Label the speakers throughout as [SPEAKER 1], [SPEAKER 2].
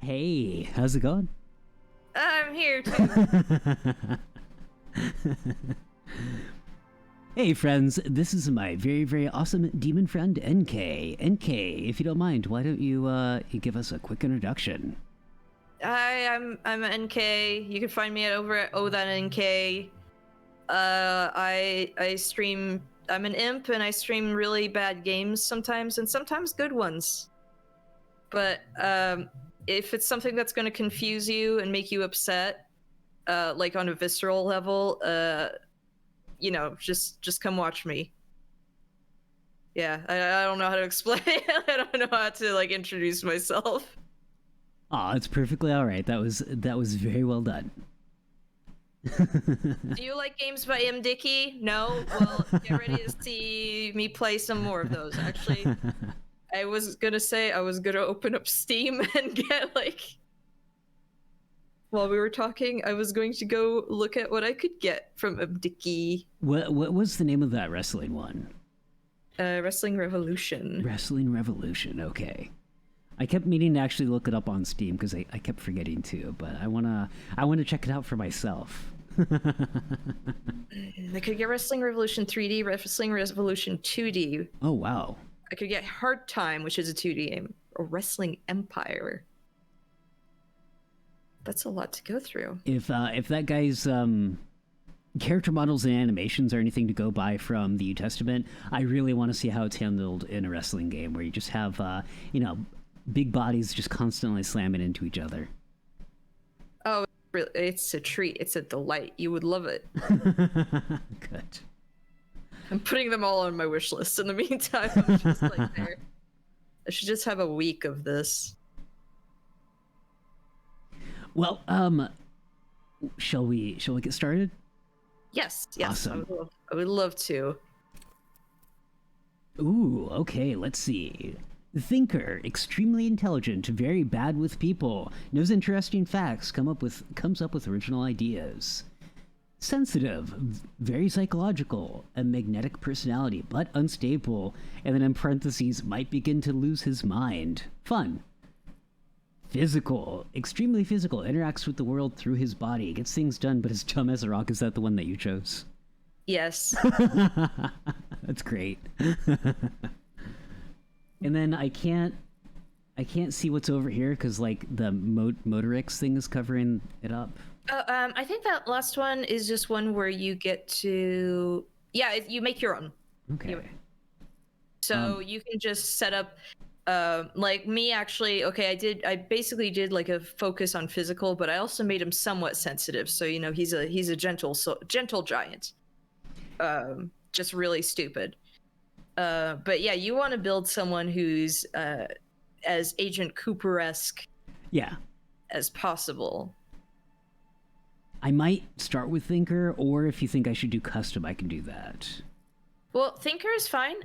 [SPEAKER 1] Hey, how's it going?
[SPEAKER 2] I'm here too.
[SPEAKER 1] Hey friends, this is my very awesome demon friend Enkei. Enkei, if you don't mind, why don't you give us a quick introduction?
[SPEAKER 2] Hi, I'm NK. You can find me over at NK. I stream. I'm an imp, and I stream really bad games sometimes, and sometimes good ones. But if it's something that's going to confuse you and make you upset, like on a visceral level, just come watch me. Yeah, I don't know how to explain. I don't know how to like introduce myself.
[SPEAKER 1] Aw, it's perfectly alright. That was very well done.
[SPEAKER 2] Do you like games by M. Dickey? No? Well, get ready to see me play some more of those. Actually, I was gonna say I was gonna open up Steam and get like. While we were talking, I was going to go look at what I could get from M. Dickey.
[SPEAKER 1] What was the name of that wrestling one?
[SPEAKER 2] Wrestling Revolution.
[SPEAKER 1] Wrestling Revolution, okay. I kept meaning to actually look it up on Steam because I kept forgetting to, but I wanna check it out for myself.
[SPEAKER 2] I could get Wrestling Revolution 3D, Wrestling Revolution 2D.
[SPEAKER 1] Oh wow.
[SPEAKER 2] I could get Hard Time, which is a 2D game, or Wrestling Empire. That's a lot to go through.
[SPEAKER 1] If that guy's character models and animations are anything to go by from the New Testament, I really want to see how it's handled in a wrestling game where you just have big bodies just constantly slamming into each other.
[SPEAKER 2] Oh, it's a treat. It's a delight. You would love it.
[SPEAKER 1] Good.
[SPEAKER 2] I'm putting them all on my wish list in the meantime. I'm just like there. I should just have a week of this.
[SPEAKER 1] Well, shall we get started?
[SPEAKER 2] Yes.
[SPEAKER 1] Awesome.
[SPEAKER 2] I would love to.
[SPEAKER 1] Ooh, okay, let's see. Thinker, extremely intelligent, very bad with people, knows interesting facts, comes up with original ideas. Sensitive, very psychological, a magnetic personality, but unstable, and then in parentheses, might begin to lose his mind. Fun. Physical, extremely physical, interacts with the world through his body, gets things done, but is dumb as a rock. Is that the one that you chose?
[SPEAKER 2] Yes.
[SPEAKER 1] That's great. And then I can't see what's over here because like the Motorix thing is covering it up.
[SPEAKER 2] I think that last one is just one where you get to you make your own.
[SPEAKER 1] Okay.
[SPEAKER 2] So you can just set up like me actually. Okay, I basically did like a focus on physical, but I also made him somewhat sensitive. So he's a gentle giant. Just really stupid. But yeah, you want to build someone who's as Agent Cooper-esque as possible.
[SPEAKER 1] I might start with Thinker, or if you think I should do custom, I can do that.
[SPEAKER 2] Well, Thinker is fine.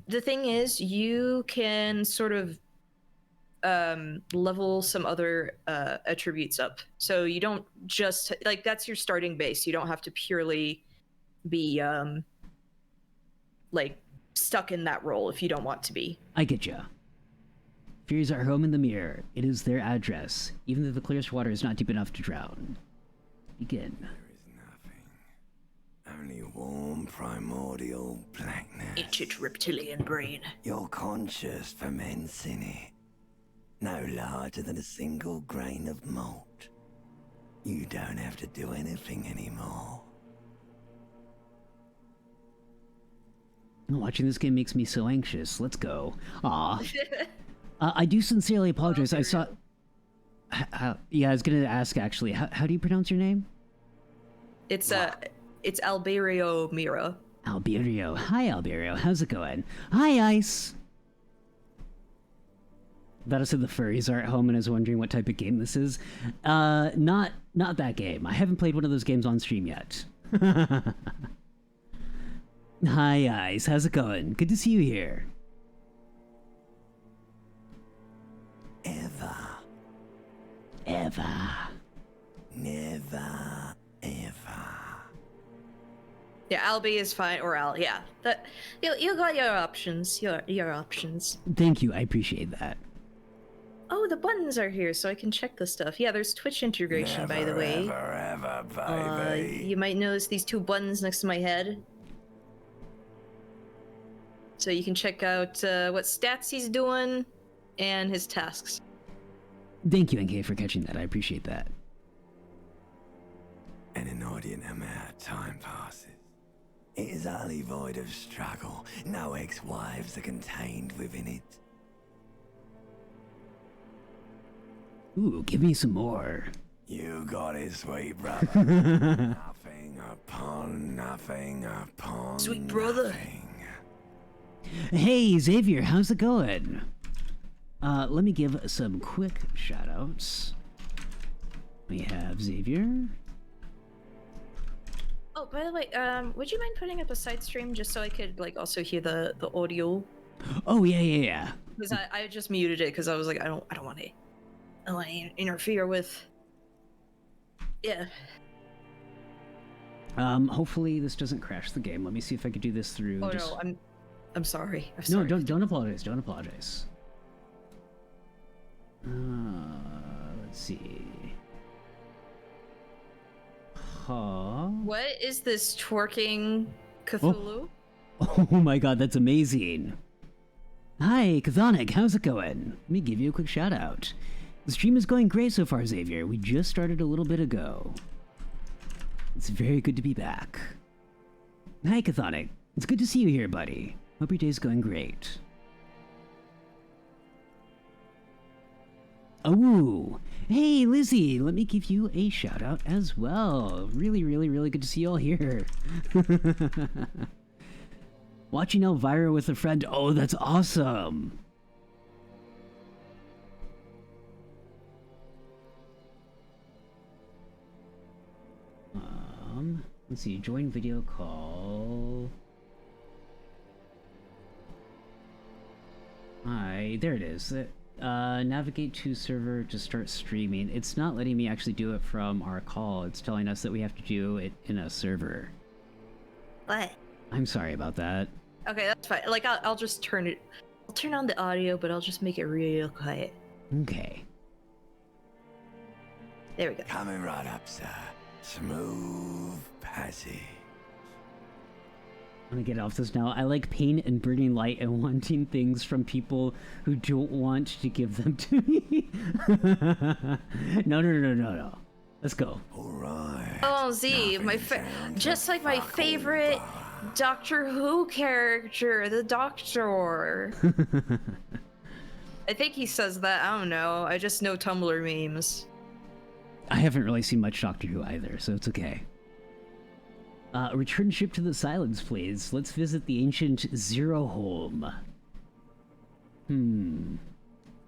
[SPEAKER 2] The thing is, you can sort of level some other attributes up. So you don't just, like, that's your starting base. You don't have to purely be, like, stuck in that role if you don't want to be.
[SPEAKER 1] I get ya. Fears are home in the mirror. It is their address. Even though the clearest water is not deep enough to drown. Begin.
[SPEAKER 3] There is nothing. Only warm primordial blackness.
[SPEAKER 2] Ancient reptilian brain.
[SPEAKER 3] Your conscious ferments in it. No larger than a single grain of malt. You don't have to do anything anymore.
[SPEAKER 1] Watching this game makes me so anxious. Let's go. Aw. I do sincerely apologize. I saw... yeah, I was gonna ask, actually. How do you pronounce your name?
[SPEAKER 2] It's Alberio Mira.
[SPEAKER 1] Alberio. Hi, Alberio. How's it going? Hi, Ice! Thought I said the furries are at home and I was wondering what type of game this is. Not that game. I haven't played one of those games on stream yet. Hi, Ice. How's it going? Good to see you here.
[SPEAKER 3] Ever. Never, ever.
[SPEAKER 2] Yeah, Albie is fine, or Al. Yeah, that you got your options. Your options.
[SPEAKER 1] Thank you. I appreciate that.
[SPEAKER 2] Oh oh, the buttons are here, so I can check the stuff. Yeah, there's Twitch integration, by the way.
[SPEAKER 3] Ever, baby.
[SPEAKER 2] You might notice these 2 buttons next to my head. So you can check out what stats he's doing and his tasks.
[SPEAKER 1] Thank you, Enkei, for catching that. I appreciate that.
[SPEAKER 3] An inordinate amount of time passes. It is utterly void of struggle. No ex-wives are contained within it.
[SPEAKER 1] Ooh, give me some more.
[SPEAKER 3] You got it, sweet brother. Nothing upon
[SPEAKER 2] Sweet brother.
[SPEAKER 3] nothing.
[SPEAKER 1] Hey, Xavier, how's it going? Let me give some quick shout-outs. We have Xavier.
[SPEAKER 2] Oh, by the way, would you mind putting up a side stream just so I could like also hear the audio?
[SPEAKER 1] Oh, yeah.
[SPEAKER 2] Because I just muted it because I was like, I don't want to interfere with. Yeah.
[SPEAKER 1] Hopefully this doesn't crash the game. Let me see if I could do this through.
[SPEAKER 2] Oh no, I'm sorry. I'm
[SPEAKER 1] No,
[SPEAKER 2] sorry.
[SPEAKER 1] don't apologize. Don't apologize. Let's see. Huh?
[SPEAKER 2] What is this twerking Cthulhu?
[SPEAKER 1] Oh my god, that's amazing. Hi, Chthonic, how's it going? Let me give you a quick shout out. The stream is going great so far, Xavier. We just started a little bit ago. It's very good to be back. Hi, Chthonic. It's good to see you here, buddy. Hope your day's going great. Oh, hey, Lizzie. Let me give you a shout out as well. Really, really, really good to see you all here. Watching Elvira with a friend. Oh, that's awesome. Let's see, join video call. Hi, there it is. Navigate to server to start streaming. It's not letting me actually do it from our call. It's telling us that we have to do it in a server.
[SPEAKER 2] What?
[SPEAKER 1] I'm sorry about that.
[SPEAKER 2] Okay, that's fine. Like I'll just turn it. I'll turn on the audio, but I'll just make it real quiet.
[SPEAKER 1] Okay.
[SPEAKER 2] There we go.
[SPEAKER 3] Coming right up, sir. Smooth passage.
[SPEAKER 1] I'm gonna get off this now. I like pain and burning light and wanting things from people who don't want to give them to me. No. Let's go.
[SPEAKER 3] All right.
[SPEAKER 2] Oh, Z, just like my favorite Doctor Who character, the Doctor. I think he says that. I don't know. I just know Tumblr memes.
[SPEAKER 1] I haven't really seen much Doctor Who either, so it's okay. Return ship to the Silence, please. Let's visit the ancient Zero Home.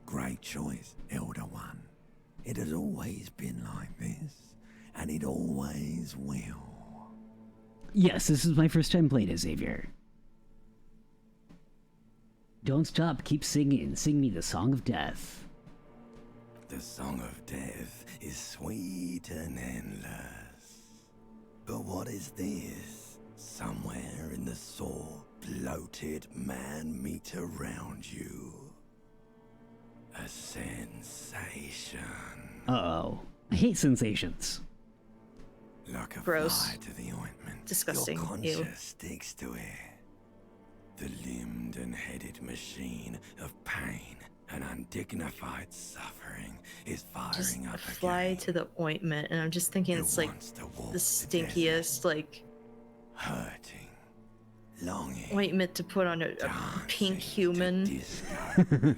[SPEAKER 3] Great choice, Elder One. It has always been like this, and it always will.
[SPEAKER 1] Yes, this is my first time playing as Xavier. Don't stop, keep singing. Sing me the Song of Death.
[SPEAKER 3] The Song of Death is sweet and endless. But what is this? Somewhere in the sore, bloated man meet around you. A sensation.
[SPEAKER 1] Uh-oh. I hate sensations.
[SPEAKER 3] Like a
[SPEAKER 2] Gross.
[SPEAKER 3] fly to the ointment.
[SPEAKER 2] Disgusting.
[SPEAKER 3] Your conscience
[SPEAKER 2] Ew.
[SPEAKER 3] sticks to it. The limbed and headed machine of pain and undignified suffering is
[SPEAKER 2] Just
[SPEAKER 3] firing up
[SPEAKER 2] fly
[SPEAKER 3] again.
[SPEAKER 2] to the ointment, and I'm just thinking
[SPEAKER 3] It
[SPEAKER 2] it's like
[SPEAKER 3] wants to walk
[SPEAKER 2] the stinkiest like
[SPEAKER 3] hurting, longing,
[SPEAKER 2] ointment to put on a pink
[SPEAKER 3] dancing to
[SPEAKER 2] human.
[SPEAKER 3] disco music.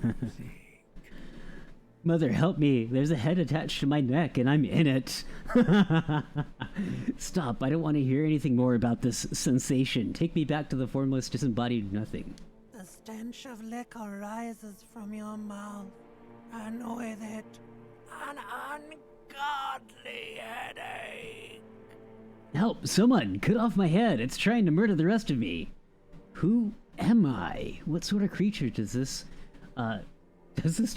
[SPEAKER 1] Mother, help me. There's a head attached to my neck, and I'm in it. Stop. I don't want to hear anything more about this sensation. Take me back to the formless, disembodied nothing.
[SPEAKER 4] The stench of liquor rises from your mouth, and with it, an ungodly headache.
[SPEAKER 1] Help! Someone! Cut off my head! It's trying to murder the rest of me! Who am I? What sort of creature does this to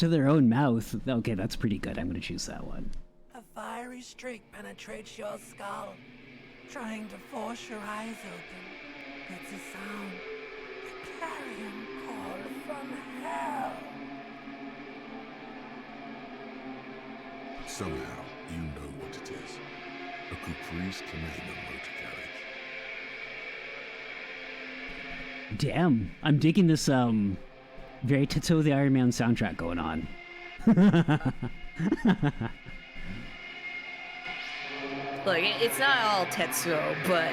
[SPEAKER 1] their own mouth? Okay, that's pretty good. I'm gonna choose that one.
[SPEAKER 4] A fiery streak penetrates your skull, trying to force your eyes open. It's a sound, a clarion call from hell.
[SPEAKER 5] Somehow, you know what it is. A caprice Canadian motor carriage.
[SPEAKER 1] Damn, I'm digging this very Tetsuo the Iron Man soundtrack going on.
[SPEAKER 2] Look, it's not all Tetsuo, but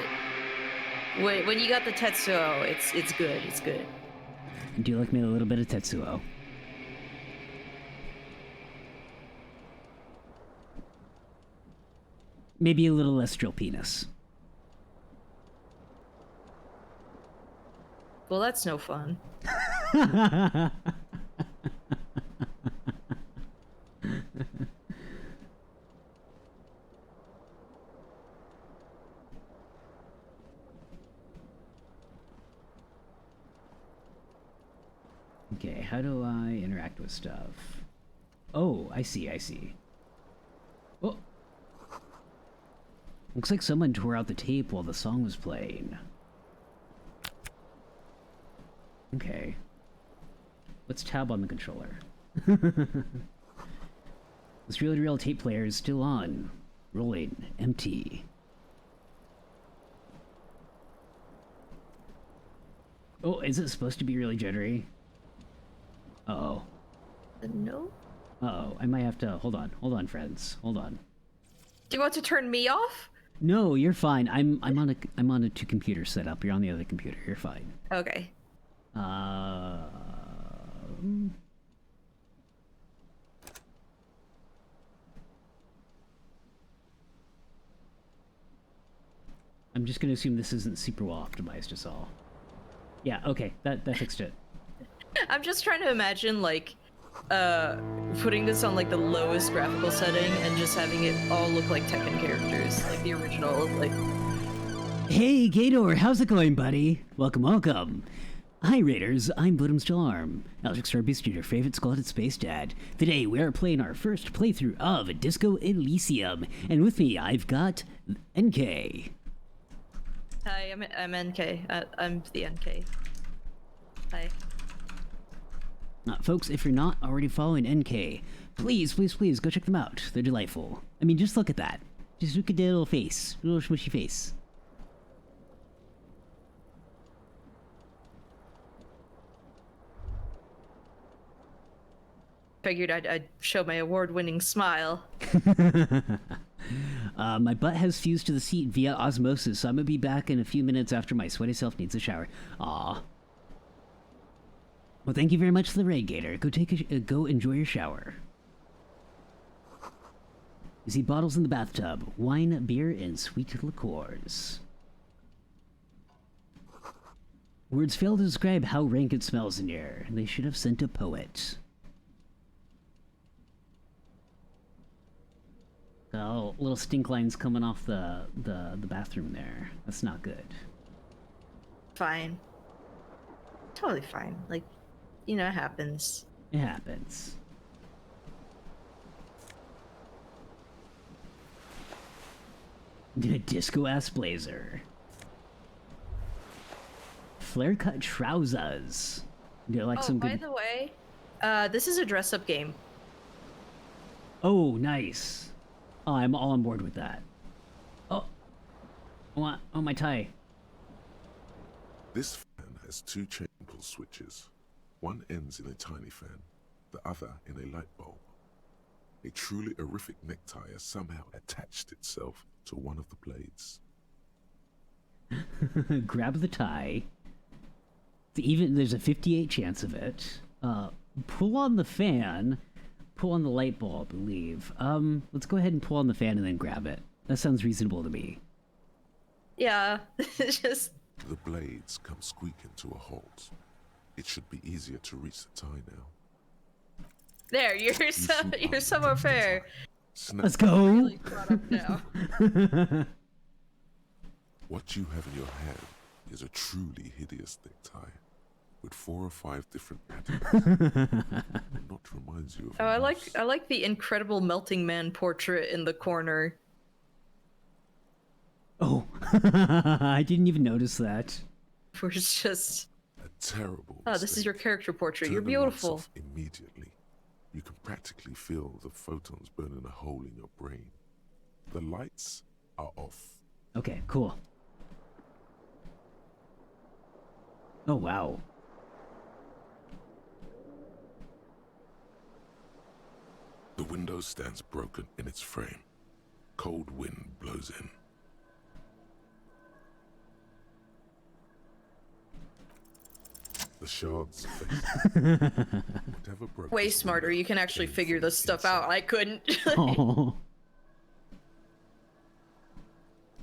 [SPEAKER 2] when you got the Tetsuo, it's good. It's good.
[SPEAKER 1] Do you like me a little bit of Tetsuo? Maybe a little less drill penis.
[SPEAKER 2] Well, that's no fun.
[SPEAKER 1] Okay, how do I interact with stuff? Oh, I see. Oh. Looks like someone tore out the tape while the song was playing. Okay. Let's tab on the controller. This reel-to-reel tape player is still on. Rolling. Empty. Oh, is it supposed to be really jittery? Uh-oh.
[SPEAKER 2] No?
[SPEAKER 1] Uh-oh, I might have to... Hold on, friends. Hold on.
[SPEAKER 2] Do you want to turn me off?
[SPEAKER 1] No, you're fine. I'm on a two-computer setup. You're on the other computer. You're fine.
[SPEAKER 2] Okay.
[SPEAKER 1] I'm just gonna assume this isn't super well optimized as all. Yeah, okay, that fixed it.
[SPEAKER 2] I'm just trying to imagine, like, putting this on, like, the lowest graphical setting and just having it all look like Tekken characters, like the original, like...
[SPEAKER 1] Hey, Gator, how's it going, buddy? Welcome. Hi, Raiders, I'm Votum Still Arm. Alex Beast, your favorite skeleton space dad. Today, we are playing our first playthrough of Disco Elysium, and with me, I've got Enkei.
[SPEAKER 2] Hi, I'm Enkei. I'm the Enkei. Hi.
[SPEAKER 1] Folks, if you're not already following Enkei, please go check them out. They're delightful. I mean, just look at that. Just look at their little face. Little smushy face.
[SPEAKER 2] Figured I'd show my award-winning smile.
[SPEAKER 1] My butt has fused to the seat via osmosis, so I'm gonna be back in a few minutes after my sweaty self needs a shower. Aw. Well, thank you very much for the raid, Gator. Go enjoy your shower. You see bottles in the bathtub. Wine, beer, and sweet liqueurs. Words fail to describe how rank it smells in here. They should have sent a poet. Oh, little stink lines coming off the bathroom there. That's not good.
[SPEAKER 2] Fine. Totally fine. Like, you know, it happens.
[SPEAKER 1] It happens. Disco-ass blazer. Flare-cut trousers. Do you like some good...
[SPEAKER 2] by the way, this is a dress-up game.
[SPEAKER 1] Oh, nice. Oh, I'm all on board with that. Oh. What? Oh, my tie.
[SPEAKER 5] This fan has two chain pull switches. One ends in a tiny fan, the other in a light bulb. A truly horrific necktie has somehow attached itself to one of the blades.
[SPEAKER 1] Grab the tie. There's a 58 chance of it. Pull on the fan. Pull on the light bulb, I believe. Let's go ahead and pull on the fan and then grab it. That sounds reasonable to me.
[SPEAKER 2] Yeah, it's just...
[SPEAKER 5] The blades come squeaking to a halt. It should be easier to reach the tie now.
[SPEAKER 2] There, you're somewhere fair.
[SPEAKER 1] Let's go!
[SPEAKER 2] Really caught up now.
[SPEAKER 5] What you have in your hand is a truly hideous necktie, with 4 or 5 different patterns. Not reminds you of.
[SPEAKER 2] Oh, I like the incredible melting man portrait in the corner.
[SPEAKER 1] Oh, I didn't even notice that.
[SPEAKER 2] Where it's just
[SPEAKER 5] A terrible.
[SPEAKER 2] Oh, this is your character portrait. You're
[SPEAKER 5] Turn the lights
[SPEAKER 2] beautiful.
[SPEAKER 5] off immediately. you can practically feel the photons burning a hole in your brain. The lights are off.
[SPEAKER 1] Okay, cool. Oh, wow.
[SPEAKER 5] The window stands broken in its frame. Cold wind blows in. The shards face. Whatever broke
[SPEAKER 2] Way
[SPEAKER 5] this
[SPEAKER 2] smarter.
[SPEAKER 5] window
[SPEAKER 2] You can actually
[SPEAKER 5] came
[SPEAKER 2] figure
[SPEAKER 5] from
[SPEAKER 2] this stuff out.
[SPEAKER 5] inside.
[SPEAKER 2] I couldn't.
[SPEAKER 1] Oh.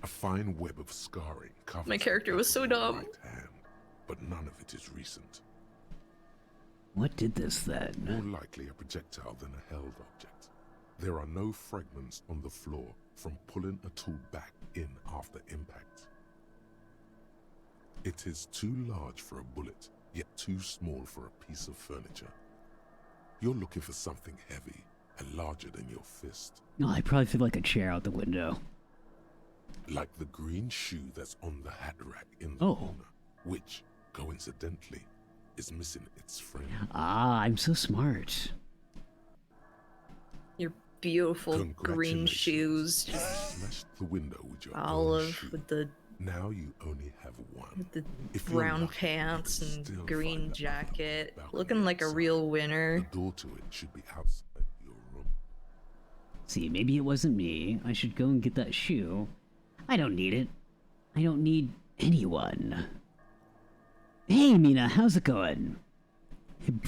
[SPEAKER 5] A fine web of scarring covers
[SPEAKER 2] My
[SPEAKER 5] the
[SPEAKER 2] character
[SPEAKER 5] back
[SPEAKER 2] was
[SPEAKER 5] of
[SPEAKER 2] so
[SPEAKER 5] your
[SPEAKER 2] dumb.
[SPEAKER 5] right hand, but none of it is recent.
[SPEAKER 1] What did this then?
[SPEAKER 5] More likely a projectile than a held object. There are no fragments on the floor from pulling a tool back in after impact. It is too large for a bullet, yet too small for a piece of furniture. You're looking for something heavy and larger than your fist.
[SPEAKER 1] Oh, I probably feel like a chair out the window.
[SPEAKER 5] Like the green shoe that's on the hat rack in the
[SPEAKER 1] Oh.
[SPEAKER 5] corner, which, coincidentally, is missing its frame.
[SPEAKER 1] Ah, I'm so smart.
[SPEAKER 2] Your beautiful green
[SPEAKER 5] Congratulations.
[SPEAKER 2] shoes.
[SPEAKER 5] You smashed the window with your own
[SPEAKER 2] Olive
[SPEAKER 5] shoe.
[SPEAKER 2] with the
[SPEAKER 5] Now you only have one. If you're
[SPEAKER 2] brown
[SPEAKER 5] lucky,
[SPEAKER 2] pants
[SPEAKER 5] you can
[SPEAKER 2] and
[SPEAKER 5] still
[SPEAKER 2] green
[SPEAKER 5] find that
[SPEAKER 2] jacket.
[SPEAKER 5] balcony
[SPEAKER 2] Looking like a
[SPEAKER 5] outside.
[SPEAKER 2] real winner.
[SPEAKER 5] The door to it should be outside your room.
[SPEAKER 1] See, maybe it wasn't me. I should go and get that shoe. I don't need it. I don't need anyone. Hey, Mina, how's it going?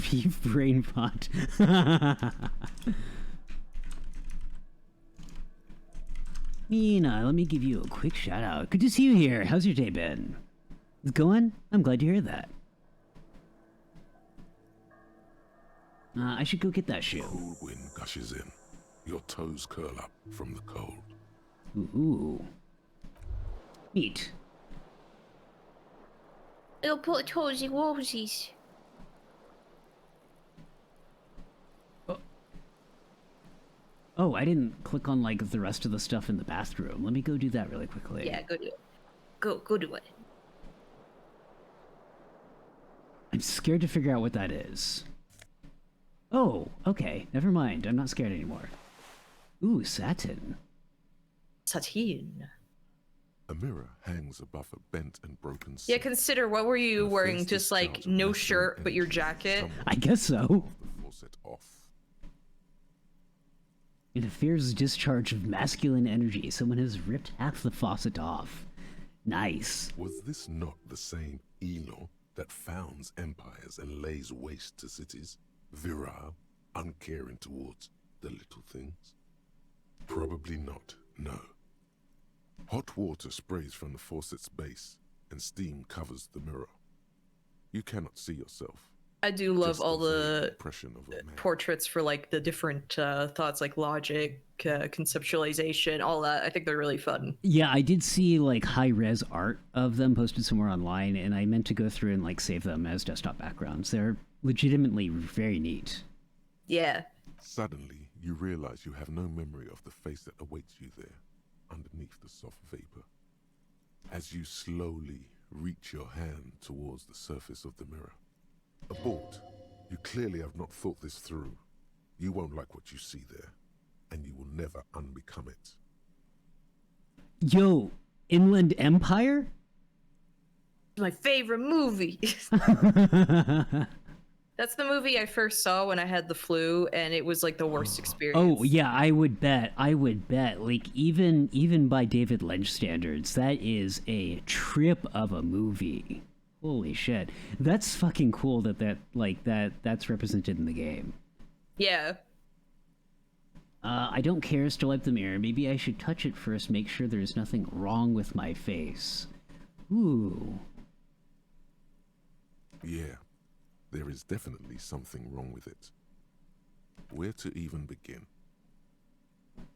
[SPEAKER 1] Beef brain pot. Mina, let me give you a quick shout out. Good to see you here. How's your day been? It's going? I'm glad to hear that. I should go get that shoe.
[SPEAKER 5] Cool wind gushes in. Your toes curl up from the cold.
[SPEAKER 1] Ooh. Neat.
[SPEAKER 2] It'll put toesy woesies.
[SPEAKER 1] Oh, I didn't click on, like, the rest of the stuff in the bathroom. Let me go do that really quickly.
[SPEAKER 2] Yeah, go do it. Go do it.
[SPEAKER 1] I'm scared to figure out what that is. Oh, okay. Never mind. I'm not scared anymore. Ooh, satin.
[SPEAKER 2] Satin.
[SPEAKER 5] A mirror hangs above a bent and broken
[SPEAKER 2] Yeah,
[SPEAKER 5] sink.
[SPEAKER 2] consider, what were you
[SPEAKER 5] The
[SPEAKER 2] wearing?
[SPEAKER 5] first
[SPEAKER 2] Just like
[SPEAKER 5] discharge of
[SPEAKER 2] no
[SPEAKER 5] masculine
[SPEAKER 2] shirt, but your
[SPEAKER 5] energy
[SPEAKER 2] jacket?
[SPEAKER 5] somewhat
[SPEAKER 1] I guess so.
[SPEAKER 5] off the faucet off.
[SPEAKER 1] In a fierce discharge of masculine energy, someone has ripped half the faucet off. Nice.
[SPEAKER 5] Was this not the same Elo that founds empires and lays waste to cities? Virile, uncaring towards the little things? Probably not, no. Hot water sprays from the faucet's base, and steam covers the mirror. You cannot see yourself.
[SPEAKER 2] I do love
[SPEAKER 5] just
[SPEAKER 2] all
[SPEAKER 5] the vague
[SPEAKER 2] the
[SPEAKER 5] impression of a man.
[SPEAKER 2] portraits for like the different thoughts, like logic, conceptualization, all that. I think they're really fun.
[SPEAKER 1] Yeah, I did see, like, high-res art of them posted somewhere online, and I meant to go through and, like, save them as desktop backgrounds. They're legitimately very neat.
[SPEAKER 2] Yeah.
[SPEAKER 5] Suddenly, you realize you have no memory of the face that awaits you there, underneath the soft vapor. As you slowly reach your hand towards the surface of the mirror. Abort. You clearly have not thought this through. You won't like what you see there, and you will never unbecome it.
[SPEAKER 1] Yo, Inland Empire?
[SPEAKER 2] My favorite movie. That's the movie I first saw when I had the flu, and it was like the worst experience.
[SPEAKER 1] Oh, yeah, I would bet. Like, even by David Lynch standards, that is a trip of a movie. Holy shit. That's fucking cool that's represented in the game.
[SPEAKER 2] Yeah.
[SPEAKER 1] I don't care to wipe the mirror. Maybe I should touch it first, make sure there's nothing wrong with my face. Ooh.
[SPEAKER 5] Yeah, there is definitely something wrong with it. Where to even begin?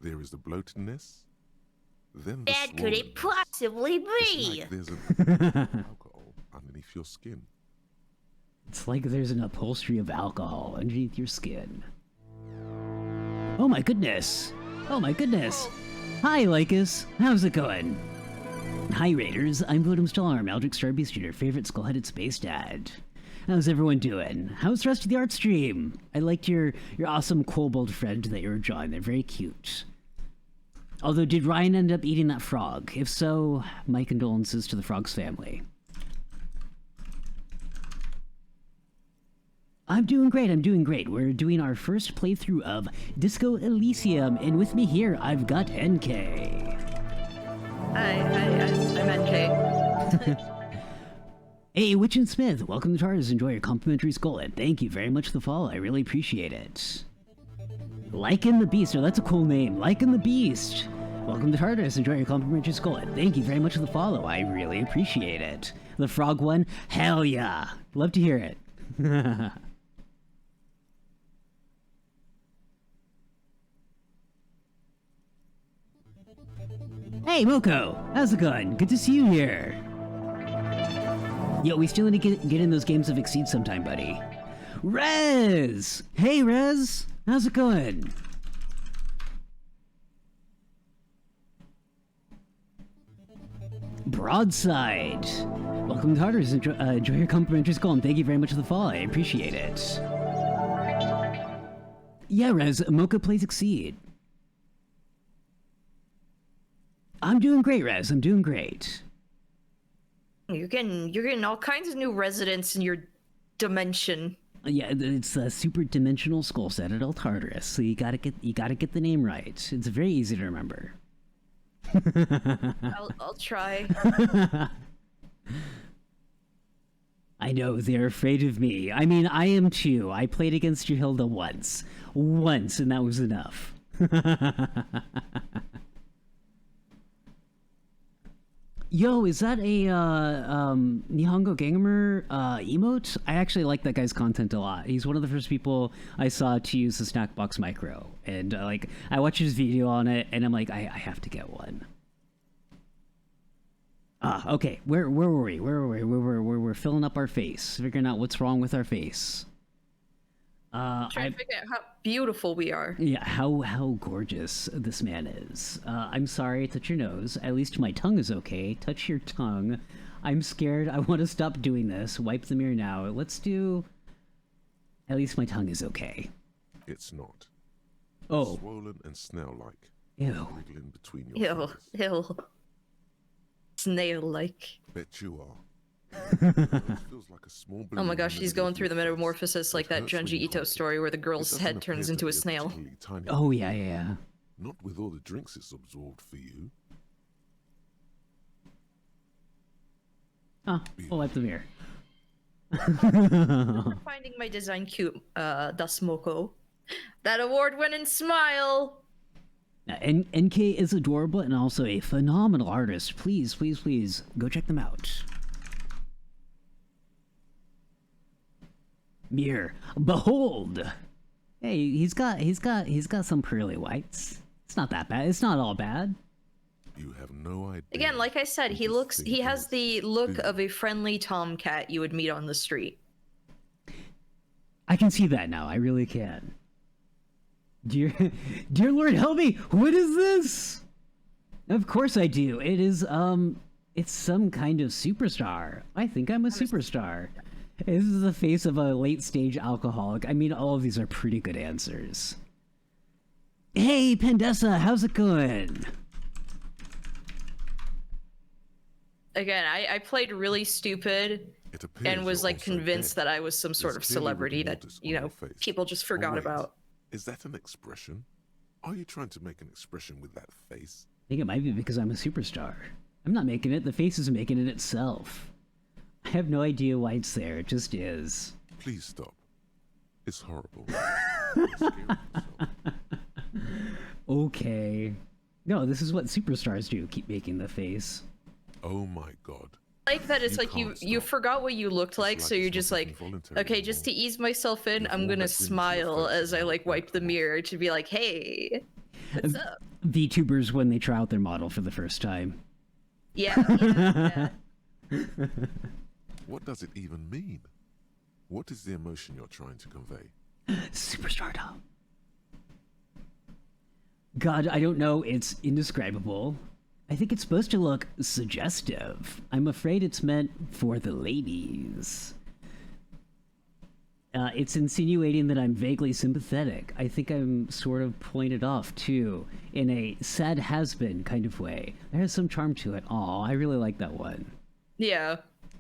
[SPEAKER 5] There is the bloatedness, then the
[SPEAKER 6] Bad could it
[SPEAKER 5] swollenness.
[SPEAKER 6] possibly
[SPEAKER 5] It's
[SPEAKER 6] be?
[SPEAKER 5] like there's a alcohol underneath your skin.
[SPEAKER 1] It's like there's an upholstery of alcohol underneath your skin. Oh my goodness! Oh my goodness! Hi, Lycus! How's it going? Hi, Raiders. I'm Votum Stellarm, Eldritch Starbeast, your favorite skull-headed space dad. How's everyone doing? How's the rest of the art stream? I liked your awesome kobold friend that you were drawing. They're very cute. Although, did Ryan end up eating that frog? If so, my condolences to the frog's family. I'm doing great. We're doing our first playthrough of Disco Elysium, and with me here, I've got Enkei.
[SPEAKER 2] I'm Enkei.
[SPEAKER 1] Hey, Witch and Smith, welcome to Tars. Enjoy your complimentary skull, and thank you very much for the follow. I really appreciate it. Lycan the Beast, oh, that's a cool name. Lycan the Beast. Welcome to Tartarus. Enjoy your complimentary skull, and thank you very much for the follow. I really appreciate it. The frog one? Hell yeah. Love to hear it. Hey, Moko. How's it going? Good to see you here. Yo, we still need to get in those games of Exceed sometime, buddy. Rez! Hey, Rez! How's it going? Broadside! Welcome to Tartarus. Enjoy your complimentary skull, and thank you very much for the follow. I appreciate it. Yeah, Rez, Mocha plays Exceed. I'm doing great, Rez. I'm doing great.
[SPEAKER 2] You're getting all kinds of new residents in your dimension.
[SPEAKER 1] Yeah, it's a super dimensional skull set at El Tartarus, so you gotta get the name right. It's very easy to remember.
[SPEAKER 2] I'll try.
[SPEAKER 1] I know they're afraid of me. I mean, I am too. I played against you, Hilda, once, and that was enough. Yo, is that a Nihongo Gamer emote? I actually like that guy's content a lot. He's one of the first people I saw to use the Snackbox Micro, and I watched his video on it, and I'm like, I have to get one. Okay. Where were we? We're filling up our face, figuring out what's wrong with our face.
[SPEAKER 2] Trying to figure out how beautiful we are.
[SPEAKER 1] Yeah, how gorgeous this man is. I'm sorry, touch your nose. At least my tongue is okay. Touch your tongue. I'm scared. I want to stop doing this. Wipe the mirror now. Let's do... At least my tongue is okay.
[SPEAKER 5] It's not.
[SPEAKER 1] Oh.
[SPEAKER 5] Swollen and snail-like.
[SPEAKER 1] Ew.
[SPEAKER 5] Wriggling between your fingers.
[SPEAKER 2] Ew. Snail-like.
[SPEAKER 5] Bet you are. Feels like a small
[SPEAKER 2] Oh my gosh, he's going through the metamorphosis like that Junji Ito story where the girl's head turns into a snail.
[SPEAKER 1] Oh, yeah.
[SPEAKER 5] Not with all the drinks it's absorbed for you.
[SPEAKER 1] We'll wipe the mirror.
[SPEAKER 2] For finding my design cute, Dasmoko. That award-winning smile!
[SPEAKER 1] NK is adorable and also a phenomenal artist. Please, go check them out. Mirror, behold! Hey, he's got some pearly whites. It's not that bad. It's not all bad.
[SPEAKER 5] You have no idea.
[SPEAKER 2] Again, like I said, he has the look of a friendly tomcat you would meet on the street.
[SPEAKER 1] I can see that now. I really can. Dear Lord, help me! What is this? Of course I do. It is it's some kind of superstar. I think I'm a superstar. This is the face of a late-stage alcoholic. I mean, all of these are pretty good answers. Hey, Pandessa, how's it going?
[SPEAKER 2] Again, I played really stupid and was like convinced that I was some sort of celebrity that, you know, people just forgot about.
[SPEAKER 5] Is that an expression? Are you trying to make an expression with that face?
[SPEAKER 1] I think it might be because I'm a superstar. I'm not making it. The face is making it itself. I have no idea why it's there. It just is.
[SPEAKER 5] Please stop. It's horrible.
[SPEAKER 1] Okay. No, this is what superstars do. Keep making the face.
[SPEAKER 5] Oh my god.
[SPEAKER 2] Like that it's like you forgot what you looked like, so you're just like, okay, just to ease myself in, I'm gonna smile as I like wipe the mirror to be like, hey, what's up?
[SPEAKER 1] VTubers when they try out their model for the first time.
[SPEAKER 2] Yeah.
[SPEAKER 5] What does it even mean? What is the emotion you're trying to convey?
[SPEAKER 1] Superstardom. God, I don't know. It's indescribable. I think it's supposed to look suggestive. I'm afraid it's meant for the ladies. It's insinuating that I'm vaguely sympathetic. I think I'm sort of pointed off, too, in a sad has-been kind of way. There has some charm to it. Aw, I really like that one.
[SPEAKER 2] Yeah.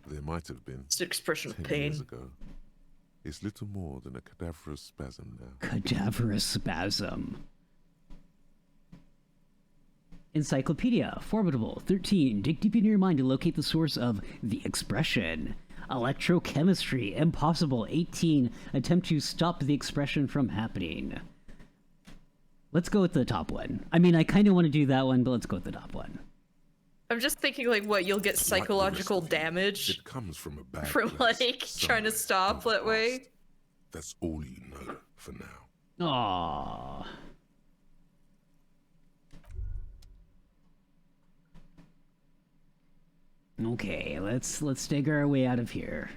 [SPEAKER 5] There might have been
[SPEAKER 2] It's an expression of
[SPEAKER 5] 10
[SPEAKER 2] pain.
[SPEAKER 5] years ago. It's little more than a cadaverous spasm now.
[SPEAKER 1] Cadaverous spasm. Encyclopedia, Formidable, 13. Dig deep into your mind to locate the source of the expression. Electrochemistry, Impossible, 18. Attempt to stop the expression from happening. Let's go with the top one. I mean, I kind of want to do that one, but let's go with the top one.
[SPEAKER 2] I'm just thinking, like, what, you'll get
[SPEAKER 5] Like the
[SPEAKER 2] psychological
[SPEAKER 5] rest of you,
[SPEAKER 2] damage
[SPEAKER 5] It comes from a bad
[SPEAKER 2] from,
[SPEAKER 5] place
[SPEAKER 2] like, trying to
[SPEAKER 5] somewhere
[SPEAKER 2] stop
[SPEAKER 5] in the
[SPEAKER 2] that way?
[SPEAKER 5] past. That's all you know for now.
[SPEAKER 1] Aww. Okay, let's dig our way out of here.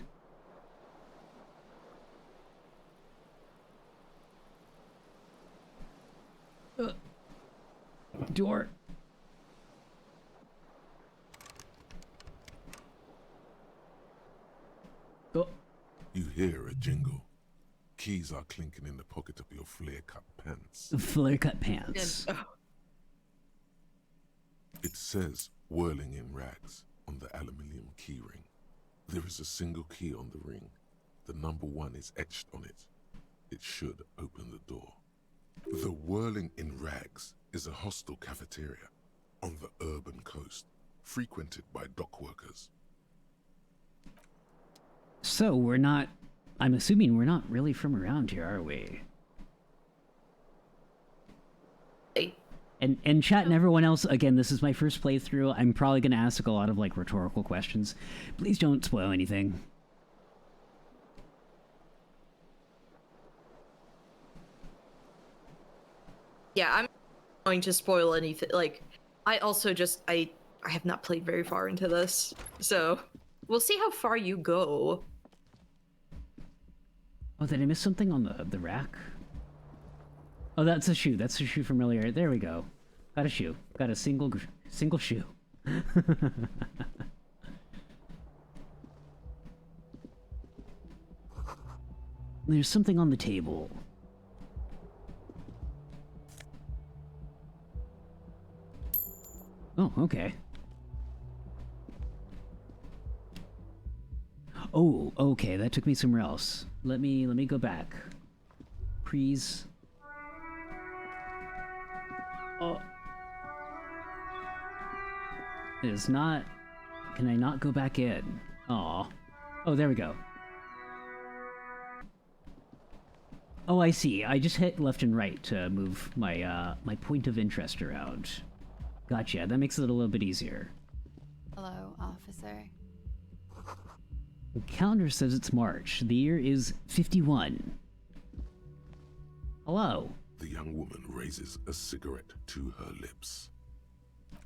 [SPEAKER 1] Door. Oh,
[SPEAKER 5] You hear a jingle. Keys are clinking in the pocket of your flare-cut pants.
[SPEAKER 1] flare-cut pants.
[SPEAKER 2] And, oh,
[SPEAKER 5] It says whirling in rags on the aluminium keyring. There is a single key on the ring. The number 1 is etched on it. It should open the door. The whirling in rags is a hostel cafeteria on the urban coast, frequented by dock workers.
[SPEAKER 1] So we're not... I'm assuming we're not really from around here, are we?
[SPEAKER 2] hey,
[SPEAKER 1] And chat and everyone else, again, this is my first playthrough. I'm probably going to ask a lot of, like, rhetorical questions. Please don't spoil anything.
[SPEAKER 2] yeah, I'm not going to spoil anything. Like, I also just, I have not played very far into this, so we'll see how far you go.
[SPEAKER 1] Oh, did I miss something on the rack? Oh, that's a shoe. That's a shoe from earlier. There we go. Got a shoe. Got a single shoe. There's something on the table. Oh, okay. Oh, okay, that took me somewhere else. Let me go back. Please. Oh. It is not... Can I not go back in? Aw. Oh, there we go. Oh, I see. I just hit left and right to move my, my point of interest around. Gotcha. That makes it a little bit easier.
[SPEAKER 6] Hello, officer.
[SPEAKER 1] The calendar says it's March. The year is 51. Hello.
[SPEAKER 5] The young woman raises a cigarette to her lips.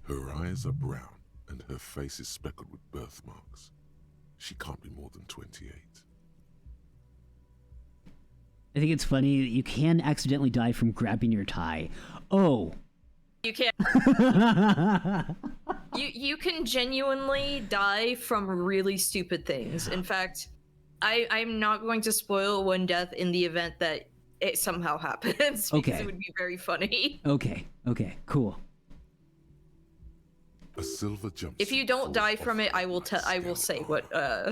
[SPEAKER 5] Her eyes are brown and her face is speckled with birthmarks. She can't be more than 28.
[SPEAKER 1] I think it's funny that you can accidentally die from grabbing your tie. Oh.
[SPEAKER 2] You can't. you can genuinely die from really stupid things. In fact, I'm not going to spoil one death in the event that it somehow happens, because
[SPEAKER 1] Okay.
[SPEAKER 2] it would be very funny.
[SPEAKER 1] Okay, cool.
[SPEAKER 5] A silver jumpsuit.
[SPEAKER 2] If you don't
[SPEAKER 5] falls
[SPEAKER 2] die
[SPEAKER 5] off
[SPEAKER 2] from it, I will
[SPEAKER 5] her
[SPEAKER 2] I will say what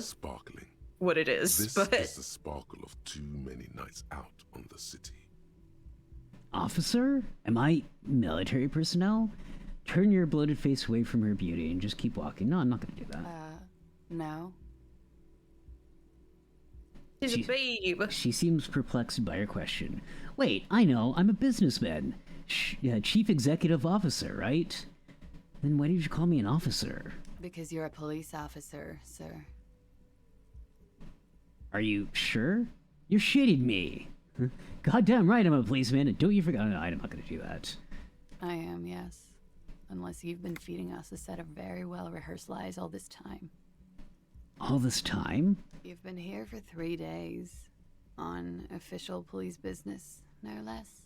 [SPEAKER 5] sparkling.
[SPEAKER 2] it is.
[SPEAKER 5] This
[SPEAKER 2] But
[SPEAKER 5] is the sparkle of too many nights out on the city.
[SPEAKER 1] Officer? Am I military personnel? Turn your bloated face away from her beauty and just keep walking. No, I'm not gonna do that.
[SPEAKER 6] No.
[SPEAKER 2] she's a
[SPEAKER 1] She's-
[SPEAKER 2] babe.
[SPEAKER 1] She seems perplexed by her question. Wait, I know, I'm a businessman. Chief Executive Officer, right? Then why did you call me an officer?
[SPEAKER 6] Because you're a police officer, sir.
[SPEAKER 1] Are you sure? You're shitting me. Goddamn right I'm a policeman, and don't you forget. No, I'm not gonna do that.
[SPEAKER 6] I am, yes. Unless you've been feeding us a set of very well-rehearsed lies all this time.
[SPEAKER 1] All this time?
[SPEAKER 6] You've been here for 3 days. On official police business, no less.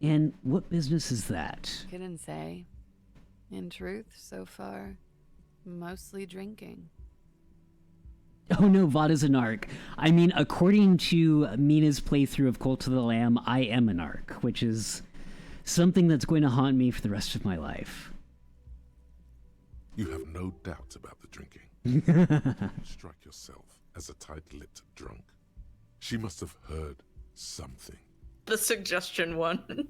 [SPEAKER 1] And what business is that?
[SPEAKER 6] Couldn't say. In truth, so far, mostly drinking.
[SPEAKER 1] Oh no, Vod is a narc. I mean, according to Mina's playthrough of Cult of the Lamb, I am a narc, which is something that's going to haunt me for the rest of my life.
[SPEAKER 5] You have no doubt about the drinking. You strike yourself as a tight-lipped drunk. She must have heard something.
[SPEAKER 2] The suggestion one.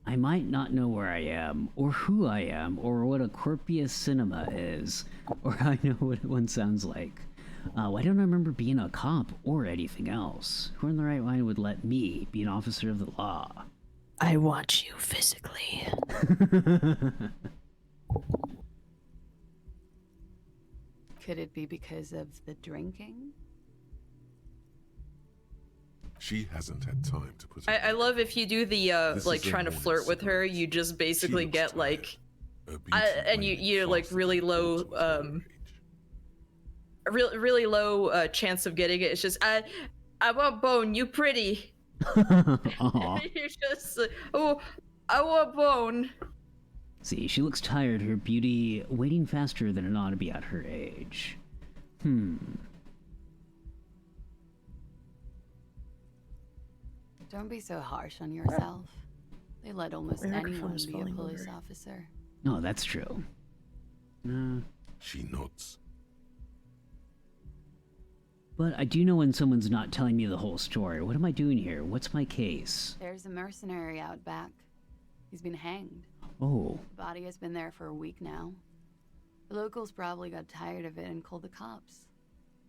[SPEAKER 1] I might not know where I am, or who I am, or what a corpus cinema is, or I know what one sounds like. Why don't I remember being a cop or anything else? Who in the right mind would let me be an officer of the law?
[SPEAKER 2] I want you physically.
[SPEAKER 6] Could it be because of the drinking?
[SPEAKER 5] She hasn't had time to put.
[SPEAKER 2] I love if you do the like
[SPEAKER 5] is a
[SPEAKER 2] trying to
[SPEAKER 5] morning
[SPEAKER 2] flirt with her, you just basically
[SPEAKER 5] looks
[SPEAKER 2] get
[SPEAKER 5] tired.
[SPEAKER 2] like
[SPEAKER 5] Her beauty
[SPEAKER 2] and you
[SPEAKER 5] waning
[SPEAKER 2] like
[SPEAKER 5] faster
[SPEAKER 2] really
[SPEAKER 5] than
[SPEAKER 2] low
[SPEAKER 5] autumn's old age.
[SPEAKER 2] a really low chance of getting it. It's just I want bone, you pretty.
[SPEAKER 1] Aw.
[SPEAKER 2] You're just like, oh, I want bone.
[SPEAKER 1] See, she looks tired, her beauty waning faster than it ought to be at her age.
[SPEAKER 6] Don't be so harsh on yourself. They let almost
[SPEAKER 2] My
[SPEAKER 6] anyone
[SPEAKER 2] microphone's
[SPEAKER 6] be a
[SPEAKER 2] falling
[SPEAKER 6] police
[SPEAKER 2] over.
[SPEAKER 6] officer.
[SPEAKER 1] Oh, that's true.
[SPEAKER 5] She nods.
[SPEAKER 1] But I do know when someone's not telling me the whole story. What am I doing here? What's my case?
[SPEAKER 6] There's a mercenary out back. He's been hanged.
[SPEAKER 1] Oh,
[SPEAKER 6] The body has been there for a week now. The locals probably got tired of it and called the cops.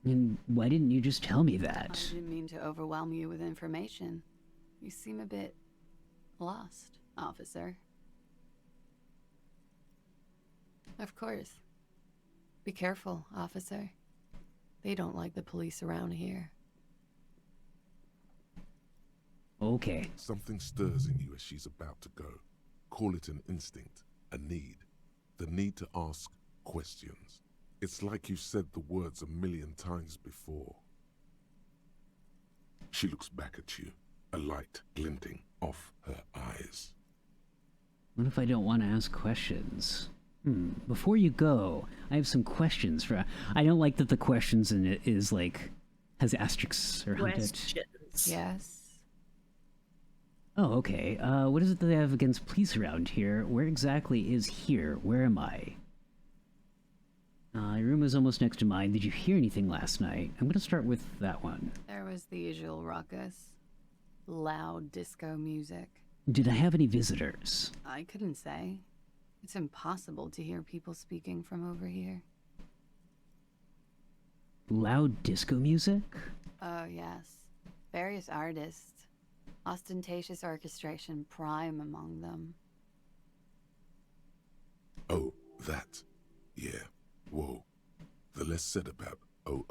[SPEAKER 1] and why didn't you just tell me
[SPEAKER 6] I
[SPEAKER 1] that?
[SPEAKER 6] didn't mean to overwhelm you with information. You seem a bit lost, officer. Of course. Be careful, officer. They don't like the police around here.
[SPEAKER 1] Okay.
[SPEAKER 5] Something stirs in you as she's about to go. Call it an instinct, a need. The need to ask questions. It's like you said the words 1,000,000 times before. She looks back at you, a light glinting off her eyes.
[SPEAKER 1] What if I don't want to ask questions? Before you go, I have some questions for... I don't like that the questions in it is like... has asterisks around it.
[SPEAKER 2] Questions.
[SPEAKER 6] Yes?
[SPEAKER 1] Oh, okay. What is it that they have against police around here? Where exactly is here? Where am I? Your room is almost next to mine. Did you hear anything last night? I'm gonna start with that one.
[SPEAKER 6] There was the usual ruckus. Loud disco music.
[SPEAKER 1] Did I have any visitors?
[SPEAKER 6] I couldn't say. It's impossible to hear people speaking from over here.
[SPEAKER 1] Loud disco music?
[SPEAKER 6] Oh, yes. Various artists. Ostentatious orchestration prime among them.
[SPEAKER 5] Oh, that. Yeah. Whoa. The less said about oh,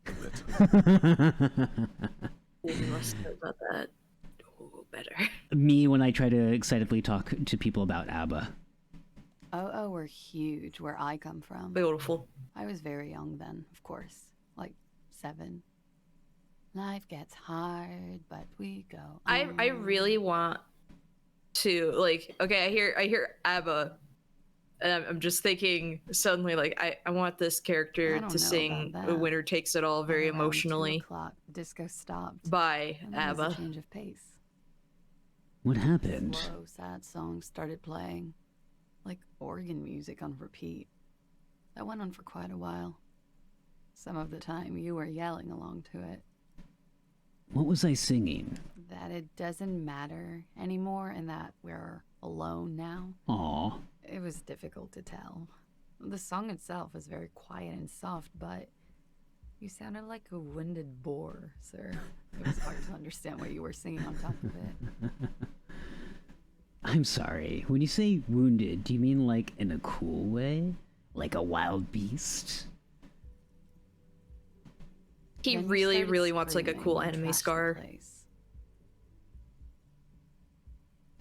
[SPEAKER 5] the better.
[SPEAKER 2] We must know about that. Oh, better.
[SPEAKER 1] Me when I try to excitedly talk to people about ABBA.
[SPEAKER 6] Oh, were huge where I come from.
[SPEAKER 2] Beautiful.
[SPEAKER 6] I was very young then, of course. Like 7. Life gets hard, but we go
[SPEAKER 2] I
[SPEAKER 6] on.
[SPEAKER 2] really want to like. Okay, I hear ABBA, and I'm just thinking suddenly like I want this
[SPEAKER 6] I
[SPEAKER 2] character
[SPEAKER 6] don't
[SPEAKER 2] to
[SPEAKER 6] know
[SPEAKER 2] sing
[SPEAKER 6] about
[SPEAKER 2] "The
[SPEAKER 6] that.
[SPEAKER 2] Winner Takes It All" very
[SPEAKER 6] Around 2
[SPEAKER 2] emotionally
[SPEAKER 6] o'clock, the disco stopped.
[SPEAKER 2] by
[SPEAKER 6] And there was a
[SPEAKER 2] ABBA.
[SPEAKER 6] change of pace.
[SPEAKER 1] What happened?
[SPEAKER 6] Slow, sad songs started playing, like organ music on repeat. That went on for quite a while. Some of the time, you were yelling along to it.
[SPEAKER 1] What was I singing?
[SPEAKER 6] That it doesn't matter anymore, and that we're alone now.
[SPEAKER 1] Aw.
[SPEAKER 6] It was difficult to tell. The song itself was very quiet and soft, but you sounded like a winded boar, sir. It was hard to understand what you were singing on top of it.
[SPEAKER 1] I'm sorry. When you say wounded, do you mean like in a cool way? Like a wild beast?
[SPEAKER 2] He
[SPEAKER 6] Then you
[SPEAKER 2] really,
[SPEAKER 6] started
[SPEAKER 2] really wants like a
[SPEAKER 6] screaming
[SPEAKER 2] cool
[SPEAKER 6] and
[SPEAKER 2] anime
[SPEAKER 6] trashed the
[SPEAKER 2] scar.
[SPEAKER 6] place.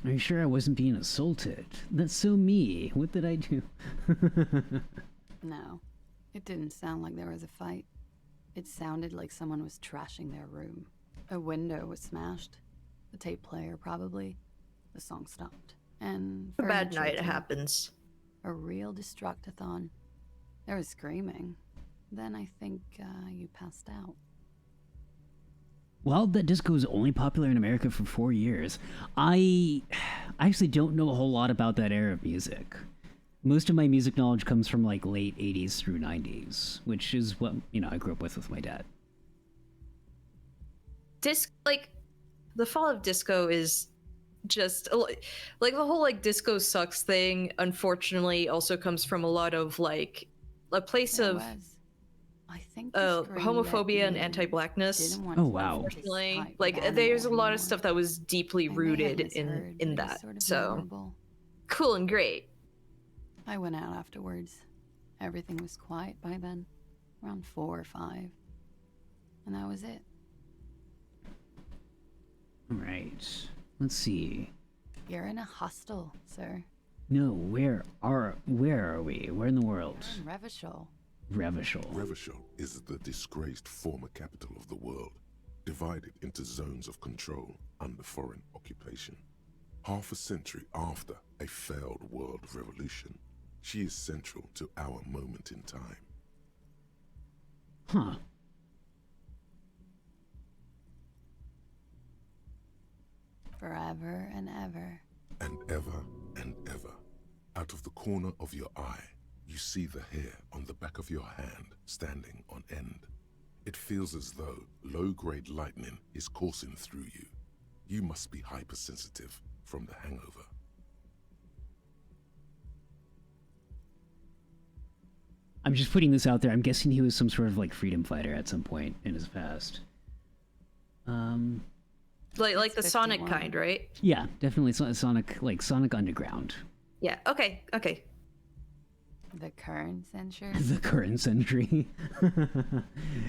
[SPEAKER 1] Are you sure I wasn't being assaulted? That's so me. What did I do?
[SPEAKER 6] No, it didn't sound like there was a fight. It sounded like someone was trashing their room. A window was smashed. The tape player, probably. The song stopped. And
[SPEAKER 2] A bad
[SPEAKER 6] furniture,
[SPEAKER 2] night, it
[SPEAKER 6] too.
[SPEAKER 2] happens.
[SPEAKER 6] A real destructathon. There was screaming. then I think you passed out.
[SPEAKER 1] Well, that disco was only popular in America for 4 years. I actually don't know a whole lot about that era of music. Most of my music knowledge comes from like late 80s through 90s, which is what, I grew up with my dad.
[SPEAKER 2] Like, the fall of disco is just like the whole like disco sucks thing, unfortunately, also comes from a lot of like a place of
[SPEAKER 6] I think
[SPEAKER 2] homophobia and anti-blackness.
[SPEAKER 1] Oh, wow.
[SPEAKER 2] Unfortunately, like there's a lot of stuff that was deeply rooted in that. So cool and great.
[SPEAKER 6] I went out afterwards. Everything was quiet by then, around 4 or 5, and that was it.
[SPEAKER 1] All right. Let's see.
[SPEAKER 6] You're in a hostel, sir.
[SPEAKER 1] No, where are we? Where in the world?
[SPEAKER 6] You're in Revachol.
[SPEAKER 5] Revachol is the disgraced former capital of the world, divided into zones of control under foreign occupation. Half a century after a failed world revolution, she is central to our moment in time.
[SPEAKER 1] Huh.
[SPEAKER 6] Forever and ever.
[SPEAKER 5] And ever and ever. Out of the corner of your eye, you see the hair on the back of your hand standing on end. It feels as though low-grade lightning is coursing through you. You must be hypersensitive from the hangover.
[SPEAKER 1] I'm just putting this out there. I'm guessing he was some sort of like freedom fighter at some point in his past.
[SPEAKER 2] Like the Sonic kind, right?
[SPEAKER 1] Yeah, definitely Sonic, like Sonic Underground.
[SPEAKER 2] Yeah. Okay.
[SPEAKER 6] The current century.
[SPEAKER 1] The current century.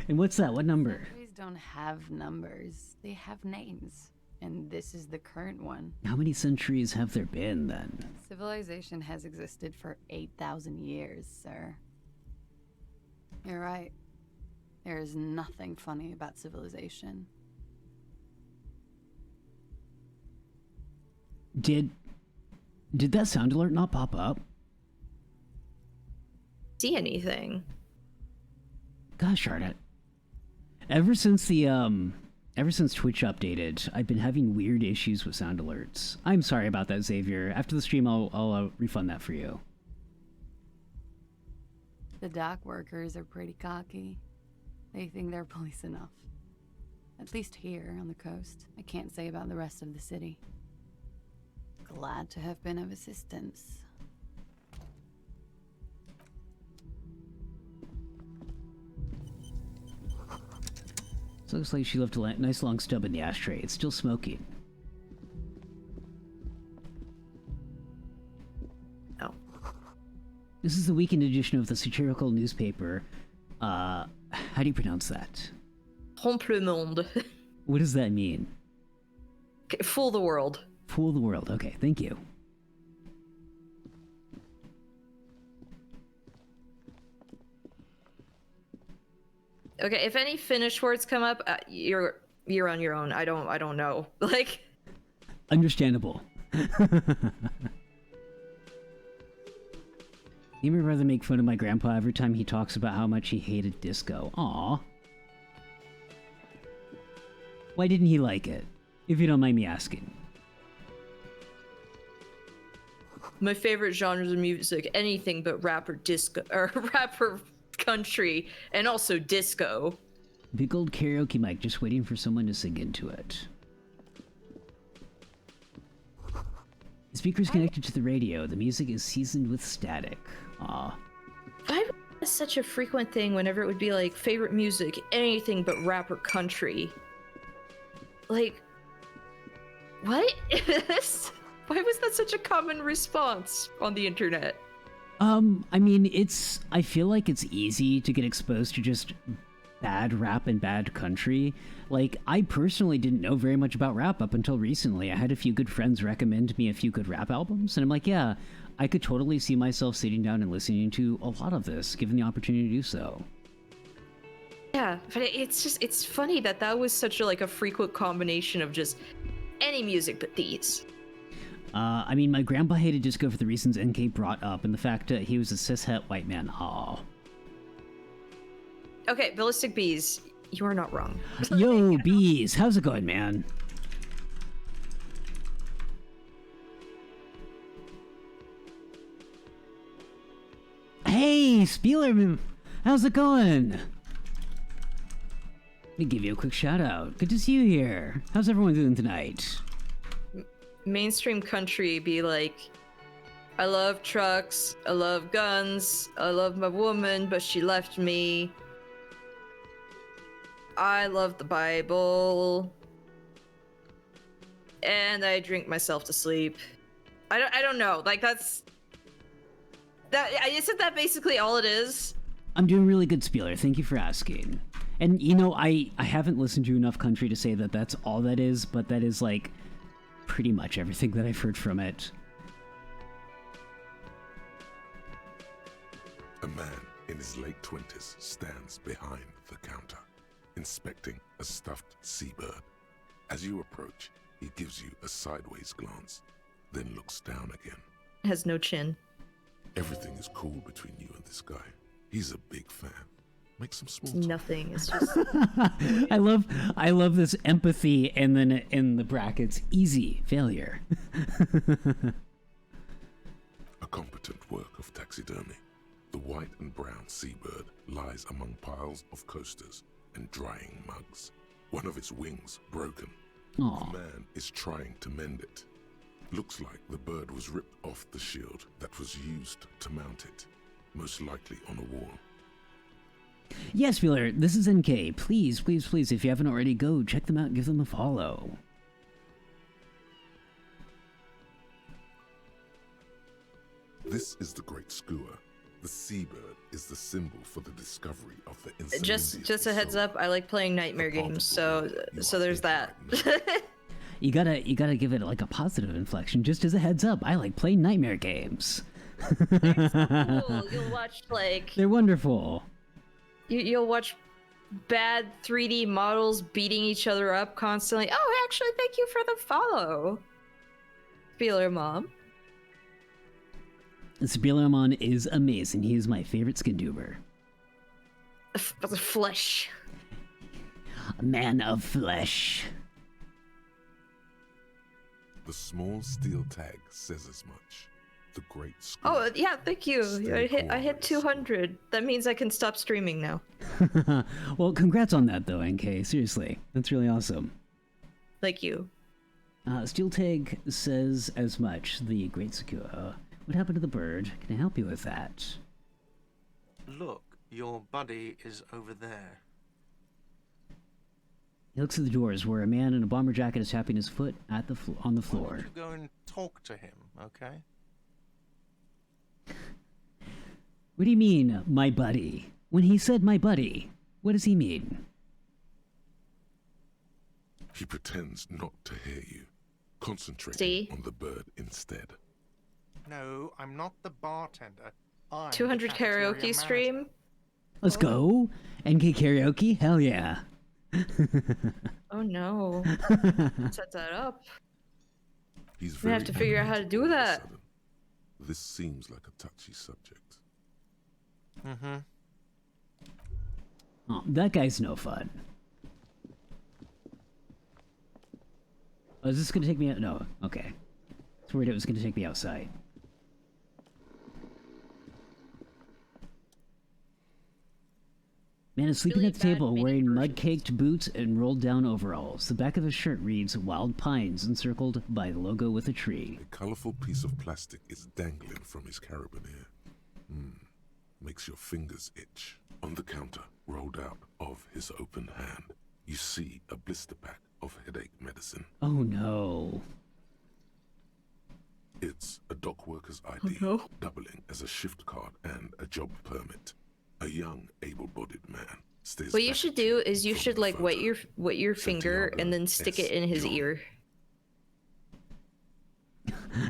[SPEAKER 1] And what's that? What number?
[SPEAKER 6] Centuries don't have numbers. They have names. And this is the current one.
[SPEAKER 1] How many centuries have there been then?
[SPEAKER 6] Civilization has existed for 8,000 years, sir. You're right. There is nothing funny about civilization.
[SPEAKER 1] Did that sound alert not pop up?
[SPEAKER 2] See anything?
[SPEAKER 1] Gosh darn it. Ever since Twitch updated, I've been having weird issues with sound alerts. I'm sorry about that, Xavier. After the stream, I'll refund that for you.
[SPEAKER 6] The dock workers are pretty cocky. They think they're police enough. At least here on the coast. I can't say about the rest of the city. Glad to have been of assistance.
[SPEAKER 1] So it looks like she left a nice long stub in the ashtray. It's still smoking.
[SPEAKER 2] Oh.
[SPEAKER 1] This is the weekend edition of the satirical newspaper. How do you pronounce that?
[SPEAKER 2] Trompe le monde.
[SPEAKER 1] What does that mean?
[SPEAKER 2] Fool the world.
[SPEAKER 1] Fool the world. Okay, thank you.
[SPEAKER 2] Okay, if any Finnish words come up, you're on your own. I don't know. Like,
[SPEAKER 1] understandable. He would rather make fun of my grandpa every time he talks about how much he hated disco. Aww. Why didn't he like it? If you don't mind me asking.
[SPEAKER 2] My favorite genres of music, anything but rap or disco, or rap or country, and also disco.
[SPEAKER 1] Big old karaoke mic, just waiting for someone to sing into it. The speaker's connected to the radio. The music is seasoned with static. Aw.
[SPEAKER 2] Why was such a frequent thing whenever it would be like favorite music, anything but rap or country? Like, what is this? Why was that such a common response on the internet?
[SPEAKER 1] I mean, I feel like it's easy to get exposed to just bad rap and bad country. Like, I personally didn't know very much about rap up until recently. I had a few good friends recommend me a few good rap albums, and I'm like, yeah, I could totally see myself sitting down and listening to a lot of this, given the opportunity to do so.
[SPEAKER 2] Yeah, but it's funny that was such a frequent combination of just any music but these.
[SPEAKER 1] I mean, my grandpa hated disco for the reasons Enkei brought up, and the fact that he was a cishet white man. Aw.
[SPEAKER 2] Okay, ballistic bees. You are not wrong.
[SPEAKER 1] Yo, bees, how's it going, man? Hey, Spieler, how's it going? Let me give you a quick shout out. Good to see you here. How's everyone doing tonight?
[SPEAKER 2] Mainstream country be like, I love trucks, I love guns, I love my woman, but she left me. I love the Bible. And I drink myself to sleep. I don't know. Like that's that isn't that basically all it is?
[SPEAKER 1] I'm doing really good, Spieler. Thank you for asking. And you know, I haven't listened to enough country to say that that's all that is, but that is like pretty much everything that I've heard from it.
[SPEAKER 5] A man in his late 20s stands behind the counter, inspecting a stuffed seabird. As you approach, he gives you a sideways glance, then looks down again.
[SPEAKER 2] Has no chin.
[SPEAKER 5] Everything is cool between you and this guy. He's a big fan. Make some small talk.
[SPEAKER 2] Nothing. It's just
[SPEAKER 1] I love this empathy, and then in the brackets, easy failure.
[SPEAKER 5] A competent work of taxidermy. The white and brown seabird lies among piles of coasters and drying mugs. One of its wings broken.
[SPEAKER 1] Aw.
[SPEAKER 5] The man is trying to mend it. Looks like the bird was ripped off the shield that was used to mount it, most likely on a wall.
[SPEAKER 1] Yes, Spieler, this is Enkei. Please, please, please, if you haven't already, go check them out and give them a follow.
[SPEAKER 5] This is the Great Skua. The seabird is the symbol for the discovery of the
[SPEAKER 2] just a heads up. I like playing nightmare games, so there's that.
[SPEAKER 1] You gotta give it like a positive inflection. Just as a heads up, I like playing nightmare games.
[SPEAKER 2] They're so cool. You'll watch like
[SPEAKER 1] They're wonderful.
[SPEAKER 2] you'll watch bad 3D models beating each other up constantly. Oh, actually, thank you for the follow, Spieler Mom.
[SPEAKER 1] Spielermon is amazing. He is my favorite skinduber.
[SPEAKER 2] The flesh.
[SPEAKER 1] A man of flesh.
[SPEAKER 5] The small steel tag says as much. The Great Skua.
[SPEAKER 2] Oh yeah, thank you.
[SPEAKER 5] Stay
[SPEAKER 2] I hit
[SPEAKER 5] cool.
[SPEAKER 2] 200. That means I can stop streaming now.
[SPEAKER 1] Well, congrats on that, though, Enkei. Seriously, that's really awesome.
[SPEAKER 2] Thank you.
[SPEAKER 1] Steel Tag says as much. The Great Sakura. What happened to the bird? Can I help you with that?
[SPEAKER 7] Look, your buddy is over there.
[SPEAKER 1] He looks at the doors where a man in a bomber jacket is tapping his foot at the on the
[SPEAKER 7] Why
[SPEAKER 1] floor.
[SPEAKER 7] don't you go and talk to him, okay?
[SPEAKER 1] What do you mean, my buddy? When he said my buddy, what does he mean?
[SPEAKER 5] He pretends not to hear you, concentrating
[SPEAKER 2] See?
[SPEAKER 5] on the bird instead.
[SPEAKER 7] No, I'm not the bartender. I'm
[SPEAKER 2] 200
[SPEAKER 7] the cafeteria
[SPEAKER 2] karaoke
[SPEAKER 7] manager.
[SPEAKER 2] stream.
[SPEAKER 1] Let's go! NK karaoke? Hell yeah!
[SPEAKER 2] Oh no. Set that up.
[SPEAKER 5] He's
[SPEAKER 2] We
[SPEAKER 5] very
[SPEAKER 2] have to figure out how to
[SPEAKER 5] animated
[SPEAKER 2] do
[SPEAKER 5] all of a
[SPEAKER 2] that.
[SPEAKER 5] sudden. This seems like a touchy subject.
[SPEAKER 7] Mm-hmm.
[SPEAKER 1] Oh, that guy's no fun. Oh, is this gonna take me out? No, okay. I was worried it was gonna take me outside. Man is sleeping
[SPEAKER 2] Really
[SPEAKER 1] at the
[SPEAKER 2] bad
[SPEAKER 1] table
[SPEAKER 2] mini
[SPEAKER 1] wearing
[SPEAKER 2] versions.
[SPEAKER 1] mud-caked boots and rolled-down overalls. The back of his shirt reads Wild Pines, encircled by the logo with a tree.
[SPEAKER 5] A colorful piece of plastic is dangling from his carabiner. Makes your fingers itch. On the counter, rolled out of his open hand, you see a blister pack of headache medicine.
[SPEAKER 1] Oh no.
[SPEAKER 5] It's a dock worker's ID,
[SPEAKER 2] no.
[SPEAKER 5] doubling as a shift card and a job permit. A young, able-bodied man stares
[SPEAKER 2] What you
[SPEAKER 5] back
[SPEAKER 2] should
[SPEAKER 5] at
[SPEAKER 2] do is you
[SPEAKER 5] from
[SPEAKER 2] should
[SPEAKER 5] the
[SPEAKER 2] like wet
[SPEAKER 5] photo.
[SPEAKER 2] your finger and then stick it in his
[SPEAKER 5] Santiago
[SPEAKER 2] ear.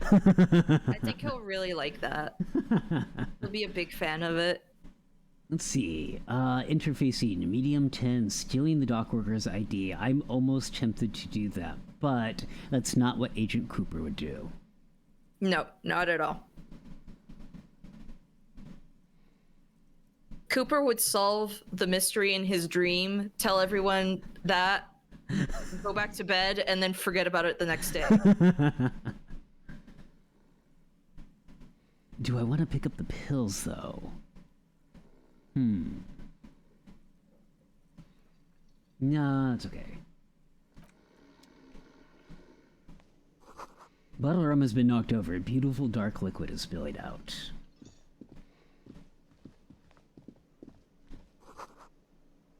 [SPEAKER 2] I think he'll really like that. He'll be a big fan of it.
[SPEAKER 1] Let's see. Interfacing medium 10, stealing the dock worker's ID. I'm almost tempted to do that, but that's not what Agent Cooper would do.
[SPEAKER 2] No, not at all. Cooper would solve the mystery in his dream, tell everyone that, go back to bed, and then forget about it the next day.
[SPEAKER 1] Do I want to pick up the pills, though? No, it's okay. Bottle of rum has been knocked over. A beautiful dark liquid is spilling out.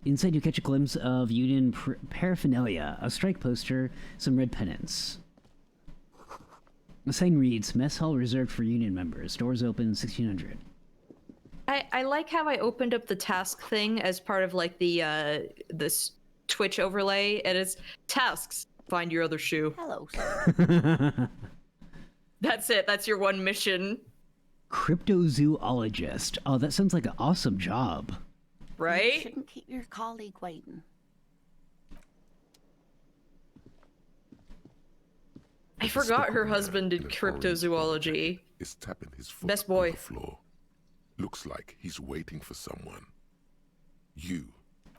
[SPEAKER 1] Inside, you catch a glimpse of Union paraphernalia, a strike poster, some red pennants. The sign reads, Mess Hall reserved for Union members. Doors open 1600.
[SPEAKER 2] I like how I opened up the task thing as part of like the this Twitch overlay, and it's tasks. Find your other shoe.
[SPEAKER 4] Hello, sir.
[SPEAKER 2] That's it. That's your one mission.
[SPEAKER 1] Cryptozoologist. Oh, that sounds like an awesome job.
[SPEAKER 4] You
[SPEAKER 2] Right?
[SPEAKER 4] shouldn't keep your colleague waiting.
[SPEAKER 2] I forgot her husband did cryptozoology.
[SPEAKER 5] Is tapping his foot
[SPEAKER 2] Best
[SPEAKER 5] on
[SPEAKER 2] boy.
[SPEAKER 5] the floor. Looks like he's waiting for someone.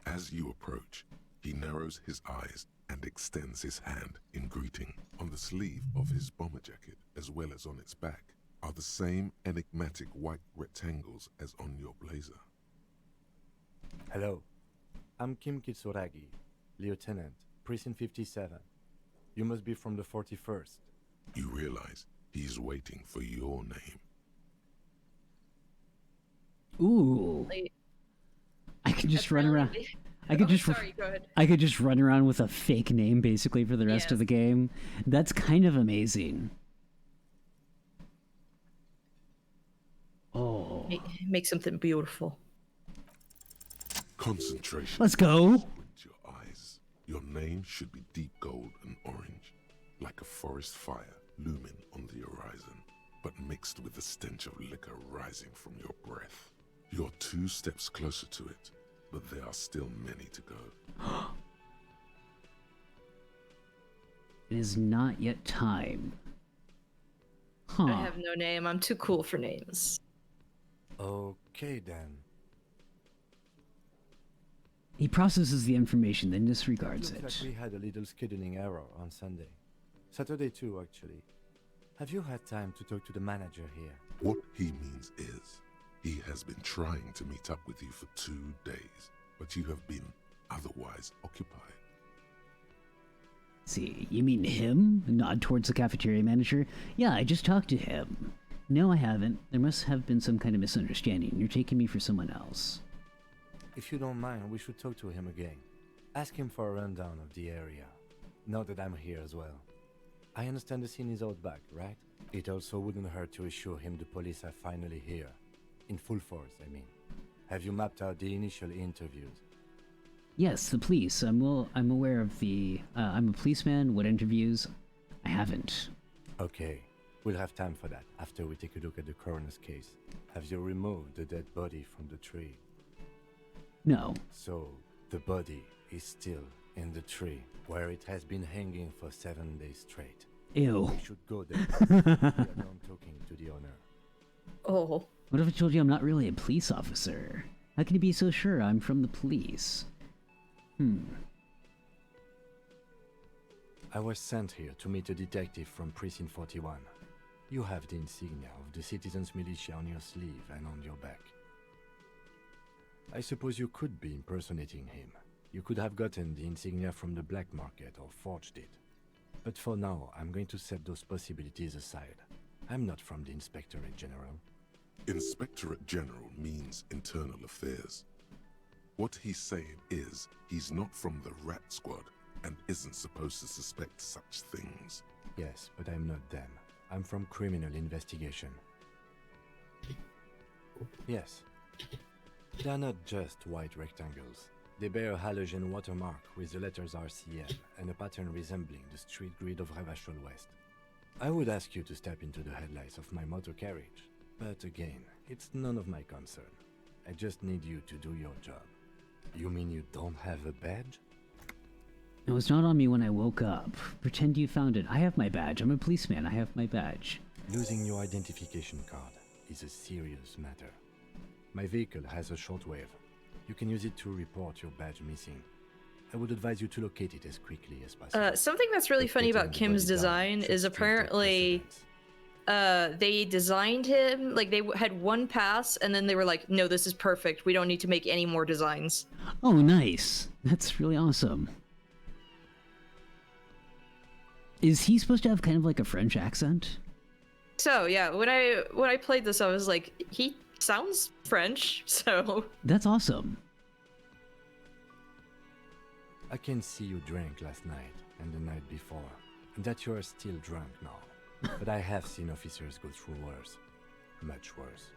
[SPEAKER 5] As you approach, he narrows his eyes and extends his hand in greeting. On the sleeve of his bomber jacket, as well as on its back, are the same enigmatic white rectangles as on your blazer.
[SPEAKER 8] Hello, I'm Kim Kitsuragi, Lieutenant, Precinct 57. You must be from the 41st.
[SPEAKER 5] You realize he's waiting for your name.
[SPEAKER 1] Ooh. I could just run around. I could just
[SPEAKER 2] Sorry, go ahead.
[SPEAKER 1] I could just run around with a fake name basically for the rest of
[SPEAKER 2] Yes.
[SPEAKER 1] the game. That's kind of amazing. Oh.
[SPEAKER 2] Make something beautiful.
[SPEAKER 5] Concentration.
[SPEAKER 1] Let's go.
[SPEAKER 5] Squint your eyes. Your name should be deep gold and orange, like a forest fire looming on the horizon, but mixed with the stench of liquor rising from your breath. You're 2 steps closer to it, but there are still many to go.
[SPEAKER 1] It is not yet time. Huh.
[SPEAKER 2] I have no name. I'm too cool for names.
[SPEAKER 8] Okay then.
[SPEAKER 1] He processes the information, then disregards
[SPEAKER 8] Looks
[SPEAKER 1] it.
[SPEAKER 8] like we had a little scheduling error on Sunday. Saturday too, actually. Have you had time to talk to the manager here?
[SPEAKER 5] What he means is, he has been trying to meet up with you for 2 days, but you have been otherwise occupied.
[SPEAKER 1] See, you mean him? Nod towards the cafeteria manager. Yeah, I just talked to him. No, I haven't. There must have been some kind of misunderstanding. You're taking me for someone else.
[SPEAKER 8] If you don't mind, we should talk to him again. Ask him for a rundown of the area. Now that I'm here as well. I understand the scene is out back, right? It also wouldn't hurt to assure him the police are finally here. In full force, I mean. Have you mapped out the initial interviews?
[SPEAKER 1] Yes, the police. I'm aware of the... I'm a policeman. What interviews? I haven't.
[SPEAKER 8] Okay, we'll have time for that after we take a look at the coroner's case. Have you removed the dead body from the tree?
[SPEAKER 1] No.
[SPEAKER 8] So, the body is still in the tree, where it has been hanging for 7 days straight.
[SPEAKER 1] Ew.
[SPEAKER 8] We should go there. We are now talking to the owner.
[SPEAKER 2] Oh.
[SPEAKER 1] What if I told you I'm not really a police officer? How can you be so sure I'm from the police?
[SPEAKER 8] I was sent here to meet a detective from Precinct 41. You have the insignia of the Citizens Militia on your sleeve and on your back. I suppose you could be impersonating him. You could have gotten the insignia from the black market or forged it. But for now, I'm going to set those possibilities aside. I'm not from the Inspectorate General.
[SPEAKER 5] Inspectorate General means internal affairs. What he's saying is, he's not from the Rat Squad and isn't supposed to suspect such things.
[SPEAKER 8] Yes, but I'm not them. I'm from criminal investigation. Yes. They are not just white rectangles. They bear a halogen watermark with the letters RCM and a pattern resembling the street grid of Revachol West. I would ask you to step into the headlights of my motor carriage, but again, it's none of my concern. I just need you to do your job. You mean you don't have a badge?
[SPEAKER 1] It was not on me when I woke up. Pretend you found it. I have my badge. I'm a policeman. I have my badge.
[SPEAKER 8] Losing your identification card is a serious matter. My vehicle has a shortwave. You can use it to report your badge missing. I would advise you to locate it as quickly as possible.
[SPEAKER 2] Something that's really
[SPEAKER 8] But
[SPEAKER 2] funny
[SPEAKER 8] getting
[SPEAKER 2] about
[SPEAKER 8] the
[SPEAKER 2] Kim's
[SPEAKER 8] body down
[SPEAKER 2] design
[SPEAKER 8] should
[SPEAKER 2] is
[SPEAKER 8] still take
[SPEAKER 2] apparently
[SPEAKER 8] precedence.
[SPEAKER 2] they designed him, like they had one pass and then they were like, no, this is perfect. We don't need to make any more designs.
[SPEAKER 1] Oh, nice. That's really awesome. Is he supposed to have kind of like a French accent?
[SPEAKER 2] So yeah, when I played this, I was like, he sounds French, so
[SPEAKER 1] That's awesome.
[SPEAKER 8] I can see you drank last night and the night before, and that you are still drunk now. But I have seen officers go through worse. Much worse.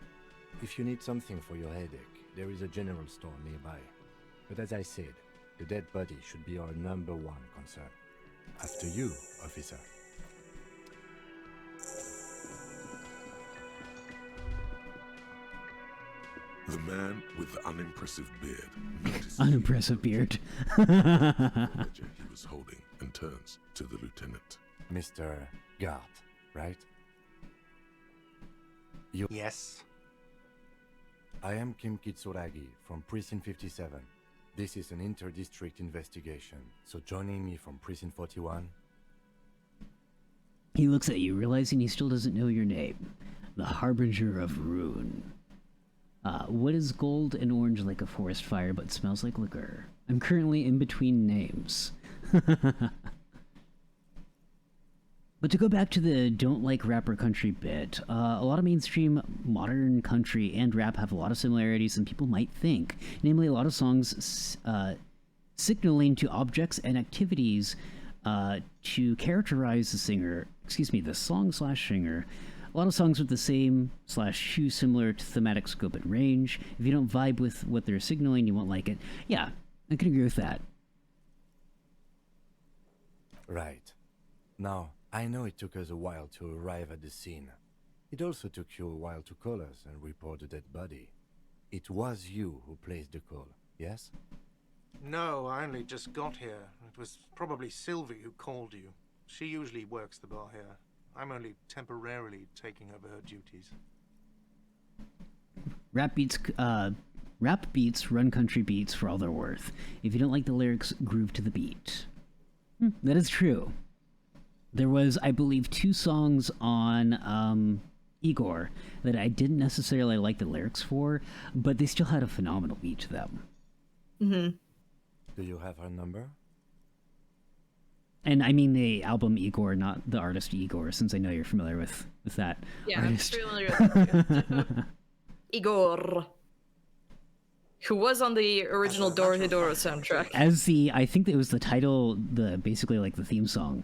[SPEAKER 8] If you need something for your headache, there is a general store nearby. But as I said, the dead body should be our #1 concern. After you, officer.
[SPEAKER 5] The man with the unimpressive beard notices
[SPEAKER 1] Unimpressive beard.
[SPEAKER 5] the ledger he was holding and turns to the lieutenant.
[SPEAKER 8] Mr. Gart, right?
[SPEAKER 7] Yes.
[SPEAKER 8] I am Kim Kitsuragi from Precinct 57. This is an inter-district investigation, so joining me from Precinct 41.
[SPEAKER 1] He looks at you, realizing he still doesn't know your name. The Harbinger of Ruin. What is gold and orange like a forest fire but smells like liquor? I'm currently in between names. But to go back to the don't like rap or country bit, a lot of mainstream modern country and rap have a lot of similarities than people might think. Namely, a lot of songs signaling to objects and activities to characterize the song/singer. A lot of songs with the same / similar to thematic scope and range. If you don't vibe with what they're signaling, you won't like it. Yeah, I can agree with that.
[SPEAKER 8] Right. Now, I know it took us a while to arrive at the scene. It also took you a while to call us and report the dead body. It was you who placed the call, yes?
[SPEAKER 7] No, I only just got here. It was probably Sylvie who called you. She usually works the bar here. I'm only temporarily taking over her duties.
[SPEAKER 1] Rap beats run country beats for all they're worth. If you don't like the lyrics, groove to the beat. That is true. There was, I believe, 2 songs on Igor that I didn't necessarily like the lyrics for, but they still had a phenomenal beat to them.
[SPEAKER 2] Mm-hmm.
[SPEAKER 8] Do you have her number?
[SPEAKER 1] And I mean the album Igor, not the artist Igor, since I know you're familiar with that artist.
[SPEAKER 2] I'm familiar with Igor, who was on the original Dorohedoro soundtrack.
[SPEAKER 1] As I think it was the title, basically like the theme song.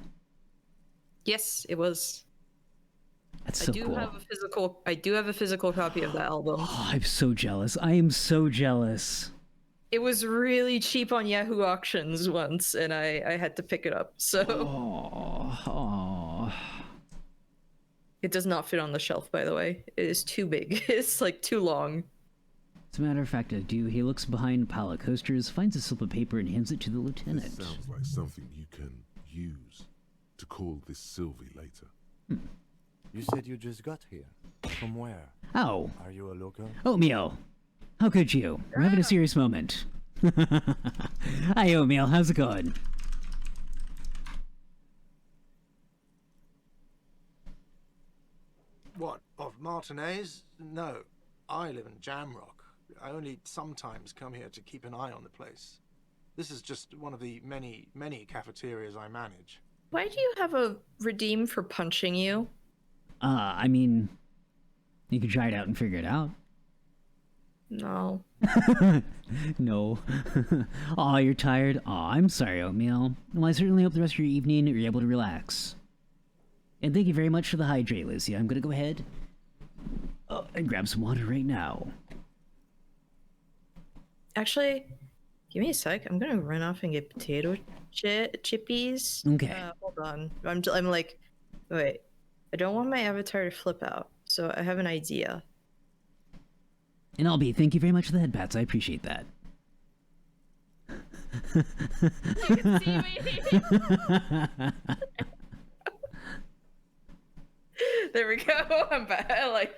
[SPEAKER 2] Yes, it was.
[SPEAKER 1] That's so cool.
[SPEAKER 2] I do have a physical copy of that album.
[SPEAKER 1] Oh, I'm so jealous. I am so jealous.
[SPEAKER 2] It was really cheap on Yahoo Auctions once, and I had to pick it up. So it does not fit on the shelf, by the way. It is too big. It's like too long.
[SPEAKER 1] As a matter of fact, I do. He looks behind a pile of coasters, finds a slip of paper, and hands it to the lieutenant.
[SPEAKER 5] This sounds like something you can use to call this Sylvie later.
[SPEAKER 8] You said you just got here. From where?
[SPEAKER 1] Oh.
[SPEAKER 8] Are you a local?
[SPEAKER 1] Oatmeal. How could you? We're having a serious moment. Hi, Oatmeal. How's it going?
[SPEAKER 7] What, of Martinez? No, I live in Jamrock. I only sometimes come here to keep an eye on the place. This is just one of the many, many cafeterias I manage.
[SPEAKER 2] Why do you have a redeem for punching you?
[SPEAKER 1] I mean, you could try it out and figure it out.
[SPEAKER 2] No.
[SPEAKER 1] No. Aw, you're tired? Aw, I'm sorry, Oatmeal. Well, I certainly hope the rest of your evening you're able to relax. And thank you very much for the hydrate, Lizzie. I'm gonna go ahead and grab some water right now.
[SPEAKER 2] Actually, give me a sec. I'm gonna run off and get potato chippies.
[SPEAKER 1] Okay.
[SPEAKER 2] Hold on. I'm like, wait. I don't want my avatar to flip out, so I have an idea.
[SPEAKER 1] And I'll be, thank you very much for the head pats. I appreciate that.
[SPEAKER 2] You can see me. There we go. I'm back.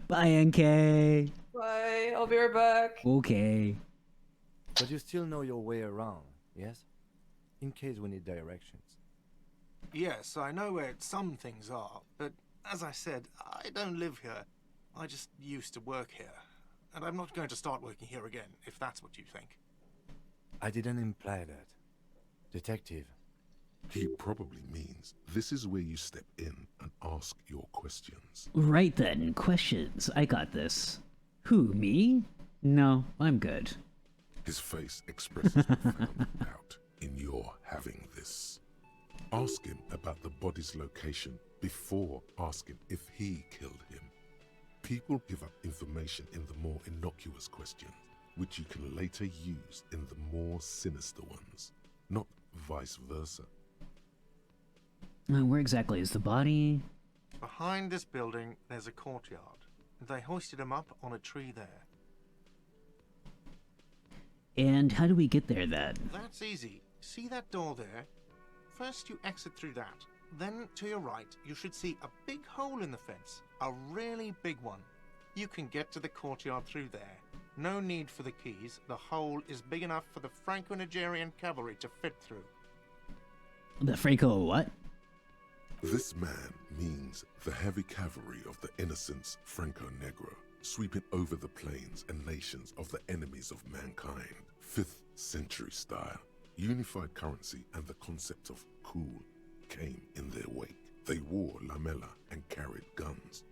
[SPEAKER 1] Bye, Enkei.
[SPEAKER 2] Bye. I'll be right back.
[SPEAKER 1] Okay.
[SPEAKER 8] But you still know your way around, yes? In case we need directions.
[SPEAKER 7] Yes, I know where some things are, but as I said, I don't live here. I just used to work here. And I'm not going to start working here again, if that's what you think.
[SPEAKER 8] I didn't imply that. Detective,
[SPEAKER 5] He probably means this is where you step in and ask your questions.
[SPEAKER 1] Right then, questions. I got this. Who, me? No, I'm good.
[SPEAKER 5] His face expresses profound doubt in your having this. Ask him about the body's location before asking if he killed him. People give up information in the more innocuous questions, which you can later use in the more sinister ones, not vice versa.
[SPEAKER 1] Where exactly is the body?
[SPEAKER 7] Behind this building, there's a courtyard. They hoisted him up on a tree there.
[SPEAKER 1] And how do we get there then?
[SPEAKER 7] That's easy. See that door there? First you exit through that. Then to your right, you should see a big hole in the fence. A really big one. You can get to the courtyard through there. No need for the keys. The hole is big enough for the Franco-Nigerian cavalry to fit through.
[SPEAKER 1] The Franco what?
[SPEAKER 5] This man means the heavy cavalry of the innocents Franco-Negro, sweeping over the plains and nations of the enemies of mankind. 5th century style. Unified currency and the concept of cool came in their wake. They wore lamella and carried guns.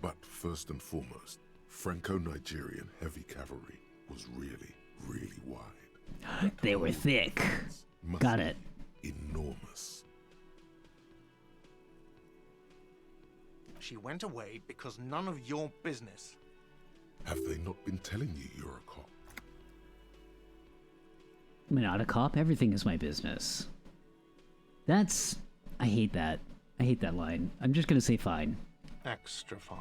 [SPEAKER 5] But first and foremost, Franco-Nigerian heavy cavalry was really, really wide.
[SPEAKER 1] They were thick.
[SPEAKER 5] Must
[SPEAKER 1] Got it.
[SPEAKER 5] be enormous.
[SPEAKER 7] She went away because none of your business.
[SPEAKER 5] Have they not been telling you you're a cop?
[SPEAKER 1] I'm not a cop. Everything is my business. That's... I hate that. I hate that line. I'm just gonna say fine.
[SPEAKER 7] Extra fine.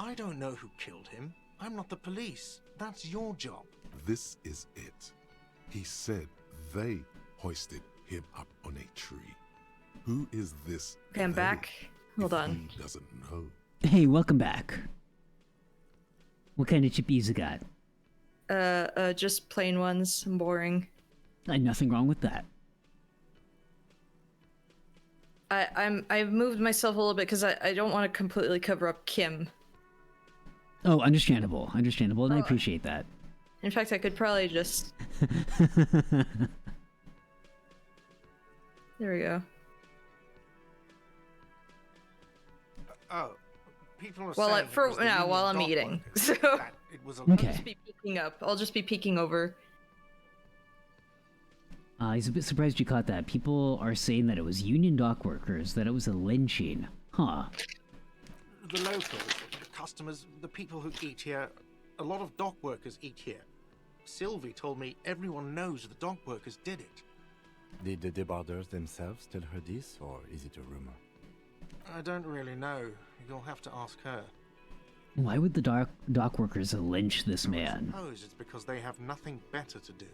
[SPEAKER 7] I don't know who killed him. I'm not the police. That's your job.
[SPEAKER 5] This is it. He said they hoisted him up on a tree. Who is this?
[SPEAKER 2] Okay, I'm
[SPEAKER 5] they,
[SPEAKER 2] back. Hold
[SPEAKER 5] if
[SPEAKER 2] on.
[SPEAKER 5] He doesn't know.
[SPEAKER 1] Hey, welcome back. What kind of chippies you got?
[SPEAKER 2] Just plain ones. Boring.
[SPEAKER 1] Nothing wrong with that.
[SPEAKER 2] I've moved myself a little bit because I don't want to completely cover up Kim.
[SPEAKER 1] Oh, understandable. Understandable, and I appreciate that.
[SPEAKER 2] In fact, I could probably just... There we go.
[SPEAKER 7] Oh, people are
[SPEAKER 2] Well,
[SPEAKER 7] saying
[SPEAKER 2] for
[SPEAKER 7] it was the
[SPEAKER 2] now,
[SPEAKER 7] Union
[SPEAKER 2] while I'm
[SPEAKER 7] dock
[SPEAKER 2] eating.
[SPEAKER 7] workers,
[SPEAKER 2] So
[SPEAKER 7] that it was a
[SPEAKER 1] Okay.
[SPEAKER 2] I'll just be peeking up. I'll just be peeking over.
[SPEAKER 1] He's a bit surprised you caught that. People are saying that it was union dock workers, that it was a lynching. Huh.
[SPEAKER 7] The locals, the customers, the people who eat here, a lot of dock workers eat here. Sylvie told me everyone knows the dock workers did it.
[SPEAKER 8] did the debarders themselves tell her this, or is it a rumor?
[SPEAKER 7] I don't really know. You'll have to ask her.
[SPEAKER 1] Why would the dock workers lynch this
[SPEAKER 7] I
[SPEAKER 1] man?
[SPEAKER 7] suppose it's because they have nothing better to do.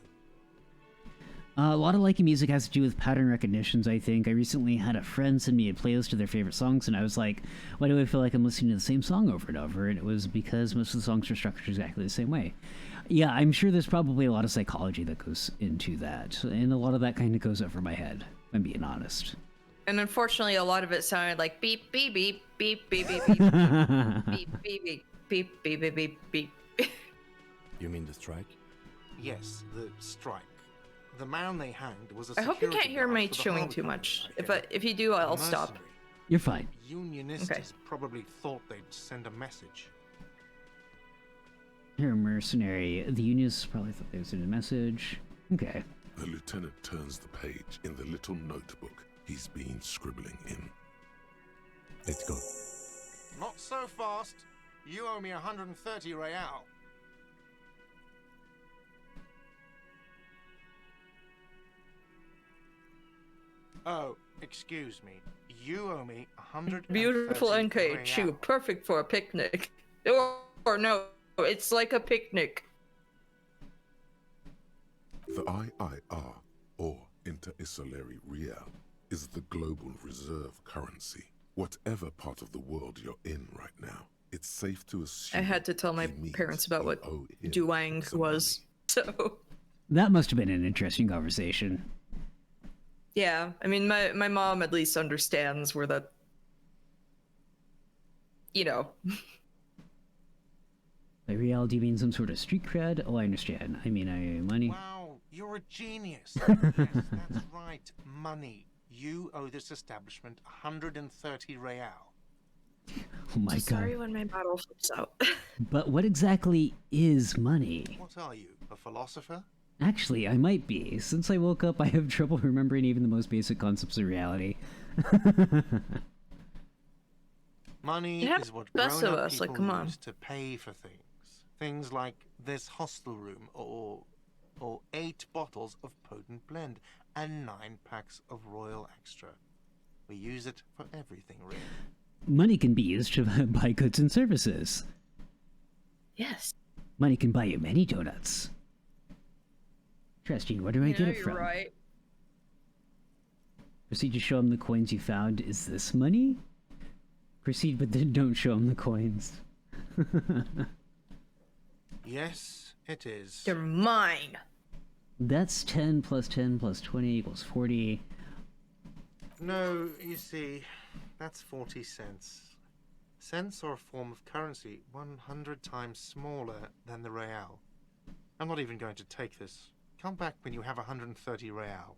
[SPEAKER 1] A lot of liking music has to do with pattern recognitions, I think. I recently had a friend send me a playlist of their favorite songs, and I was like, why do I feel like I'm listening to the same song over and over? And it was because most of the songs are structured exactly the same way. Yeah, I'm sure there's probably a lot of psychology that goes into that, and a lot of that kind of goes over my head, if I'm being honest.
[SPEAKER 2] And unfortunately, a lot of it sounded like beep, beep, beep, beep, beep, beep, beep, beep, beep, beep, beep, beep, beep, beep, beep.
[SPEAKER 8] You mean the strike?
[SPEAKER 7] Yes, the strike. The man they hanged was a
[SPEAKER 2] I hope you
[SPEAKER 7] security
[SPEAKER 2] can't hear
[SPEAKER 7] guard
[SPEAKER 2] me
[SPEAKER 7] for the
[SPEAKER 2] chewing
[SPEAKER 7] Harvard
[SPEAKER 2] too
[SPEAKER 7] Company,
[SPEAKER 2] much.
[SPEAKER 7] I hear.
[SPEAKER 2] If you do, I'll stop.
[SPEAKER 7] Mercenary.
[SPEAKER 1] You're fine.
[SPEAKER 7] Unionistas
[SPEAKER 2] Okay.
[SPEAKER 7] probably thought they'd send a message.
[SPEAKER 1] You're a mercenary. The Unionists probably thought they would send a message. Okay.
[SPEAKER 5] The lieutenant turns the page in the little notebook he's been scribbling in.
[SPEAKER 8] Let's go.
[SPEAKER 7] Not so fast. You owe me 130 real. Oh, excuse me. You owe me 130
[SPEAKER 2] Beautiful Enkei
[SPEAKER 7] real.
[SPEAKER 2] chew, perfect for a picnic. Or no, it's like a picnic.
[SPEAKER 5] The IIR, or Inter-Isolary Real, is the global reserve currency. Whatever part of the world you're in right now, it's safe to assume.
[SPEAKER 2] I had to tell my
[SPEAKER 5] he means
[SPEAKER 2] parents about
[SPEAKER 5] you
[SPEAKER 2] what
[SPEAKER 5] owe him
[SPEAKER 2] Duang
[SPEAKER 5] some
[SPEAKER 2] was.
[SPEAKER 5] money.
[SPEAKER 2] So
[SPEAKER 1] That must have been an interesting conversation.
[SPEAKER 2] yeah, I mean, my mom at least understands where that, you know.
[SPEAKER 1] By reality means some sort of street cred? Oh, I understand. I mean, money.
[SPEAKER 7] Wow, you're a genius. Yes, that's right. Money. You owe this establishment 130 real.
[SPEAKER 1] Oh my god.
[SPEAKER 2] Sorry when my bottle flips out.
[SPEAKER 1] But what exactly is money?
[SPEAKER 7] What are you, a philosopher?
[SPEAKER 1] Actually, I might be. Since I woke up, I have trouble remembering even the most basic concepts of reality.
[SPEAKER 7] Money
[SPEAKER 2] It happens
[SPEAKER 7] is what
[SPEAKER 2] to the best of
[SPEAKER 7] grown-up
[SPEAKER 2] us, like,
[SPEAKER 7] people
[SPEAKER 2] come on.
[SPEAKER 7] use to pay for things. Things like this hostel room, or 8 bottles of potent blend, and 9 packs of Royal Extra. We use it for everything, really.
[SPEAKER 1] Money can be used to buy goods and services.
[SPEAKER 2] Yes.
[SPEAKER 1] Money can buy you many donuts. Interesting. Where do I get it
[SPEAKER 2] you're
[SPEAKER 1] from?
[SPEAKER 2] right.
[SPEAKER 1] Proceed to show him the coins you found. Is this money? Proceed, but then don't show him the coins.
[SPEAKER 7] Yes, it is.
[SPEAKER 2] They're mine.
[SPEAKER 1] That's 10 plus 10 plus 20 equals 40.
[SPEAKER 7] No, you see, that's 40 cents. Cents are a form of currency 100 times smaller than the real. I'm not even going to take this. Come back when you have 130 real.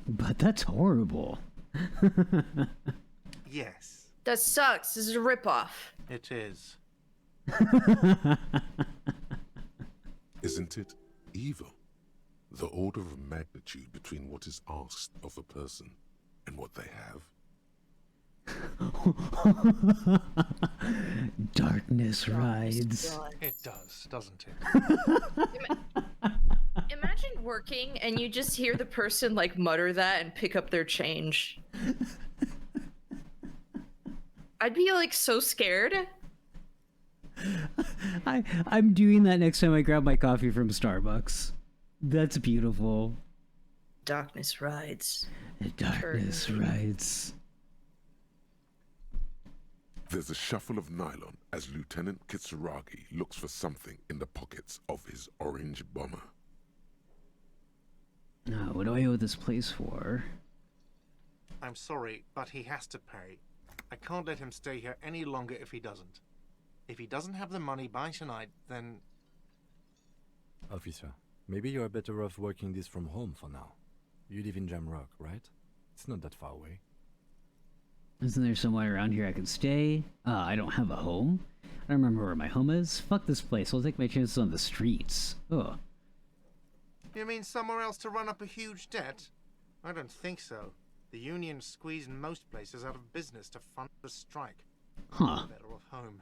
[SPEAKER 1] But that's horrible.
[SPEAKER 7] Yes,
[SPEAKER 2] That sucks. This is a ripoff.
[SPEAKER 7] it is.
[SPEAKER 5] Isn't it evil? The order of magnitude between what is asked of a person and what they have.
[SPEAKER 1] Darkness rides.
[SPEAKER 2] God.
[SPEAKER 7] It does, doesn't it?
[SPEAKER 2] Imagine working and you just hear the person like mutter that and pick up their change. I'd be like so scared.
[SPEAKER 1] I'm doing that next time I grab my coffee from Starbucks. That's beautiful.
[SPEAKER 2] Darkness rides.
[SPEAKER 1] Darkness rides.
[SPEAKER 5] There's a shuffle of nylon as Lieutenant Kitsuragi looks for something in the pockets of his orange bomber.
[SPEAKER 1] Now, what do I owe this place for?
[SPEAKER 7] I'm sorry, but he has to pay. I can't let him stay here any longer if he doesn't. If he doesn't have the money by tonight, then...
[SPEAKER 8] Officer, maybe you're better off working this from home for now. You live in Jamrock, right? It's not that far away.
[SPEAKER 1] Isn't there somewhere around here I could stay? I don't have a home. I don't remember where my home is. Fuck this place. I'll take my chances on the streets. Ugh.
[SPEAKER 7] You mean somewhere else to run up a huge debt? I don't think so. The union's squeezing most places out of business to fund the strike.
[SPEAKER 1] Huh.
[SPEAKER 7] Better off home.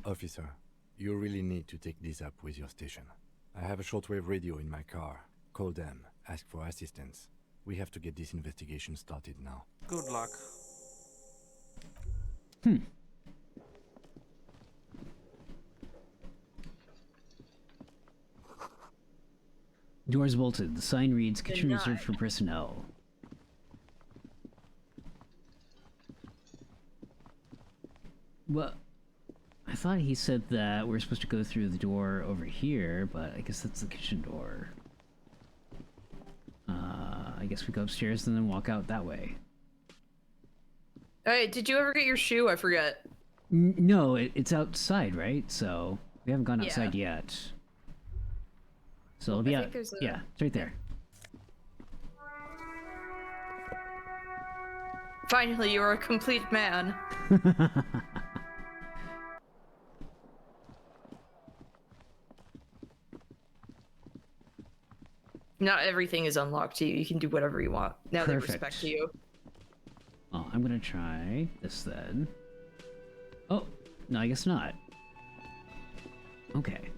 [SPEAKER 8] Officer, you really need to take this up with your station. I have a shortwave radio in my car. Call them, ask for assistance. We have to get this investigation started now.
[SPEAKER 7] Good luck.
[SPEAKER 1] Doors bolted. The sign reads, "Kitchen
[SPEAKER 2] Denied.
[SPEAKER 1] reserved for personnel." Well, I thought he said that we're supposed to go through the door over here, but I guess that's the kitchen door. I guess we go upstairs and then walk out that way.
[SPEAKER 2] Hey, did you ever get your shoe? I forget.
[SPEAKER 1] No, it's outside, right? So we haven't gone
[SPEAKER 2] Yeah.
[SPEAKER 1] outside yet. So it'll be
[SPEAKER 2] I
[SPEAKER 1] out.
[SPEAKER 2] think there's a-
[SPEAKER 1] Yeah, it's right there.
[SPEAKER 2] Finally, you're a complete man. Not everything is unlocked to you. You can do whatever you want. Now they
[SPEAKER 1] Perfect.
[SPEAKER 2] respect you.
[SPEAKER 1] Oh, I'm gonna try this then. Oh, no, I guess not. Okay.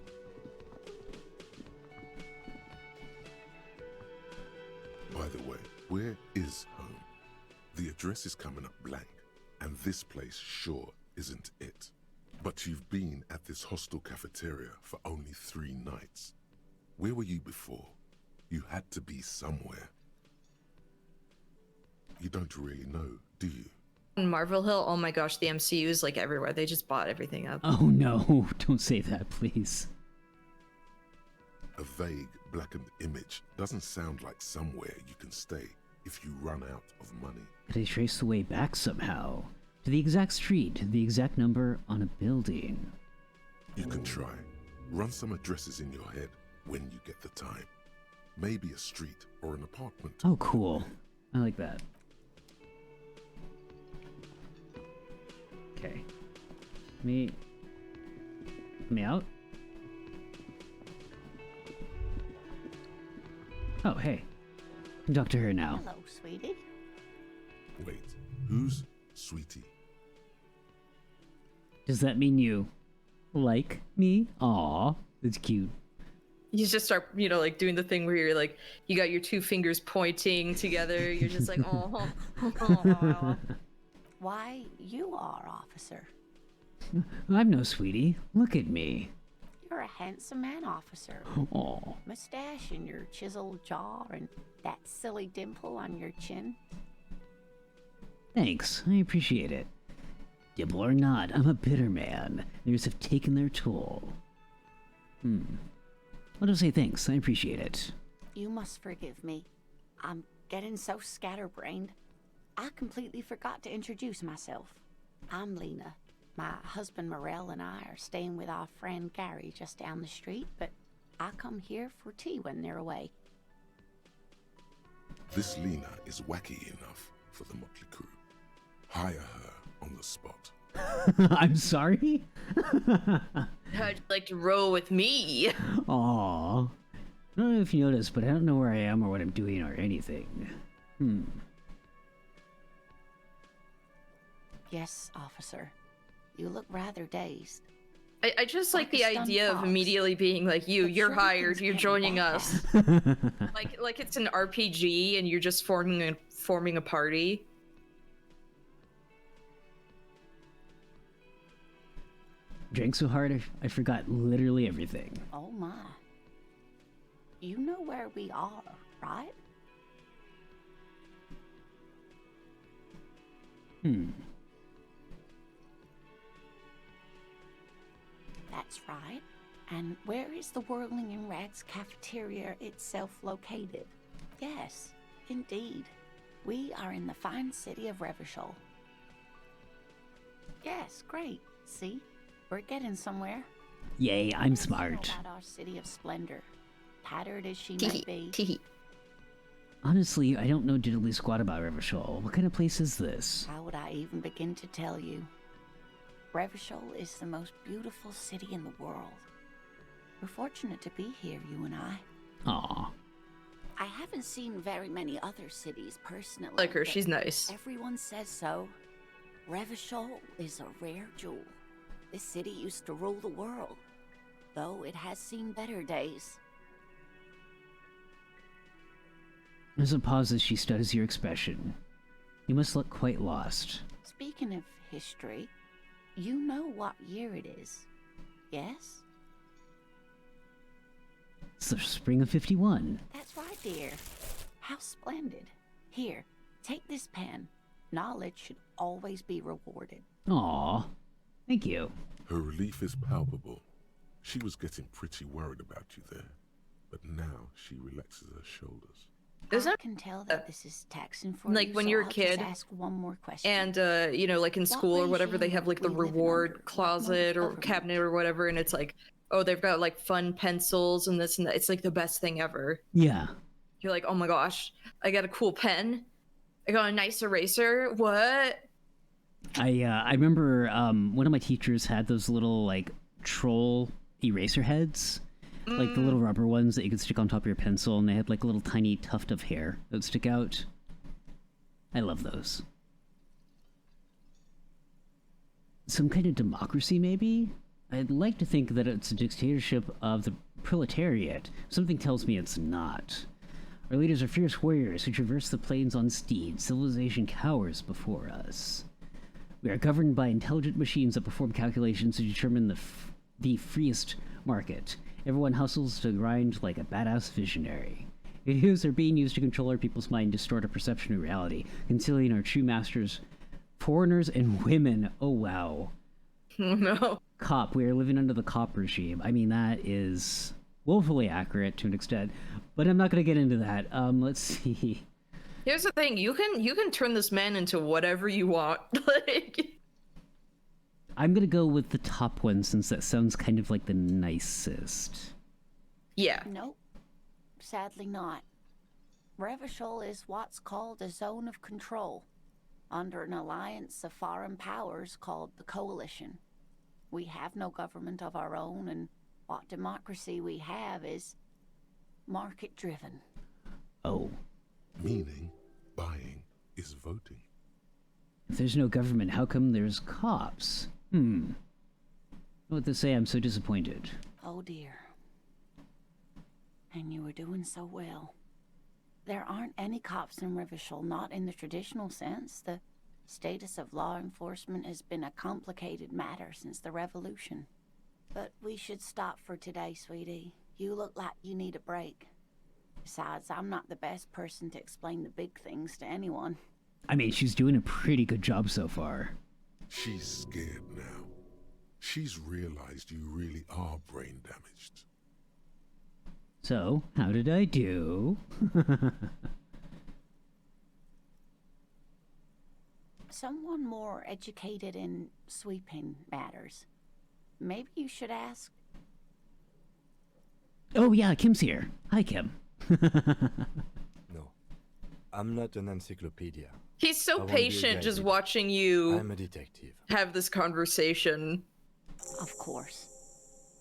[SPEAKER 5] By the way, where is home? The address is coming up blank, and this place sure isn't it. But you've been at this hostel cafeteria for only 3 nights. Where were you before? You had to be somewhere. don't really know, do you?
[SPEAKER 2] In Marvel Hill, oh my gosh, the MCU is like everywhere. They just bought everything up.
[SPEAKER 1] Oh no, don't say that, please.
[SPEAKER 5] A vague, blackened image doesn't sound like somewhere you can stay if you run out of money.
[SPEAKER 1] Could I trace the way back somehow? To the exact street, the exact number on a building.
[SPEAKER 5] You can try. Run some addresses in your head when you get the time. Maybe a street or an apartment.
[SPEAKER 1] Oh, cool. I like that. Okay. Me out? Oh, hey. Can talk to her now.
[SPEAKER 9] Hello, sweetie.
[SPEAKER 5] Wait, who's Sweetie?
[SPEAKER 1] Does that mean you like me? Aw, that's cute.
[SPEAKER 2] You just start, like doing the thing where you're like, you got your two fingers pointing together. You're just like, oh.
[SPEAKER 9] Why, you are, officer.
[SPEAKER 1] I'm no sweetie. Look at me.
[SPEAKER 9] You're a handsome man, officer.
[SPEAKER 1] Aw.
[SPEAKER 9] Mustache and your chiseled jaw and that silly dimple on your chin.
[SPEAKER 1] Thanks, I appreciate it. Dimple or not, I'm a bitter man. Years have taken their toll. I'll just say thanks, I appreciate it.
[SPEAKER 9] You must forgive me. I'm getting so scatterbrained. I completely forgot to introduce myself. I'm Lena. My husband Morel and I are staying with our friend Gary just down the street, but I come here for tea when they're away.
[SPEAKER 5] This Lena is wacky enough for the Motley Crew. Hire her on the spot.
[SPEAKER 1] I'm sorry?
[SPEAKER 2] How'd you like to roll with me?
[SPEAKER 1] Aw. I don't know if you noticed, but I don't know where I am or what I'm doing or anything.
[SPEAKER 9] Yes, officer. You look rather dazed.
[SPEAKER 2] I just like
[SPEAKER 9] Like a
[SPEAKER 2] the
[SPEAKER 9] stunned
[SPEAKER 2] idea of
[SPEAKER 9] fox.
[SPEAKER 2] immediately being like, you're
[SPEAKER 9] sure
[SPEAKER 2] hired,
[SPEAKER 9] things
[SPEAKER 2] you're
[SPEAKER 9] get
[SPEAKER 2] joining
[SPEAKER 9] bad.
[SPEAKER 2] us. like it's an RPG and you're just forming a party.
[SPEAKER 1] Drank so hard I forgot literally everything.
[SPEAKER 9] Oh my. You know where we are, right? That's right. And where is the Whirling in Rags cafeteria itself located? Yes, indeed. We are in the fine city of Revachol. Yes, great. See? We're getting somewhere.
[SPEAKER 1] Yay, I'm
[SPEAKER 9] Let's hear
[SPEAKER 1] smart.
[SPEAKER 9] about our city of splendor. Tattered as she may be.
[SPEAKER 1] Honestly, I don't know diddly squat about Revachol. What kind of place is this?
[SPEAKER 9] How would I even begin to tell you? Revachol is the most beautiful city in the world. We're fortunate to be here, you and I.
[SPEAKER 1] Aw.
[SPEAKER 9] I haven't seen very many other cities personally.
[SPEAKER 2] Like her,
[SPEAKER 9] but
[SPEAKER 2] she's nice.
[SPEAKER 9] Everyone says so. Revachol is a rare jewel. This city used to rule the world, though it has seen better days.
[SPEAKER 1] There's a pause as she studies your expression. You must look quite lost.
[SPEAKER 9] Speaking of history, you know what year it is, yes?
[SPEAKER 1] It's the spring of 51.
[SPEAKER 9] That's right, dear. How splendid. Here, take this pen. Knowledge should always be rewarded.
[SPEAKER 1] Aw. Thank you.
[SPEAKER 5] Her relief is palpable. She was getting pretty worried about you there, but now she relaxes her shoulders.
[SPEAKER 9] I can tell that this is taxing for
[SPEAKER 2] like
[SPEAKER 9] you,
[SPEAKER 2] when
[SPEAKER 9] so
[SPEAKER 2] you're a
[SPEAKER 9] I'll
[SPEAKER 2] kid
[SPEAKER 9] just ask one more question.
[SPEAKER 2] And like in school or whatever, they have like the
[SPEAKER 9] we live in
[SPEAKER 2] reward
[SPEAKER 9] under?
[SPEAKER 2] closet or
[SPEAKER 9] Government.
[SPEAKER 2] cabinet or whatever, and it's like, oh, they've got like fun pencils and this and that. It's like the best thing ever.
[SPEAKER 1] Yeah.
[SPEAKER 2] You're like, oh my gosh, I got a cool pen. I got a nice eraser. What?
[SPEAKER 1] I remember one of my teachers had those little like troll eraser heads, like the little rubber ones that you could stick on top of your pencil, and they had like a little tiny tuft of hair that would stick out. I love those. Some kind of democracy, maybe? I'd like to think that it's a dictatorship of the proletariat. Something tells me it's not. Our leaders are fierce warriors who traverse the plains on steeds. Civilization cowers before us. We are governed by intelligent machines that perform calculations to determine the freest market. Everyone hustles to grind like a badass visionary. Videos are being used to control our people's mind and distort our perception of reality, concealing our true masters, foreigners, and women. Oh, wow.
[SPEAKER 2] No.
[SPEAKER 1] Cop. We are living under the cop regime. I mean, that is woefully accurate to an extent, but I'm not going to get into that. Let's see.
[SPEAKER 2] Here's the thing. You can turn this man into whatever you want. Like...
[SPEAKER 1] I'm going to go with the top one since that sounds kind of like the nicest.
[SPEAKER 2] Yeah.
[SPEAKER 9] Nope. Sadly not. Revachol is what's called a zone of control, under an alliance of foreign powers called the Coalition. We have no government of our own, and what democracy we have is market-driven.
[SPEAKER 1] Oh.
[SPEAKER 5] Meaning, buying is voting.
[SPEAKER 1] If there's no government, how come there's cops? What to say, I'm so disappointed.
[SPEAKER 9] Oh dear. And you were doing so well. There aren't any cops in Revachol, not in the traditional sense. The status of law enforcement has been a complicated matter since the revolution. But we should stop for today, sweetie. You look like you need a break. Besides, I'm not the best person to explain the big things to anyone.
[SPEAKER 1] I mean, she's doing a pretty good job so far.
[SPEAKER 5] She's scared now. She's realized you really are brain damaged.
[SPEAKER 1] So, how did I do?
[SPEAKER 9] Someone more educated in sweeping matters. Maybe you should ask.
[SPEAKER 1] Oh yeah, Kim's here. Hi, Kim.
[SPEAKER 8] No, I'm not an encyclopedia.
[SPEAKER 2] He's so
[SPEAKER 8] I won't be a
[SPEAKER 2] patient
[SPEAKER 8] guide
[SPEAKER 2] just
[SPEAKER 8] either.
[SPEAKER 2] watching you
[SPEAKER 8] I'm a detective.
[SPEAKER 2] have this conversation.
[SPEAKER 9] Of course.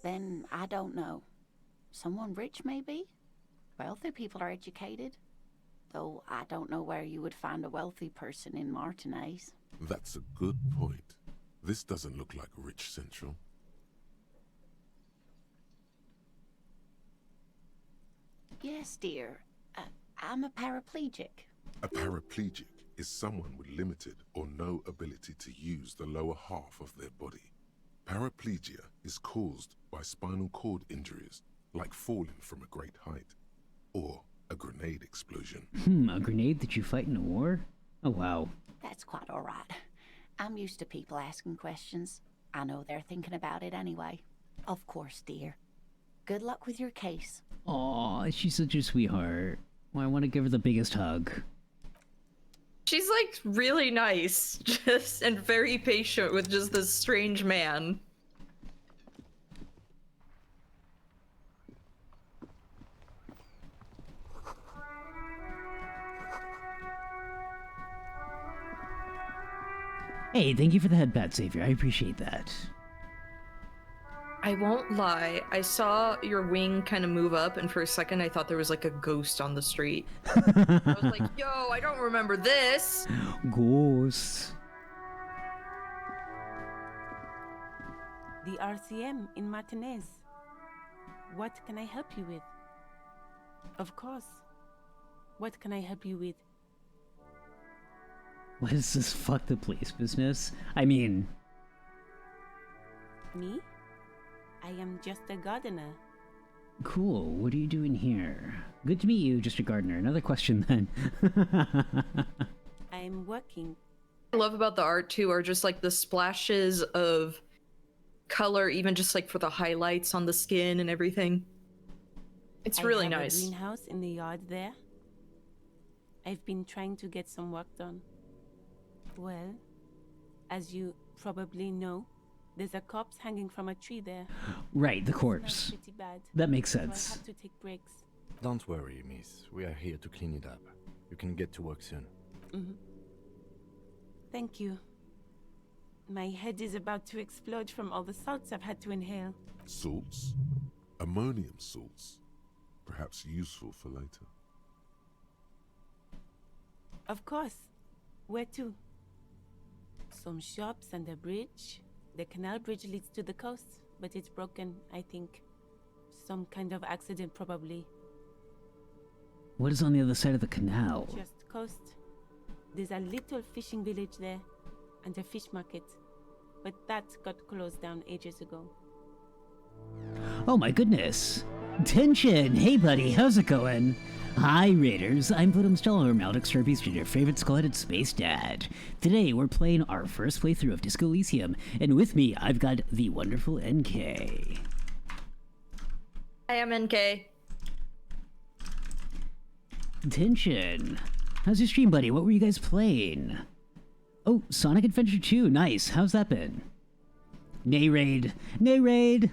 [SPEAKER 9] Then I don't know. Someone rich, maybe? Wealthy people are educated. Though I don't know where you would find a wealthy person in Martinez.
[SPEAKER 5] That's a good point. This doesn't look like Rich Central.
[SPEAKER 9] Yes, dear. I'm a paraplegic.
[SPEAKER 5] A paraplegic is someone with limited or no ability to use the lower half of their body. Paraplegia is caused by spinal cord injuries, like falling from a great height, or a grenade explosion.
[SPEAKER 1] A grenade that you fight in a war? Oh, wow.
[SPEAKER 9] That's quite all right. I'm used to people asking questions. I know they're thinking about it anyway. Of course, dear. Good luck with your case.
[SPEAKER 1] Aw, she's such a sweetheart. Well, I want to give her the biggest hug.
[SPEAKER 2] She's like really nice, just and very patient with just this strange man.
[SPEAKER 1] Hey, thank you for the head pat, Savior. I appreciate that.
[SPEAKER 2] I won't lie, I saw your wing kind of move up, and for a second I thought there was like a ghost on the street. I was like, yo, I don't remember this!
[SPEAKER 1] Ghosts.
[SPEAKER 10] The RCM in Martinez. What can I help you with? Of course. What can I help you with?
[SPEAKER 1] What is this fuck the police business? I mean...
[SPEAKER 10] Me? I am just a gardener.
[SPEAKER 1] Cool, what are you doing here? Good to meet you, just a gardener. Another question then.
[SPEAKER 10] I'm working.
[SPEAKER 2] What I love about the art too are just like the splashes of color, even just like for the highlights on the skin and everything. It's really
[SPEAKER 10] I have
[SPEAKER 2] nice.
[SPEAKER 10] a greenhouse in the yard there. I've been trying to get some work done. Well, as you probably know, there's a corpse hanging from a tree there.
[SPEAKER 1] Right, the
[SPEAKER 10] It
[SPEAKER 1] corpse.
[SPEAKER 10] smells pretty bad.
[SPEAKER 1] That makes
[SPEAKER 10] So I
[SPEAKER 1] sense.
[SPEAKER 10] have to take breaks.
[SPEAKER 8] Don't worry, miss. We are here to clean it up. You can get to work soon.
[SPEAKER 10] Thank you. My head is about to explode from all the salts I've had to inhale.
[SPEAKER 5] Salts? Ammonium salts. Perhaps useful for later.
[SPEAKER 10] Of course. Where to? Some shops and a bridge. The canal bridge leads to the coast, but it's broken, I think. Some kind of accident, probably.
[SPEAKER 1] What is on the other side of the canal?
[SPEAKER 10] Just coast. There's a little fishing village there, and a fish market. But that got closed down ages ago.
[SPEAKER 1] Oh my goodness. Tension! Hey buddy, how's it going? Hi Raiders, I'm Votum Stellar Maldic Starbeast and your favorite skull-headed space dad. Today we're playing our first playthrough of Disco Elysium, and with me I've got the wonderful Enkei.
[SPEAKER 2] I am Enkei.
[SPEAKER 1] Tension. How's your stream, buddy? What were you guys playing? Oh, Sonic Adventure 2, nice. How's that been? Nay raid. Nay raid!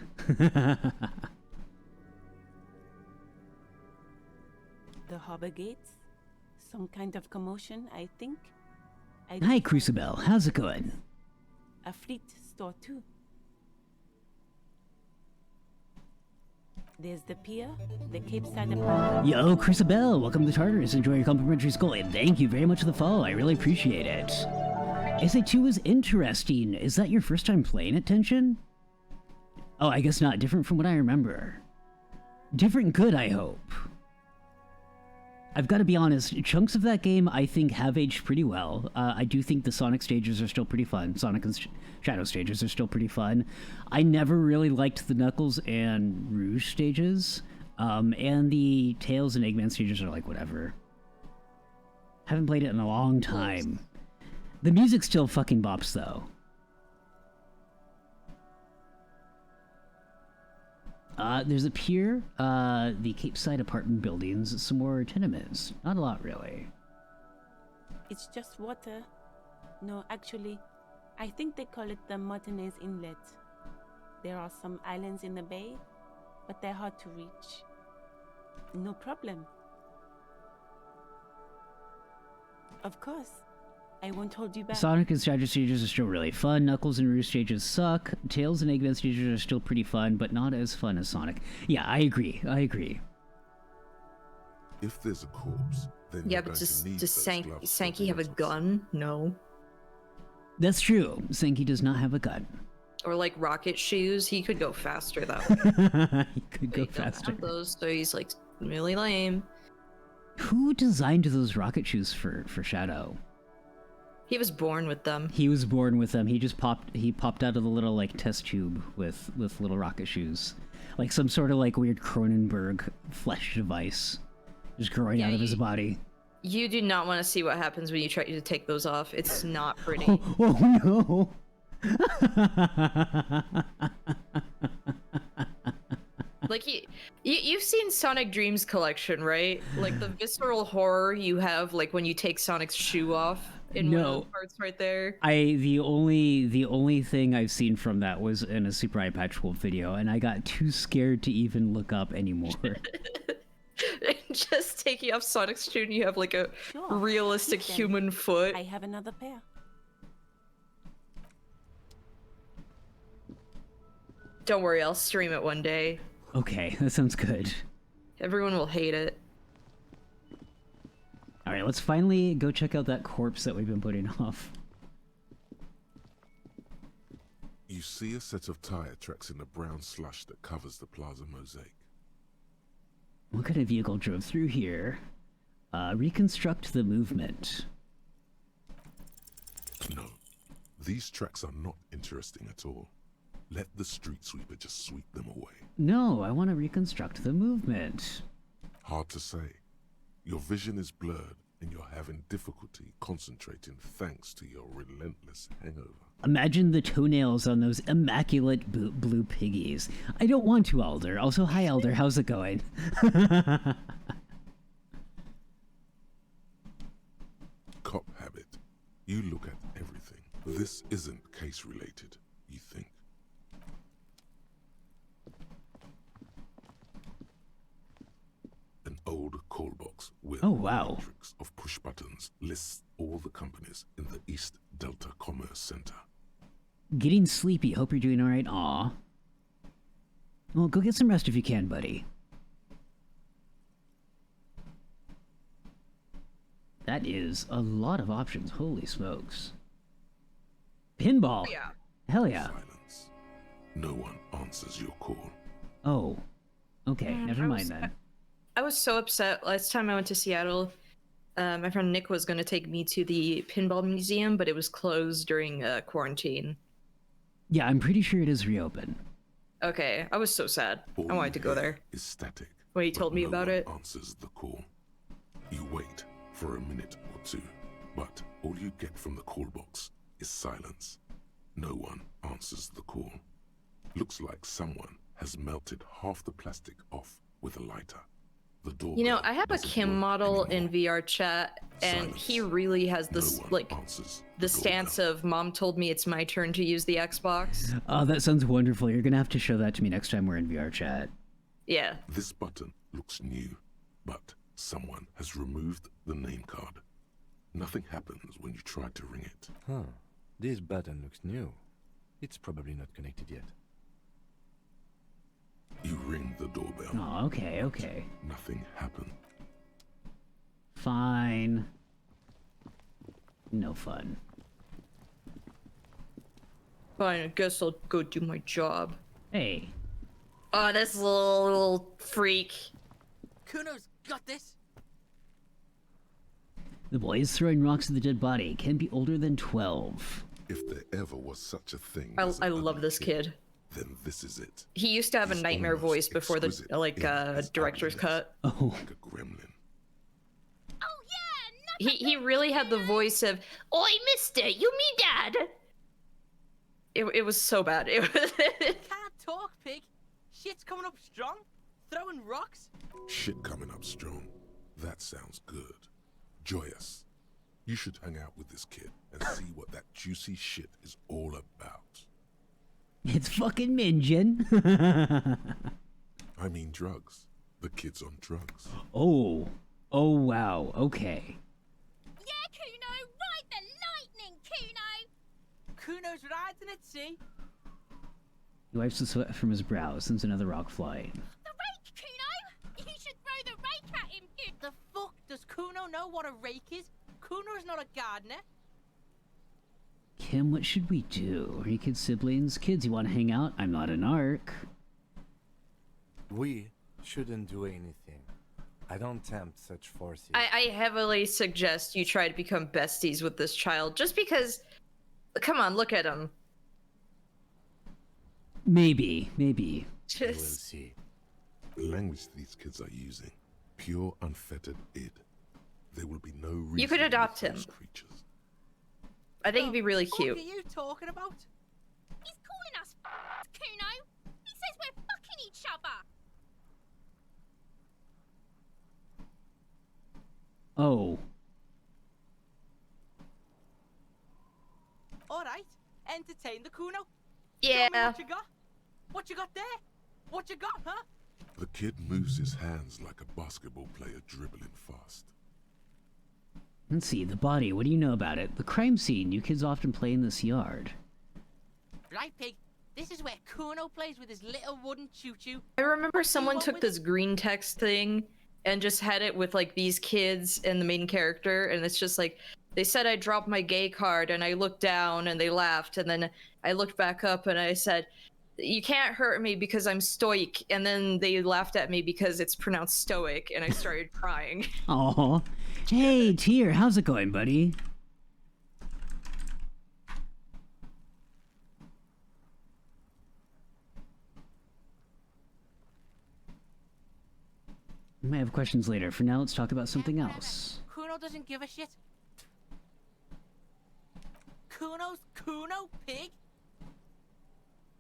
[SPEAKER 10] The harbor gates? Some kind of commotion, I think.
[SPEAKER 1] Hi, Crucible. How's it going?
[SPEAKER 10] A fleet store too. There's the pier, the Cape Side apartment.
[SPEAKER 1] Yo, Crucible, welcome to Tartarus. Enjoy your complimentary skull, and thank you very much for the follow. I really appreciate it. SA2 was interesting. Is that your first time playing it, Tension? Oh, I guess not. Different from what I remember. Different good, I hope. I've got to be honest, chunks of that game I think have aged pretty well. I do think the Sonic stages are still pretty fun. Sonic and Shadow stages are still pretty fun. I never really liked the Knuckles and Rouge stages. And the Tails and Eggman stages are like, whatever. Haven't played it in a long time. The music still fucking bops, though. There's a pier, the Cape Side apartment buildings, some more tenements. Not a lot, really.
[SPEAKER 10] It's just water. No, actually, I think they call it the Martinez Inlet. There are some islands in the bay, but they're hard to reach. No problem. Of course. I won't hold you back.
[SPEAKER 1] Sonic and Shadow stages are still really fun. Knuckles and Rouge stages suck. Tails and Eggman stages are still pretty fun, but not as fun as Sonic. Yeah, I agree. I agree.
[SPEAKER 5] If there's a corpse, then
[SPEAKER 2] Yeah, but does Sankey have a gun? No.
[SPEAKER 1] That's true. Sankey does not have a gun.
[SPEAKER 2] Or like rocket shoes. He could go faster though.
[SPEAKER 1] He could go faster.
[SPEAKER 2] Have those, so he's like really lame.
[SPEAKER 1] Who designed those rocket shoes for Shadow?
[SPEAKER 2] He was born with them.
[SPEAKER 1] He was born with them. He just popped out of the little like test tube with little rocket shoes. Like some sort of like weird Cronenberg flesh device just growing out of his body.
[SPEAKER 2] You do not want to see what happens when you try to take those off. It's not pretty.
[SPEAKER 1] Oh no.
[SPEAKER 2] Like you've seen Sonic Dreams Collection, right? Like the visceral horror you have like when you take Sonic's shoe off in one of the parts right there.
[SPEAKER 1] The only thing I've seen from that was in a Super Eye Patch Wolf video, and I got too scared to even look up anymore.
[SPEAKER 2] Just taking off Sonic's shoe and you have like a realistic human foot.
[SPEAKER 10] I have another pair.
[SPEAKER 2] Don't worry, I'll stream it one day.
[SPEAKER 1] Okay, that sounds good.
[SPEAKER 2] Everyone will hate it.
[SPEAKER 1] Alright, let's finally go check out that corpse that we've been putting off.
[SPEAKER 5] You see a set of tire tracks in the brown slush that covers the plaza mosaic.
[SPEAKER 1] What kind of vehicle drove through here? Reconstruct the movement.
[SPEAKER 5] No, these tracks are not interesting at all. Let the street sweeper just sweep them away.
[SPEAKER 1] No, I want to reconstruct the movement.
[SPEAKER 5] Hard to say. Your vision is blurred and you're having difficulty concentrating thanks to your relentless hangover.
[SPEAKER 1] Imagine the toenails on those immaculate blue piggies. I don't want to, Elder. Also, hi, Elder. How's it going?
[SPEAKER 5] Cop habit. You look at everything. This isn't case related, you think. An old call box with
[SPEAKER 1] a
[SPEAKER 5] matrix of push buttons lists all the companies in the East Delta Commerce Center.
[SPEAKER 1] Getting sleepy. Hope you're doing all right. Aw. Well, go get some rest if you can, buddy. That is a lot of options. Holy smokes. Pinball.
[SPEAKER 2] Yeah.
[SPEAKER 1] Hell yeah.
[SPEAKER 5] Silence. No one answers your call.
[SPEAKER 1] Oh. Okay, never mind then.
[SPEAKER 2] I was so upset last time I went to Seattle. My friend Nick was going to take me to the pinball museum, but it was closed during quarantine.
[SPEAKER 1] Yeah, I'm pretty sure it is reopened.
[SPEAKER 2] Okay, I was so sad. I wanted to go there.
[SPEAKER 5] Is static.
[SPEAKER 2] When he told me
[SPEAKER 5] no
[SPEAKER 2] about
[SPEAKER 5] one
[SPEAKER 2] it.
[SPEAKER 5] Answers the call. You wait for a minute or two, but all you get from the call box is silence. No one answers the call. Looks like someone has melted half the plastic off with a lighter. The doorbell
[SPEAKER 2] You know, I have a
[SPEAKER 5] doesn't
[SPEAKER 2] Kim
[SPEAKER 5] work
[SPEAKER 2] model
[SPEAKER 5] anymore.
[SPEAKER 2] in VR chat, and
[SPEAKER 5] Silence.
[SPEAKER 2] he really has this,
[SPEAKER 5] No one
[SPEAKER 2] like,
[SPEAKER 5] answers
[SPEAKER 2] the stance of mom told me it's my turn to use the Xbox.
[SPEAKER 1] Oh, that sounds wonderful. You're gonna have to show that to me next time we're in VR chat.
[SPEAKER 2] Yeah.
[SPEAKER 5] This button looks new, but someone has removed the name card. Nothing happens when you try to ring it.
[SPEAKER 8] Huh. This button looks new. It's probably not connected yet.
[SPEAKER 5] You ring the doorbell.
[SPEAKER 1] Oh, okay, okay.
[SPEAKER 5] Nothing happened.
[SPEAKER 1] Fine. No fun.
[SPEAKER 2] Fine, I guess I'll go do my job.
[SPEAKER 1] Hey.
[SPEAKER 2] Oh, this little freak.
[SPEAKER 11] Kuno's got this.
[SPEAKER 1] The boy is throwing rocks at the dead body. Can be older than 12.
[SPEAKER 5] If there ever was such a thing
[SPEAKER 2] I
[SPEAKER 5] as an
[SPEAKER 2] love
[SPEAKER 5] ugly
[SPEAKER 2] this kid.
[SPEAKER 5] then this is it.
[SPEAKER 2] He used to have a
[SPEAKER 5] He's
[SPEAKER 2] nightmare
[SPEAKER 5] almost
[SPEAKER 2] voice before the,
[SPEAKER 5] exquisite
[SPEAKER 2] like,
[SPEAKER 5] in his
[SPEAKER 2] director's
[SPEAKER 5] ugliness,
[SPEAKER 2] cut.
[SPEAKER 1] Oh.
[SPEAKER 5] like a gremlin.
[SPEAKER 11] Oh yeah,
[SPEAKER 2] He really had the voice of, "Oi, mister, you me dad." It was so bad. It was
[SPEAKER 11] can't talk, pig. Shit's coming up strong. Throwing rocks.
[SPEAKER 5] Shit coming up strong. That sounds good. Joyous. You should hang out with this kid and see what that juicy shit is all about.
[SPEAKER 1] It's fucking Minjin.
[SPEAKER 5] I mean drugs. The kid's on drugs.
[SPEAKER 1] Oh. Oh, wow. Okay.
[SPEAKER 11] Yeah, Kuno, ride the lightning, Kuno. Kuno's riding at sea.
[SPEAKER 1] He wipes the sweat from his brow, sends another rock flying.
[SPEAKER 11] The rake, Kuno. You should throw the rake at him. The fuck does Kuno know what a rake is? Kuno's not a gardener.
[SPEAKER 1] Kim, what should we do? Are you kids siblings? Kids, you want to hang out? I'm not an arc.
[SPEAKER 8] We shouldn't do anything. I don't tempt such forces.
[SPEAKER 2] I heavily suggest you try to become besties with this child, just because. Come on, look at him.
[SPEAKER 1] Maybe, maybe.
[SPEAKER 8] We'll
[SPEAKER 2] Just
[SPEAKER 8] see.
[SPEAKER 5] The language these kids are using, pure unfettered id. There will be no reason
[SPEAKER 2] You could adopt
[SPEAKER 5] with those
[SPEAKER 2] him.
[SPEAKER 5] creatures.
[SPEAKER 2] I think it'd be really
[SPEAKER 11] What
[SPEAKER 2] cute.
[SPEAKER 11] are you talking about? He's calling us Kuno. He says we're fucking each other.
[SPEAKER 1] Oh.
[SPEAKER 11] All right, entertain the Kuno. Show
[SPEAKER 2] Yeah.
[SPEAKER 11] me what you got? What you got there? What you got, huh?
[SPEAKER 5] The kid moves his hands like a basketball player dribbling fast.
[SPEAKER 1] Let's see, the body. What do you know about it? The crime scene. You kids often play in this yard.
[SPEAKER 11] Right, pig. This is where Kuno plays with his little wooden choo-choo.
[SPEAKER 2] I remember someone
[SPEAKER 11] want
[SPEAKER 2] took
[SPEAKER 11] with
[SPEAKER 2] this green text thing and just had it with like these kids and the main character, and it's just like they said I dropped my gay card, and I looked down and they laughed, and then I looked back up and I said, "You can't hurt me because I'm stoic," and then they laughed at me because it's pronounced stoic, and I started crying.
[SPEAKER 1] Aw. Hey, Tyr, how's it going, buddy? We might have questions later. For now, let's talk about something else.
[SPEAKER 11] Kuno doesn't give a shit. Kuno's Kuno, pig.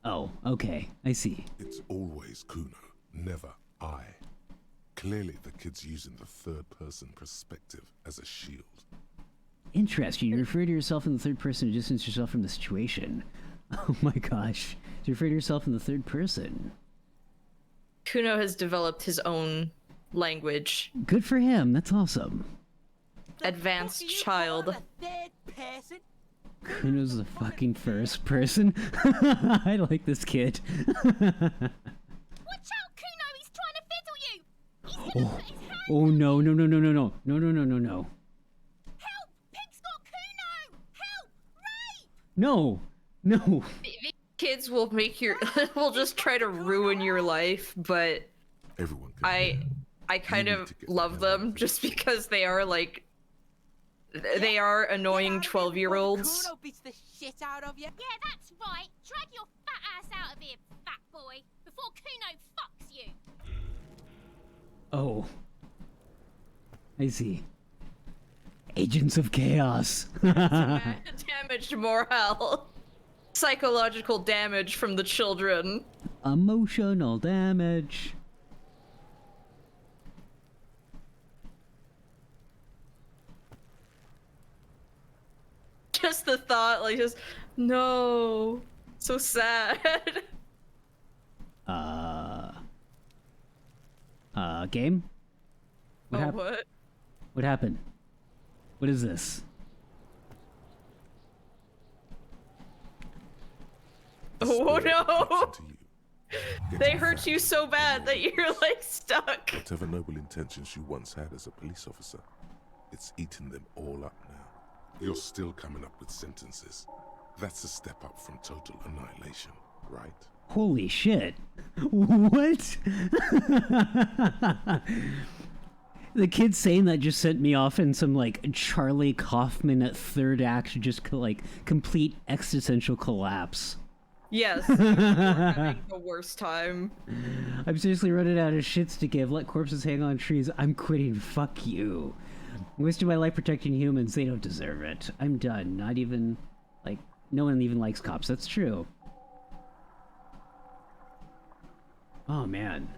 [SPEAKER 1] Oh, okay. I see.
[SPEAKER 5] It's always Kuno, never I. Clearly the kid's using the third-person perspective as a shield.
[SPEAKER 1] Interesting. You refer to yourself in the third person to distance yourself from the situation. Oh my gosh. You refer to yourself in the third person.
[SPEAKER 2] Kuno has developed his own language.
[SPEAKER 1] Good for him. That's awesome.
[SPEAKER 2] Advanced
[SPEAKER 11] Fuck are you
[SPEAKER 2] child.
[SPEAKER 11] calling a third person?
[SPEAKER 1] Kuno's the fucking first person. I like this kid.
[SPEAKER 11] Watch out, Kuno! He's trying to fiddle you. He's gonna put his hand.
[SPEAKER 1] Oh no, no, no, no, no, no. No, no, no, no, no.
[SPEAKER 11] Help! Pig's got Kuno! Help! Rape!
[SPEAKER 1] No. No.
[SPEAKER 2] These kids will make your will just try to ruin your life, but
[SPEAKER 5] Everyone can hear.
[SPEAKER 2] I kind
[SPEAKER 5] need
[SPEAKER 2] of
[SPEAKER 5] to get
[SPEAKER 2] love
[SPEAKER 5] the hell out
[SPEAKER 2] them
[SPEAKER 5] of
[SPEAKER 2] just because they are like they are annoying 12-year-olds.
[SPEAKER 11] Kuno beats the shit out of you. Yeah, that's right. Drag your fat ass out of here, fat boy, before Kuno fucks you.
[SPEAKER 1] Oh. I see. Agents of Chaos.
[SPEAKER 2] Damaged morale. Psychological damage from the children.
[SPEAKER 1] Emotional damage.
[SPEAKER 2] Just the thought, like, just, no. So sad.
[SPEAKER 1] Game?
[SPEAKER 2] What?
[SPEAKER 1] What happened? What is this?
[SPEAKER 2] Oh no!
[SPEAKER 5] To you.
[SPEAKER 2] They
[SPEAKER 5] Getting
[SPEAKER 2] hurt
[SPEAKER 5] fat,
[SPEAKER 2] you so bad that you're like stuck.
[SPEAKER 5] whatever noble intentions you once had as a police officer, it's eaten them all up now. You're still coming up with sentences. That's a step up from total annihilation, right?
[SPEAKER 1] Holy shit. What? The kid saying that just sent me off in some like Charlie Kaufman at third act, just like complete existential collapse.
[SPEAKER 2] Yes, you're having the worst time.
[SPEAKER 1] I'm seriously running out of shits to give. Let corpses hang on trees. I'm quitting. Fuck you. I'm wasting my life protecting humans. They don't deserve it. I'm done. Not even, like, no one even likes cops. That's true. Oh, man.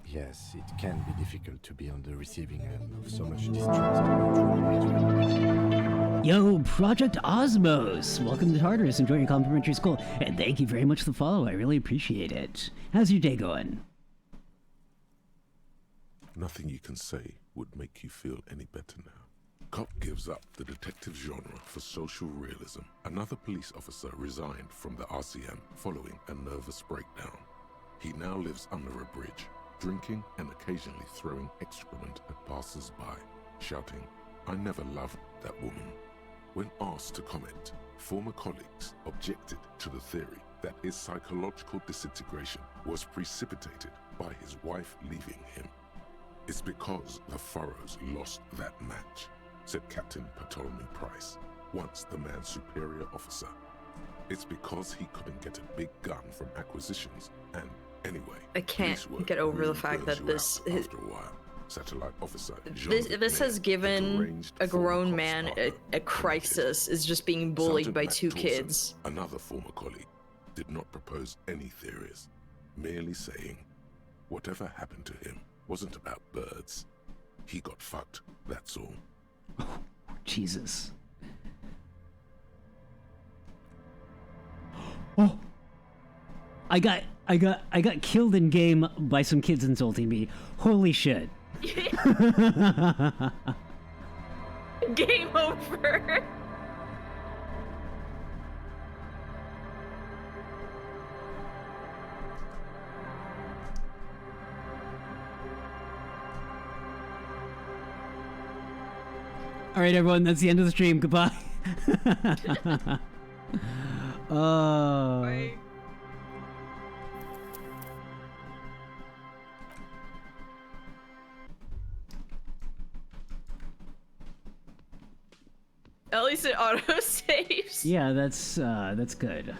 [SPEAKER 8] Yes, it can be difficult to be on the receiving end of so much distrust.
[SPEAKER 1] Yo, Project Osmos! Welcome to Tartarus. Enjoy your complimentary skull. And thank you very much for the follow. I really appreciate it. How's your day going?
[SPEAKER 5] Nothing you can say would make you feel any better now. Cop gives up the detective genre for social realism. Another police officer resigned from the RCM following a nervous breakdown. He now lives under a bridge, drinking and occasionally throwing excrement at passers-by, shouting, "I never loved that woman." When asked to comment, former colleagues objected to the theory that his psychological disintegration was precipitated by his wife leaving him. "It's because the Furrows lost that match," said Captain Ptolemy Price, once the man's superior officer. "It's because he couldn't get a big gun from acquisitions, and anyway,
[SPEAKER 2] I can't
[SPEAKER 5] police work
[SPEAKER 2] get over
[SPEAKER 5] really
[SPEAKER 2] the fact
[SPEAKER 5] burns
[SPEAKER 2] that
[SPEAKER 5] you
[SPEAKER 2] this
[SPEAKER 5] out after a while." Satellite officer
[SPEAKER 2] this has given a grown man a crisis. Is just being bullied by two kids.
[SPEAKER 5] Another former colleague did not propose any theories, merely saying, "Whatever happened to him wasn't about birds. He got fucked, that's all."
[SPEAKER 1] Jesus. Oh! I got killed in game by some kids insulting me. Holy shit.
[SPEAKER 2] Game over.
[SPEAKER 1] All right, everyone, that's the end of the stream. Goodbye.
[SPEAKER 2] Bye. At least it auto saves.
[SPEAKER 1] Yeah, that's good.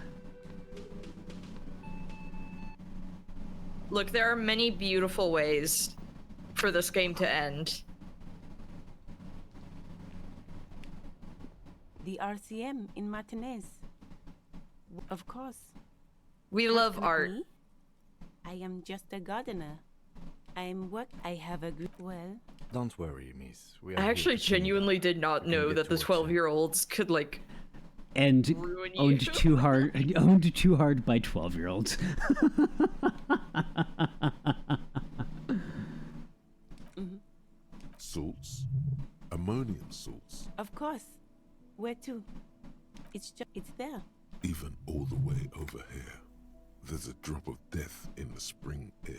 [SPEAKER 2] Look, there are many beautiful ways for this game to end.
[SPEAKER 10] The RCM in Martinez. Of course.
[SPEAKER 2] We love art.
[SPEAKER 10] Me? I am just a gardener. I have a good well.
[SPEAKER 8] Don't worry, miss. We are
[SPEAKER 2] I
[SPEAKER 8] here
[SPEAKER 2] actually
[SPEAKER 8] to see you.
[SPEAKER 2] genuinely did not know
[SPEAKER 8] get
[SPEAKER 2] that the
[SPEAKER 8] to work soon.
[SPEAKER 2] 12-year-olds could, like,
[SPEAKER 1] And
[SPEAKER 2] ruin
[SPEAKER 1] owned
[SPEAKER 2] you.
[SPEAKER 1] too hard by 12-year-olds.
[SPEAKER 5] Salts? Ammonium salts?
[SPEAKER 10] Of course. Where to? It's there.
[SPEAKER 5] Even all the way over here. There's a drop of death in the spring air.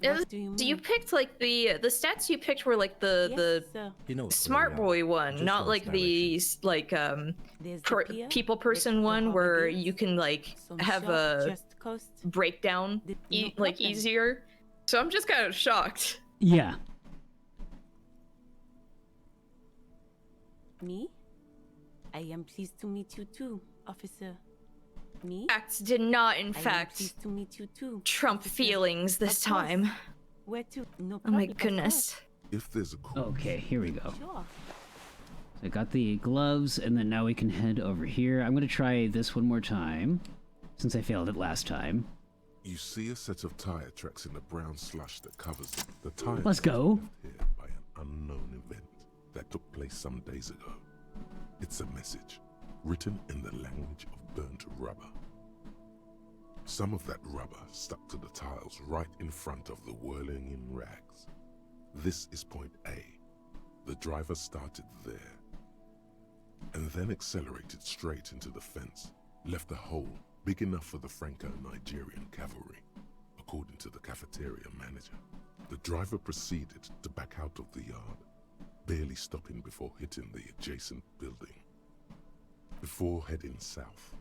[SPEAKER 10] What do you mean?
[SPEAKER 2] You picked like the stats you picked were like the
[SPEAKER 10] sir.
[SPEAKER 8] He knows
[SPEAKER 2] smart
[SPEAKER 8] where we are.
[SPEAKER 2] boy one,
[SPEAKER 8] Just
[SPEAKER 2] not
[SPEAKER 8] follow
[SPEAKER 2] like
[SPEAKER 8] his
[SPEAKER 2] the like
[SPEAKER 10] There's the pier,
[SPEAKER 2] people
[SPEAKER 10] there's
[SPEAKER 2] person
[SPEAKER 10] the
[SPEAKER 2] one where
[SPEAKER 10] holidays,
[SPEAKER 2] you can like
[SPEAKER 10] some
[SPEAKER 2] have
[SPEAKER 10] shop
[SPEAKER 2] a
[SPEAKER 10] just coast.
[SPEAKER 2] breakdown
[SPEAKER 10] No
[SPEAKER 2] like
[SPEAKER 10] problem.
[SPEAKER 2] easier. So I'm just kind of shocked.
[SPEAKER 1] Yeah.
[SPEAKER 10] Me? I am pleased to meet you too, officer. Me?
[SPEAKER 2] Facts did not in
[SPEAKER 10] I am
[SPEAKER 2] fact
[SPEAKER 10] pleased to meet you too.
[SPEAKER 2] trump
[SPEAKER 10] officer.
[SPEAKER 2] feelings this
[SPEAKER 10] Of course.
[SPEAKER 2] time.
[SPEAKER 10] Where to? No
[SPEAKER 2] Oh
[SPEAKER 10] problem.
[SPEAKER 2] my
[SPEAKER 10] of
[SPEAKER 2] goodness.
[SPEAKER 10] course.
[SPEAKER 5] If there's a corpse,
[SPEAKER 1] Okay, here we go.
[SPEAKER 10] Sure.
[SPEAKER 1] So I got the gloves, and then now we can head over here. I'm gonna try this one more time, since I failed it last time.
[SPEAKER 5] you see a set of tire tracks in the brown slush that covers it. The tires
[SPEAKER 1] Let's go.
[SPEAKER 5] left here by an unknown event that took place some days ago. It's a message written in the language of burnt rubber. Some of that rubber stuck to the tiles right in front of the whirling in rags. This is point A. The driver started there and then accelerated straight into the fence, left a hole big enough for the Franco-Nigerian cavalry, according to the cafeteria manager. The driver proceeded to back out of the yard, barely stopping before hitting the adjacent building. Before heading south,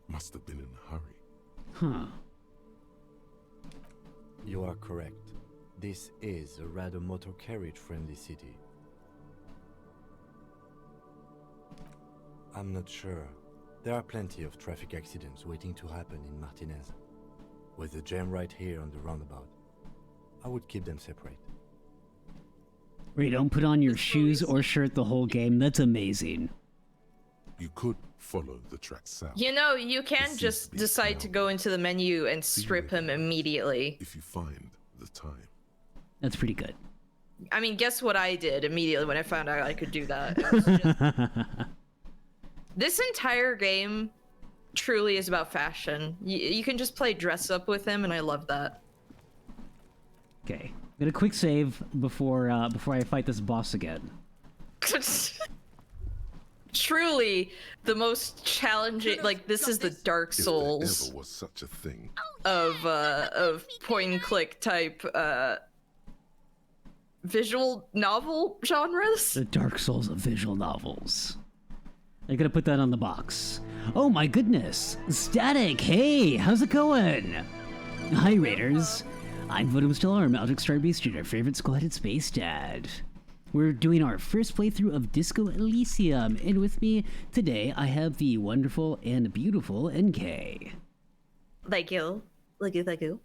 [SPEAKER 5] must have been in a hurry.
[SPEAKER 1] Huh.
[SPEAKER 8] You are correct. This is a rather motor carriage-friendly city. I'm not sure. There are plenty of traffic accidents waiting to happen in Martinez. With the jam right here on the roundabout, I would keep them separate.
[SPEAKER 1] Wait, don't put on your shoes or shirt the whole game. That's amazing.
[SPEAKER 5] You could follow the track south.
[SPEAKER 2] You know, you can just decide to go into the menu and strip him immediately.
[SPEAKER 5] If you find the time.
[SPEAKER 1] That's pretty good.
[SPEAKER 2] I mean, guess what I did immediately when I found out I could do that? It was just... This entire game truly is about fashion. You can just play dress up with him, and I love that.
[SPEAKER 1] Okay, get a quick save before I fight this boss again.
[SPEAKER 2] Truly, the most challenging. Like, this is the Dark Souls
[SPEAKER 5] If there ever was such a thing.
[SPEAKER 2] of point and click type visual novel genres.
[SPEAKER 1] The Dark Souls of visual novels. I'm gonna put that on the box. Oh my goodness! Static! Hey, how's it going? Hi, Raiders. I'm Votum Stellar, Magic Star Beast, your favorite squatted space dad. We're doing our first playthrough of Disco Elysium, and with me today I have the wonderful and beautiful Enkei.
[SPEAKER 2] Thank you. Thank you.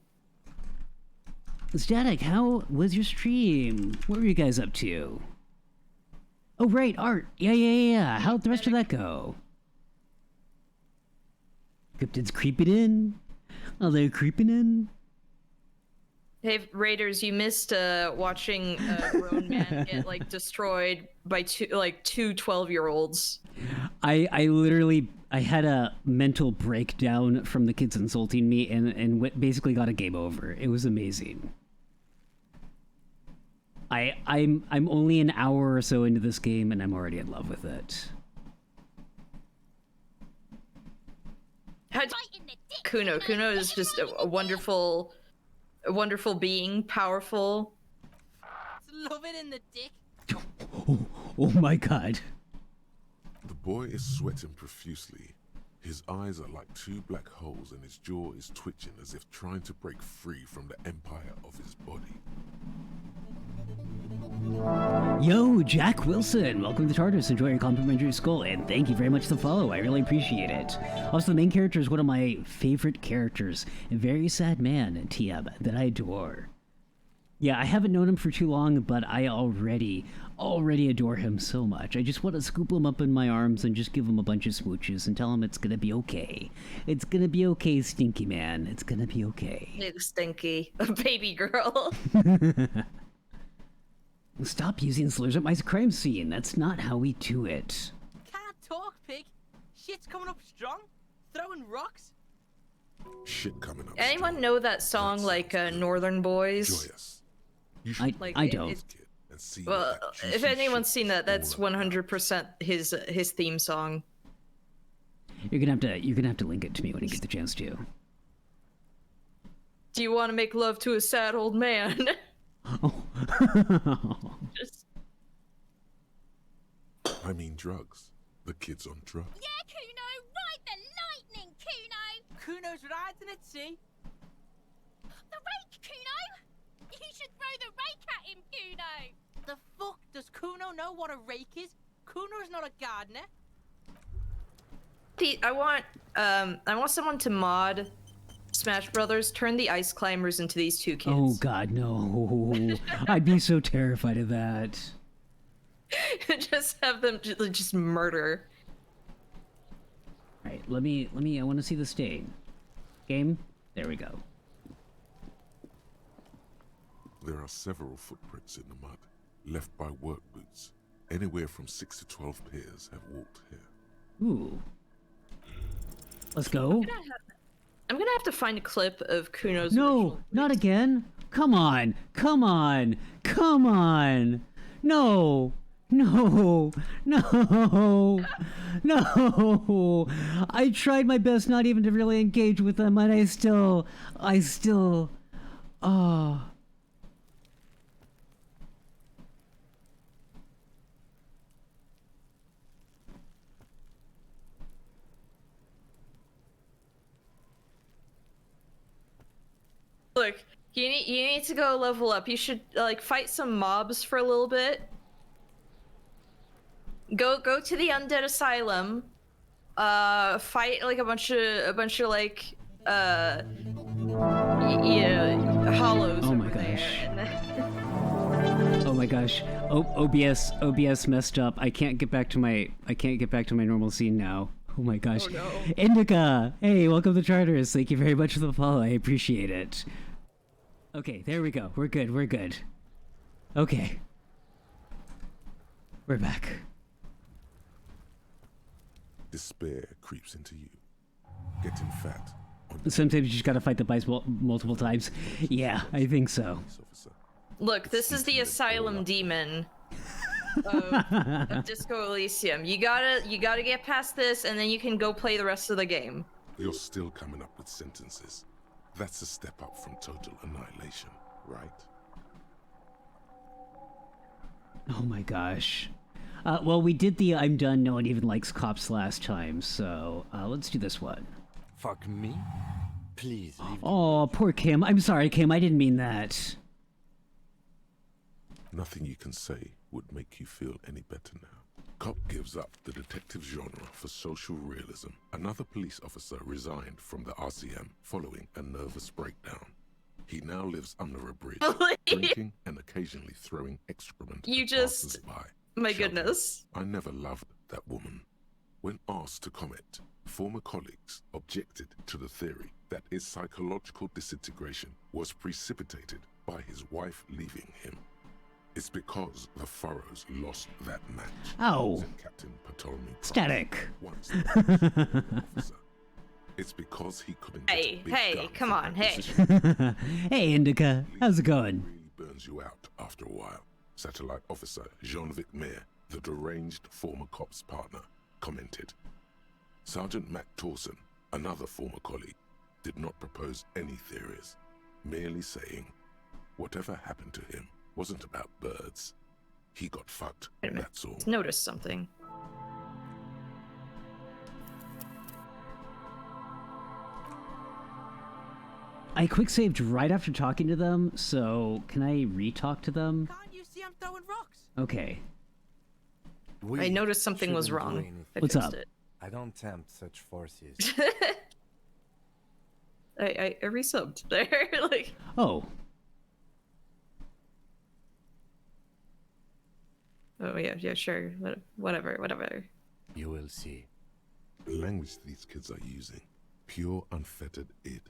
[SPEAKER 1] Static, how was your stream? What were you guys up to? Oh, right, art. Yeah. How'd the rest of that go? Cryptids creeping in. Oh, they're creeping in.
[SPEAKER 2] Hey, Raiders, you missed watching a grown man get, like, destroyed by two 12-year-olds.
[SPEAKER 1] I literally had a mental breakdown from the kids insulting me and basically got a game over. It was amazing. I'm only an hour or so into this game and I'm already in love with it.
[SPEAKER 2] Kuno is just a wonderful being, powerful.
[SPEAKER 11] Love it in the dick.
[SPEAKER 1] Oh my god.
[SPEAKER 5] The boy is sweating profusely. His eyes are like two black holes and his jaw is twitching as if trying to break free from the empire of his body.
[SPEAKER 1] Yo, Jack Wilson, welcome to Tartarus. Enjoy your complimentary skull, and thank you very much for the follow. I really appreciate it. Also, the main character is one of my favorite characters, a very sad man, TM, that I adore. Yeah, I haven't known him for too long, but I already adore him so much. I just want to scoop him up in my arms and just give him a bunch of smooches and tell him it's gonna be okay. It's gonna be okay, Stinky Man. It's gonna be okay.
[SPEAKER 2] Big Stinky, baby girl.
[SPEAKER 1] Stop using slurs at my crime scene. That's not how we do it.
[SPEAKER 11] Can't talk, pig. Shit's coming up strong. Throwing rocks.
[SPEAKER 5] Shit coming up.
[SPEAKER 2] Anyone know that song, like Northern Boys?
[SPEAKER 5] Joyous. You should
[SPEAKER 1] I don't.
[SPEAKER 2] Well, if anyone's seen that, that's 100% his theme song.
[SPEAKER 1] You're gonna have to link it to me when you get the chance to.
[SPEAKER 2] Do you want to make love to a sad old man?
[SPEAKER 1] Oh.
[SPEAKER 2] Just...
[SPEAKER 5] I mean drugs. The kid's on drugs.
[SPEAKER 11] Yeah, Kuno, ride the lightning, Kuno. Kuno's riding it, see? The rake, Kuno. You should throw the rake at him, Kuno. The fuck does Kuno know what a rake is? Kuno's not a gardener.
[SPEAKER 2] Pete, I want someone to mod Smash Brothers, turn the ice climbers into these two kids.
[SPEAKER 1] Oh god, no. I'd be so terrified of that.
[SPEAKER 2] Just have them just murder.
[SPEAKER 1] Alright, let me, I want to see the stain. Game? There we go.
[SPEAKER 5] There are several footprints in the mud, left by work boots. Anywhere from 6 to 12 pairs have walked here.
[SPEAKER 1] Ooh. Let's go.
[SPEAKER 2] I'm gonna have to find a clip of Kuno's.
[SPEAKER 1] No, not again. Come on, come on, come on. No, no, no, no. I tried my best not even to really engage with them, and I still, oh.
[SPEAKER 2] Look, you need to go level up. You should like fight some mobs for a little bit. Go to the undead asylum. Fight like a bunch of like hollows.
[SPEAKER 1] Oh my gosh. Oh my gosh. OBS messed up. I can't get back to my normal scene now. Oh my gosh.
[SPEAKER 2] Oh no.
[SPEAKER 1] Indica! Hey, welcome to Charters. Thank you very much for the follow. I appreciate it. Okay, there we go. We're good. We're good. Okay. We're back.
[SPEAKER 5] Despair creeps into you. Getting fat.
[SPEAKER 1] Sometimes you just gotta fight the bites multiple times. Yeah, I think so.
[SPEAKER 2] Look, this is the asylum demon of Disco Elysium. You gotta get past this, and then you can go play the rest of the game.
[SPEAKER 5] You're still coming up with sentences. That's a step up from total annihilation, right?
[SPEAKER 1] Oh my gosh. Well, we did the I'm done, no one even likes cops last time, so let's do this one.
[SPEAKER 8] Fuck me? Please leave.
[SPEAKER 1] Oh, poor Kim. I'm sorry, Kim. I didn't mean that.
[SPEAKER 5] Nothing you can say would make you feel any better now. Cop gives up the detective genre for social realism. Another police officer resigned from the RCM following a nervous breakdown. He now lives under a bridge, drinking and occasionally throwing excrement
[SPEAKER 2] You
[SPEAKER 5] at
[SPEAKER 2] just...
[SPEAKER 5] passers-by.
[SPEAKER 2] My
[SPEAKER 5] Shouting,
[SPEAKER 2] goodness.
[SPEAKER 5] I never loved that woman. When asked to comment, former colleagues objected to the theory that his psychological disintegration was precipitated by his wife leaving him. It's because the Furrows lost that match.
[SPEAKER 1] Ow.
[SPEAKER 5] Said Captain Ptolemy Price,
[SPEAKER 1] Static.
[SPEAKER 5] once the officer. It's because he couldn't get a big
[SPEAKER 2] Hey,
[SPEAKER 5] gun
[SPEAKER 2] come
[SPEAKER 5] from
[SPEAKER 2] on,
[SPEAKER 5] that
[SPEAKER 2] hey.
[SPEAKER 5] position.
[SPEAKER 1] Hey, Indica. How's it going?
[SPEAKER 5] Really burns you out after a while. Satellite officer Jean-Vic Mayer, the deranged former cop's partner, commented. Sergeant Matt Torson, another former colleague, did not propose any theories, merely saying, whatever happened to him wasn't about birds. He got fucked,
[SPEAKER 2] Wait a minute.
[SPEAKER 5] that's all.
[SPEAKER 2] Notice something.
[SPEAKER 1] I quick saved right after talking to them, so can I re-talk to them?
[SPEAKER 11] Can't you see I'm throwing rocks?
[SPEAKER 1] Okay.
[SPEAKER 8] We
[SPEAKER 2] I noticed something was
[SPEAKER 8] shouldn't do
[SPEAKER 2] wrong.
[SPEAKER 8] anything.
[SPEAKER 2] I
[SPEAKER 1] What's
[SPEAKER 2] fixed
[SPEAKER 1] up?
[SPEAKER 2] it.
[SPEAKER 8] I don't tempt such forces.
[SPEAKER 2] I resubbed there. Like,
[SPEAKER 1] Oh.
[SPEAKER 2] oh yeah, sure. Whatever.
[SPEAKER 8] You will see.
[SPEAKER 5] The language these kids are using, pure unfettered id.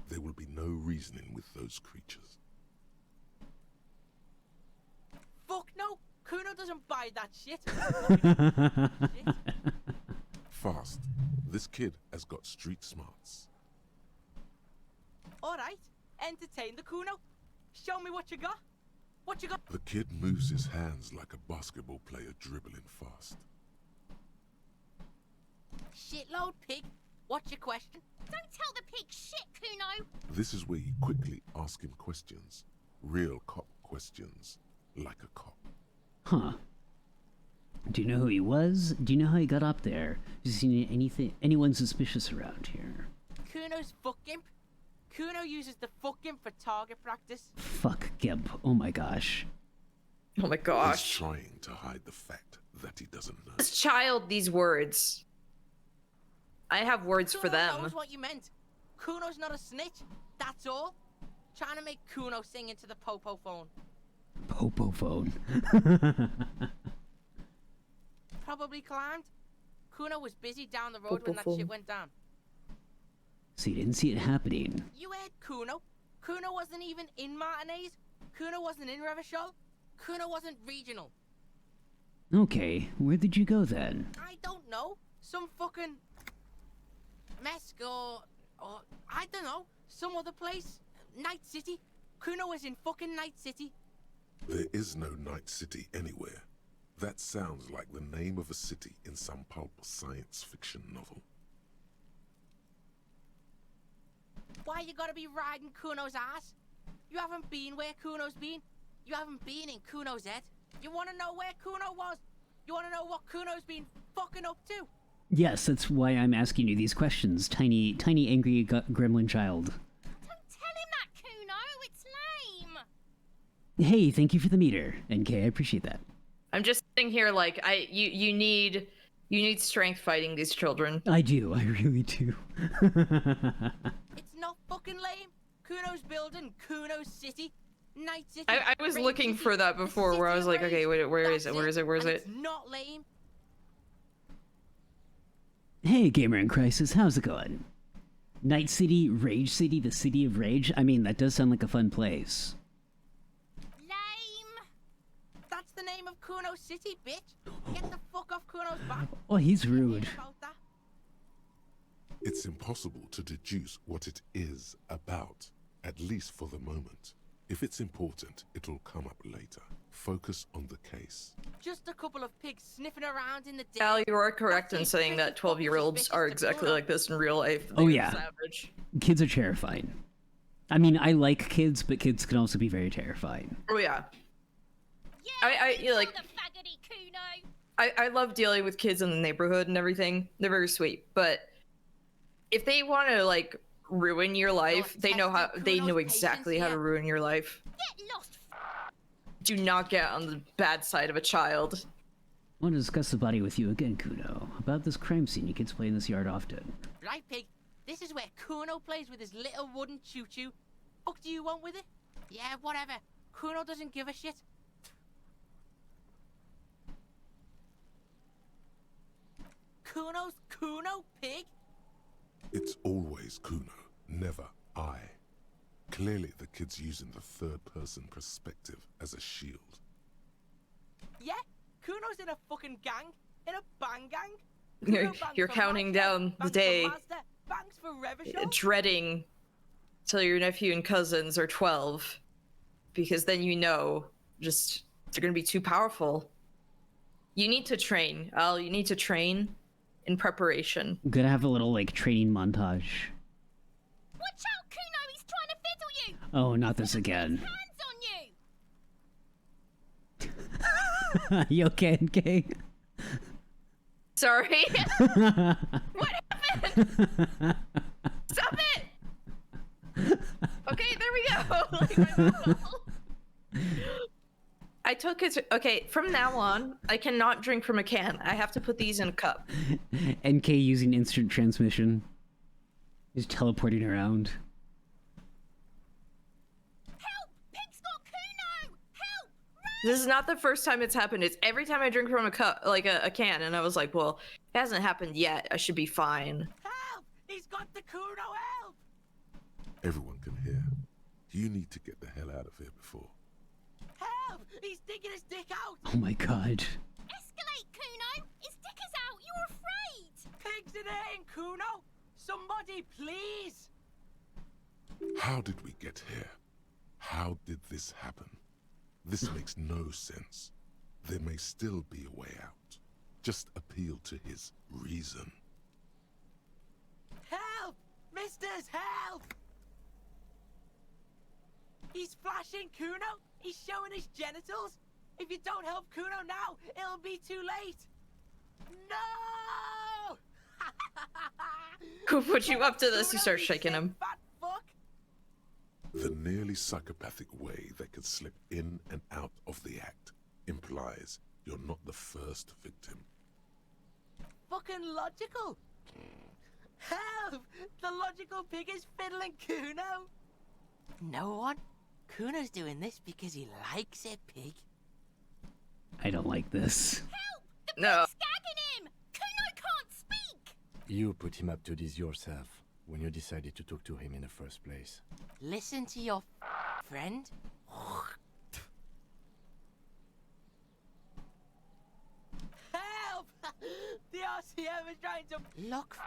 [SPEAKER 5] There will be no reasoning with those creatures.
[SPEAKER 11] Fuck no! Kuno doesn't buy that shit.
[SPEAKER 5] Fast. This kid has got street smarts.
[SPEAKER 11] Alright, entertain the Kuno. Show me what you got. What you got?
[SPEAKER 5] The kid moves his hands like a basketball player dribbling fast.
[SPEAKER 11] Shitload pig. What's your question? Don't tell the pig shit, Kuno.
[SPEAKER 5] This is where you quickly ask him questions. Real cop questions. Like a cop.
[SPEAKER 1] Huh. Do you know who he was? Do you know how he got up there? Have you seen anyone suspicious around here?
[SPEAKER 11] Kuno's fuck imp. Kuno uses the fuck imp for target practice.
[SPEAKER 1] Fuck Gimp. Oh my gosh.
[SPEAKER 2] Oh my
[SPEAKER 5] He's
[SPEAKER 2] gosh.
[SPEAKER 5] trying to hide the fact that he doesn't know.
[SPEAKER 2] This child, these words. I have words for
[SPEAKER 11] Kuno
[SPEAKER 2] them.
[SPEAKER 11] knows what you meant. Kuno's not a snitch, that's all. Trying to make Kuno sing into the popo phone.
[SPEAKER 1] Popo phone.
[SPEAKER 11] Probably climbed. Kuno was busy down the road when that shit went down.
[SPEAKER 1] So you didn't see it happening.
[SPEAKER 11] You heard Kuno. Kuno wasn't even in Martinez. Kuno wasn't in Revachol. Kuno wasn't regional.
[SPEAKER 1] Okay, where did you go then?
[SPEAKER 11] I don't know. Some fucking Mesk or I don't know. Some other place. Night City. Kuno was in fucking Night City.
[SPEAKER 5] There is no Night City anywhere. That sounds like the name of a city in some pulp science fiction novel.
[SPEAKER 11] Why you gotta be riding Kuno's ass? You haven't been where Kuno's been. You haven't been in Kuno's head. You wanna know where Kuno was? You wanna know what Kuno's been fucking up to?
[SPEAKER 1] Yes, that's why I'm asking you these questions, tiny angry gremlin child.
[SPEAKER 11] Don't tell him that, Kuno. It's lame.
[SPEAKER 1] Hey, thank you for the meter, Enkei, I appreciate that.
[SPEAKER 2] I'm just sitting here like you need strength fighting these children.
[SPEAKER 1] I do, I really do.
[SPEAKER 11] It's not fucking lame. Kuno's building Kuno's city. Night City.
[SPEAKER 2] I was looking for that before where I was like, okay, wait, where is it? Where is it? Where is it?
[SPEAKER 11] It's not lame.
[SPEAKER 1] Hey, Gamer in Crisis, how's it going? Night City, Rage City, the City of Rage? I mean, that does sound like a fun place.
[SPEAKER 11] Lame. That's the name of Kuno City, bitch. Get the fuck off Kuno's back.
[SPEAKER 1] Oh, he's rude.
[SPEAKER 5] It's impossible to deduce what it is about, at least for the moment. If it's important, it'll come up later. Focus on the case.
[SPEAKER 11] Just a couple of pigs sniffing around in the day.
[SPEAKER 2] Al, you are correct in saying that 12-year-olds are exactly like this in real life.
[SPEAKER 1] Oh yeah,
[SPEAKER 2] savage.
[SPEAKER 1] Kids are terrifying. I mean, I like kids, but kids can also be very terrifying.
[SPEAKER 2] Oh yeah. I love dealing with kids in the neighborhood and everything. They're very sweet, but if they want to like ruin your life, they know exactly how to ruin your life.
[SPEAKER 11] Get lost.
[SPEAKER 2] Do not get on the bad side of a child.
[SPEAKER 1] I want to discuss the body with you again, Kuno. About this crime scene you kids play in this yard often.
[SPEAKER 11] Right, pig. This is where Kuno plays with his little wooden choo-choo. What do you want with it? Yeah, whatever. Kuno doesn't give a shit. Kuno's Kuno, pig?
[SPEAKER 5] It's always Kuno, never I. Clearly the kid's using the third-person perspective as a shield.
[SPEAKER 11] Yeah, Kuno's in a fucking gang. In a bang gang.
[SPEAKER 2] You're counting down the day,
[SPEAKER 11] bangs for Revachol.
[SPEAKER 2] dreading till your nephew and cousins are 12, because then you know just they're gonna be too powerful. You need to train, Al. You need to train in preparation.
[SPEAKER 1] I'm gonna have a little like training montage.
[SPEAKER 11] Watch out, Kuno! He's trying to fiddle you.
[SPEAKER 1] Oh, not this again.
[SPEAKER 11] Hands on you.
[SPEAKER 1] You okay, Enkei?
[SPEAKER 2] Sorry. What happened? Stop it! Okay, there we go. Like, my bottle. I took it. Okay, from now on, I cannot drink from a can. I have to put these in a cup.
[SPEAKER 1] Enkei using instant transmission. Just teleporting around.
[SPEAKER 11] Help! Pig's got Kuno! Help!
[SPEAKER 2] This is not the first time it's happened. It's every time I drink from a cup, like a can, and I was like, well, it hasn't happened yet. I should be fine.
[SPEAKER 11] Help! He's got the Kuno! Help!
[SPEAKER 5] Everyone can hear. You need to get the hell out of here before.
[SPEAKER 11] Help! He's digging his dick out!
[SPEAKER 1] Oh my god.
[SPEAKER 11] Escalate, Kuno! His dick is out! You're afraid! Pigs in here, Kuno! Somebody, please!
[SPEAKER 5] How did we get here? How did this happen? This makes no sense. There may still be a way out. Just appeal to his reason.
[SPEAKER 11] Help! Misters, help! He's flashing Kuno! He's showing his genitals! If you don't help Kuno now, it'll be too late! No!
[SPEAKER 2] Who put you up to this? You start shaking him.
[SPEAKER 11] Fat fuck!
[SPEAKER 5] The nearly psychopathic way they could slip in and out of the act implies you're not the first victim.
[SPEAKER 11] Fucking logical! Help! The logical pig is fiddling Kuno. No one. Kuno's doing this because he likes it, pig.
[SPEAKER 1] I don't like this.
[SPEAKER 11] Help! The
[SPEAKER 2] No.
[SPEAKER 11] pig's gagging him! Kuno can't speak!
[SPEAKER 8] You put him up to this yourself when you decided to talk to him in the first place.
[SPEAKER 11] Listen to your friend. Help! The RCM is trying to... Look.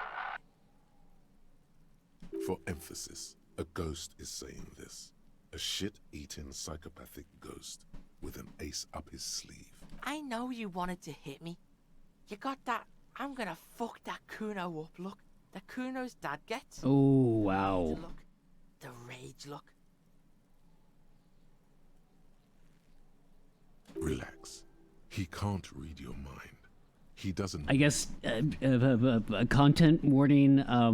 [SPEAKER 5] For emphasis, a ghost is saying this. A shit-eating psychopathic ghost with an ace up his sleeve.
[SPEAKER 11] I know you wanted to hit me. You got that, I'm gonna fuck that Kuno up look. The Kuno's dad gets.
[SPEAKER 1] Oh, wow.
[SPEAKER 11] Look. The rage look.
[SPEAKER 5] Relax. He can't read your mind. He doesn't...
[SPEAKER 1] I guess content warning, a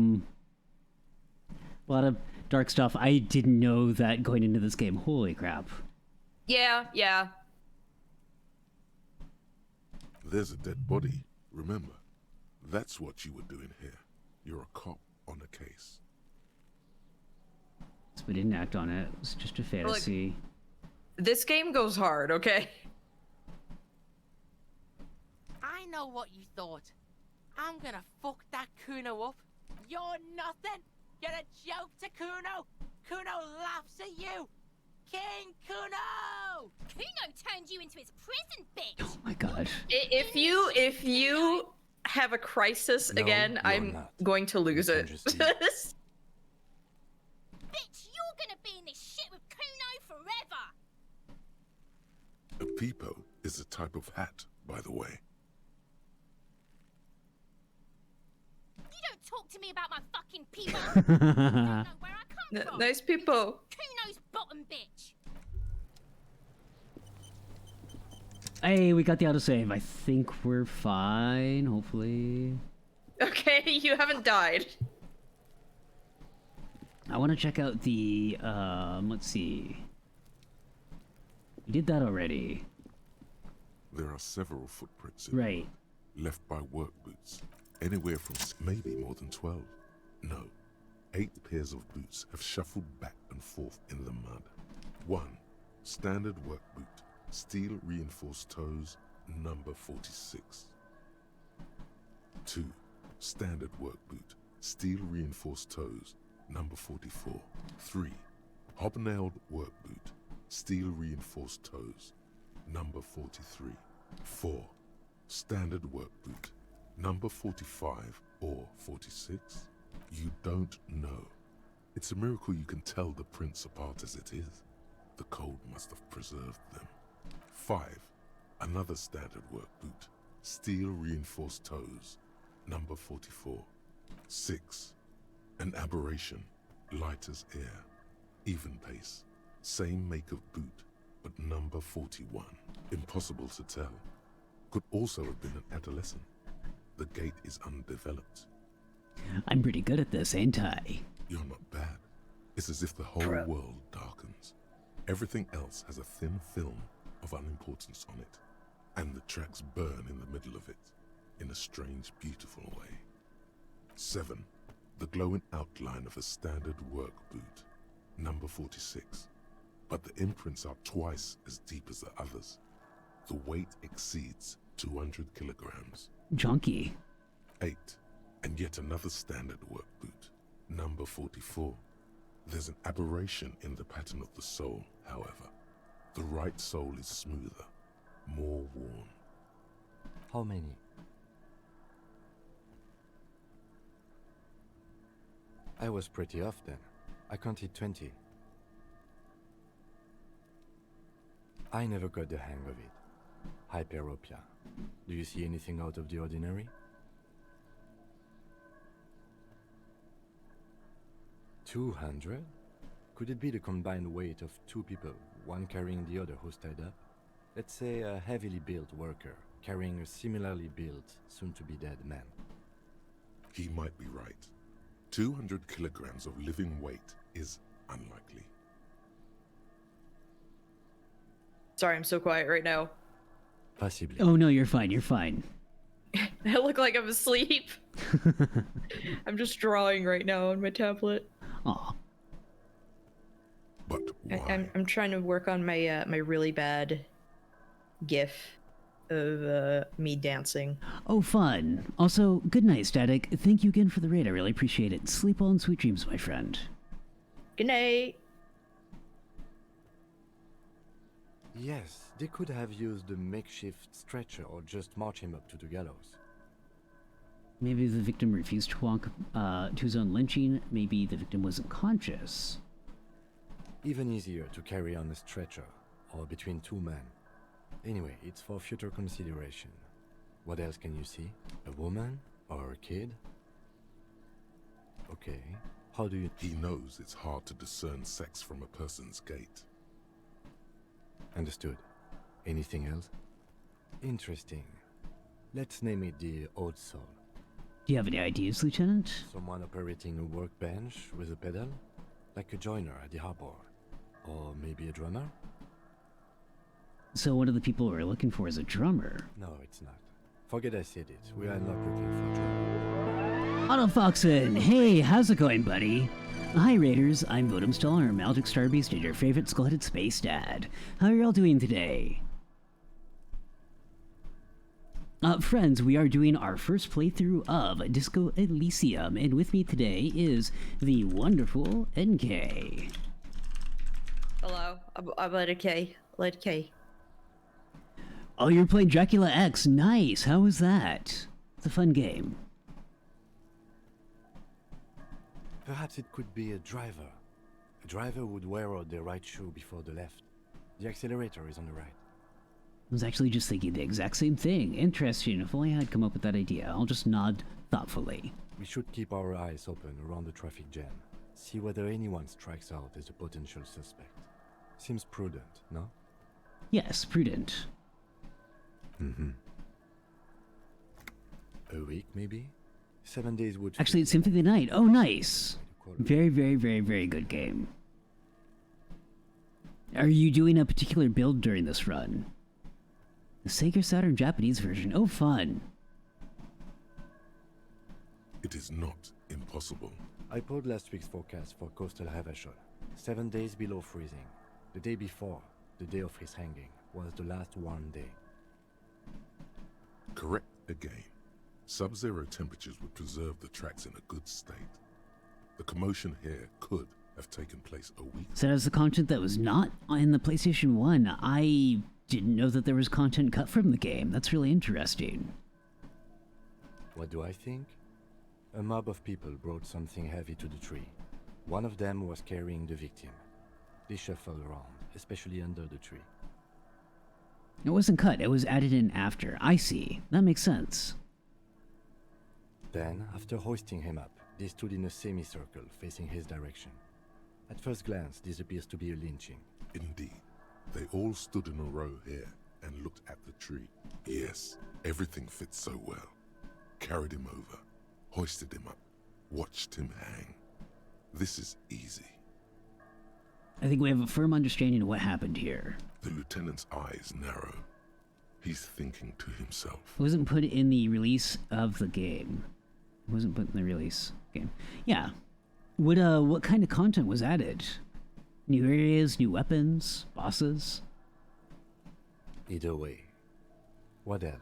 [SPEAKER 1] lot of dark stuff. I didn't know that going into this game. Holy crap.
[SPEAKER 2] Yeah, yeah.
[SPEAKER 5] There's a dead body. Remember, that's what you were doing here. You're a cop on a case.
[SPEAKER 1] So we didn't act on it. It was just a fantasy.
[SPEAKER 2] This game goes hard, okay?
[SPEAKER 11] I know what you thought. I'm gonna fuck that Kuno up. You're nothing. You're a joke to Kuno. Kuno laughs at you. King Kuno!
[SPEAKER 12] Kuno turned you into his prison, bitch!
[SPEAKER 1] Oh my god.
[SPEAKER 2] If you have a crisis again, I'm going to lose it.
[SPEAKER 12] Bitch, you're gonna be in this shit with Kuno forever!
[SPEAKER 5] A peepo is a type of hat, by the way.
[SPEAKER 12] You don't talk to me about my fucking people! You don't know where I come from!
[SPEAKER 2] Nice people.
[SPEAKER 12] Kuno's bottom, bitch!
[SPEAKER 1] Hey, we got the autosave. I think we're fine, hopefully.
[SPEAKER 2] Okay, you haven't died.
[SPEAKER 1] I want to check out the, let's see. We did that already.
[SPEAKER 5] There are several footprints
[SPEAKER 1] Right.
[SPEAKER 5] left by work boots. Anywhere from maybe more than 12. No. 8 pairs of boots have shuffled back and forth in the mud. 1. Standard work boot. Steel reinforced toes, number 46. 2. Standard work boot. Steel reinforced toes, number 44. 3. Hobnailed work boot. Steel reinforced toes, number 43. 4. Standard work boot. Number 45 or 46? You don't know. It's a miracle you can tell the prints apart as it is. The cold must have preserved them. 5. Another standard work boot. Steel reinforced toes. Number 44. 6. An aberration. Light as air. Even pace. Same make of boot, but number 41. Impossible to tell. Could also have been an adolescent. The gate is undeveloped.
[SPEAKER 1] I'm pretty good at this, ain't I?
[SPEAKER 5] You're not bad. It's as if the whole world darkens. Everything else has a thin film of unimportance on it, and the tracks burn in the middle of it, in a strange, beautiful way. 7. The glowing outline of a standard work boot, number 46. But the imprints are twice as deep as the others. The weight exceeds 200 kilograms.
[SPEAKER 1] Junkie.
[SPEAKER 5] 8. And yet another standard work boot, number 44. There's an aberration in the pattern of the sole, however. The right sole is smoother, more worn.
[SPEAKER 8] How many? I was pretty off then. I counted 20. I never got the hang of it. Hyperopia. Do you see anything out of the ordinary? 200? Could it be the combined weight of 2 people, one carrying the other who's tied up? Let's say a heavily built worker carrying a similarly built, soon-to-be-dead man.
[SPEAKER 5] He might be right. 200 kilograms of living weight is unlikely.
[SPEAKER 2] Sorry, I'm so quiet right now.
[SPEAKER 8] Possibly.
[SPEAKER 1] Oh no, you're fine, you're fine.
[SPEAKER 2] I look like I'm asleep. I'm just drawing right now on my tablet.
[SPEAKER 1] Aw.
[SPEAKER 5] But why?
[SPEAKER 2] I'm trying to work on my my really bad GIF of me dancing.
[SPEAKER 1] Oh, fun. Also, good night, Static. Thank you again for the raid. I really appreciate it. Sleep well and sweet dreams, my friend.
[SPEAKER 2] Good night.
[SPEAKER 8] Yes, they could have used a makeshift stretcher or just march him up to the gallows.
[SPEAKER 1] Maybe the victim refused to walk to his own lynching. Maybe the victim wasn't conscious.
[SPEAKER 8] Even easier to carry on a stretcher, or between two men. Anyway, it's for future consideration. What else can you see? A woman? Or a kid? Okay, how do you...
[SPEAKER 5] He knows it's hard to discern sex from a person's gait.
[SPEAKER 8] Understood. Anything else? Interesting. Let's name it the Old Soul.
[SPEAKER 1] Do you have any ideas, Lieutenant?
[SPEAKER 8] Someone operating a workbench with a pedal? Like a joiner at the harbor. Or maybe a drummer?
[SPEAKER 1] So one of the people we're looking for is a drummer.
[SPEAKER 8] No, it's not. Forget I said it. We are not looking for a drummer.
[SPEAKER 1] Otto Foxen! Hey, how's it going, buddy? Hi, Raiders. I'm Votum Stoller, Magic Starbeast, and your favorite skull-headed space dad. How are y'all doing today? Friends, we are doing our first playthrough of Disco Elysium, and with me today is the wonderful Enkei.
[SPEAKER 2] Hello, I'm Led K. Led K.
[SPEAKER 1] Oh, you're playing Dracula X. Nice. How was that? It's a fun game.
[SPEAKER 8] Perhaps it could be a driver. A driver would wear out the right shoe before the left. The accelerator is on the right.
[SPEAKER 1] I was actually just thinking the exact same thing. Interesting. If only I'd come up with that idea. I'll just nod thoughtfully.
[SPEAKER 8] We should keep our eyes open around the traffic jam. See whether anyone strikes out as a potential suspect. Seems prudent, no?
[SPEAKER 1] Yes, prudent.
[SPEAKER 8] Mm-hmm. A week, maybe? 7 days would...
[SPEAKER 1] Actually, it's Symphony of the Night. Oh, nice. Very, very, very, very good game. Are you doing a particular build during this run? The Sega Saturn Japanese version. Oh, fun.
[SPEAKER 5] It is not impossible.
[SPEAKER 8] I pulled last week's forecast for coastal Havashol. 7 days below freezing. The day before, the day of his hanging, was the last warm day.
[SPEAKER 5] Correct again. Sub-zero temperatures would preserve the tracks in a good state. The commotion here could have taken place a week.
[SPEAKER 1] So that was the content that was not in the PlayStation 1. I didn't know that there was content cut from the game. That's really interesting.
[SPEAKER 8] What do I think? A mob of people brought something heavy to the tree. One of them was carrying the victim. They shuffled around, especially under the tree.
[SPEAKER 1] It wasn't cut, it was added in after. I see. That makes sense.
[SPEAKER 8] Then, after hoisting him up, they stood in a semicircle facing his direction. At first glance, this appears to be a lynching.
[SPEAKER 5] Indeed. They all stood in a row here and looked at the tree. Yes, everything fits so well. Carried him over, hoisted him up, watched him hang. This is easy.
[SPEAKER 1] I think we have a firm understanding of what happened here.
[SPEAKER 5] The lieutenant's eyes narrow. He's thinking to himself.
[SPEAKER 1] It wasn't put in the release of the game. It wasn't put in the release game. Yeah. What kind of content was added? New areas, new weapons, bosses?
[SPEAKER 8] Either way. What else?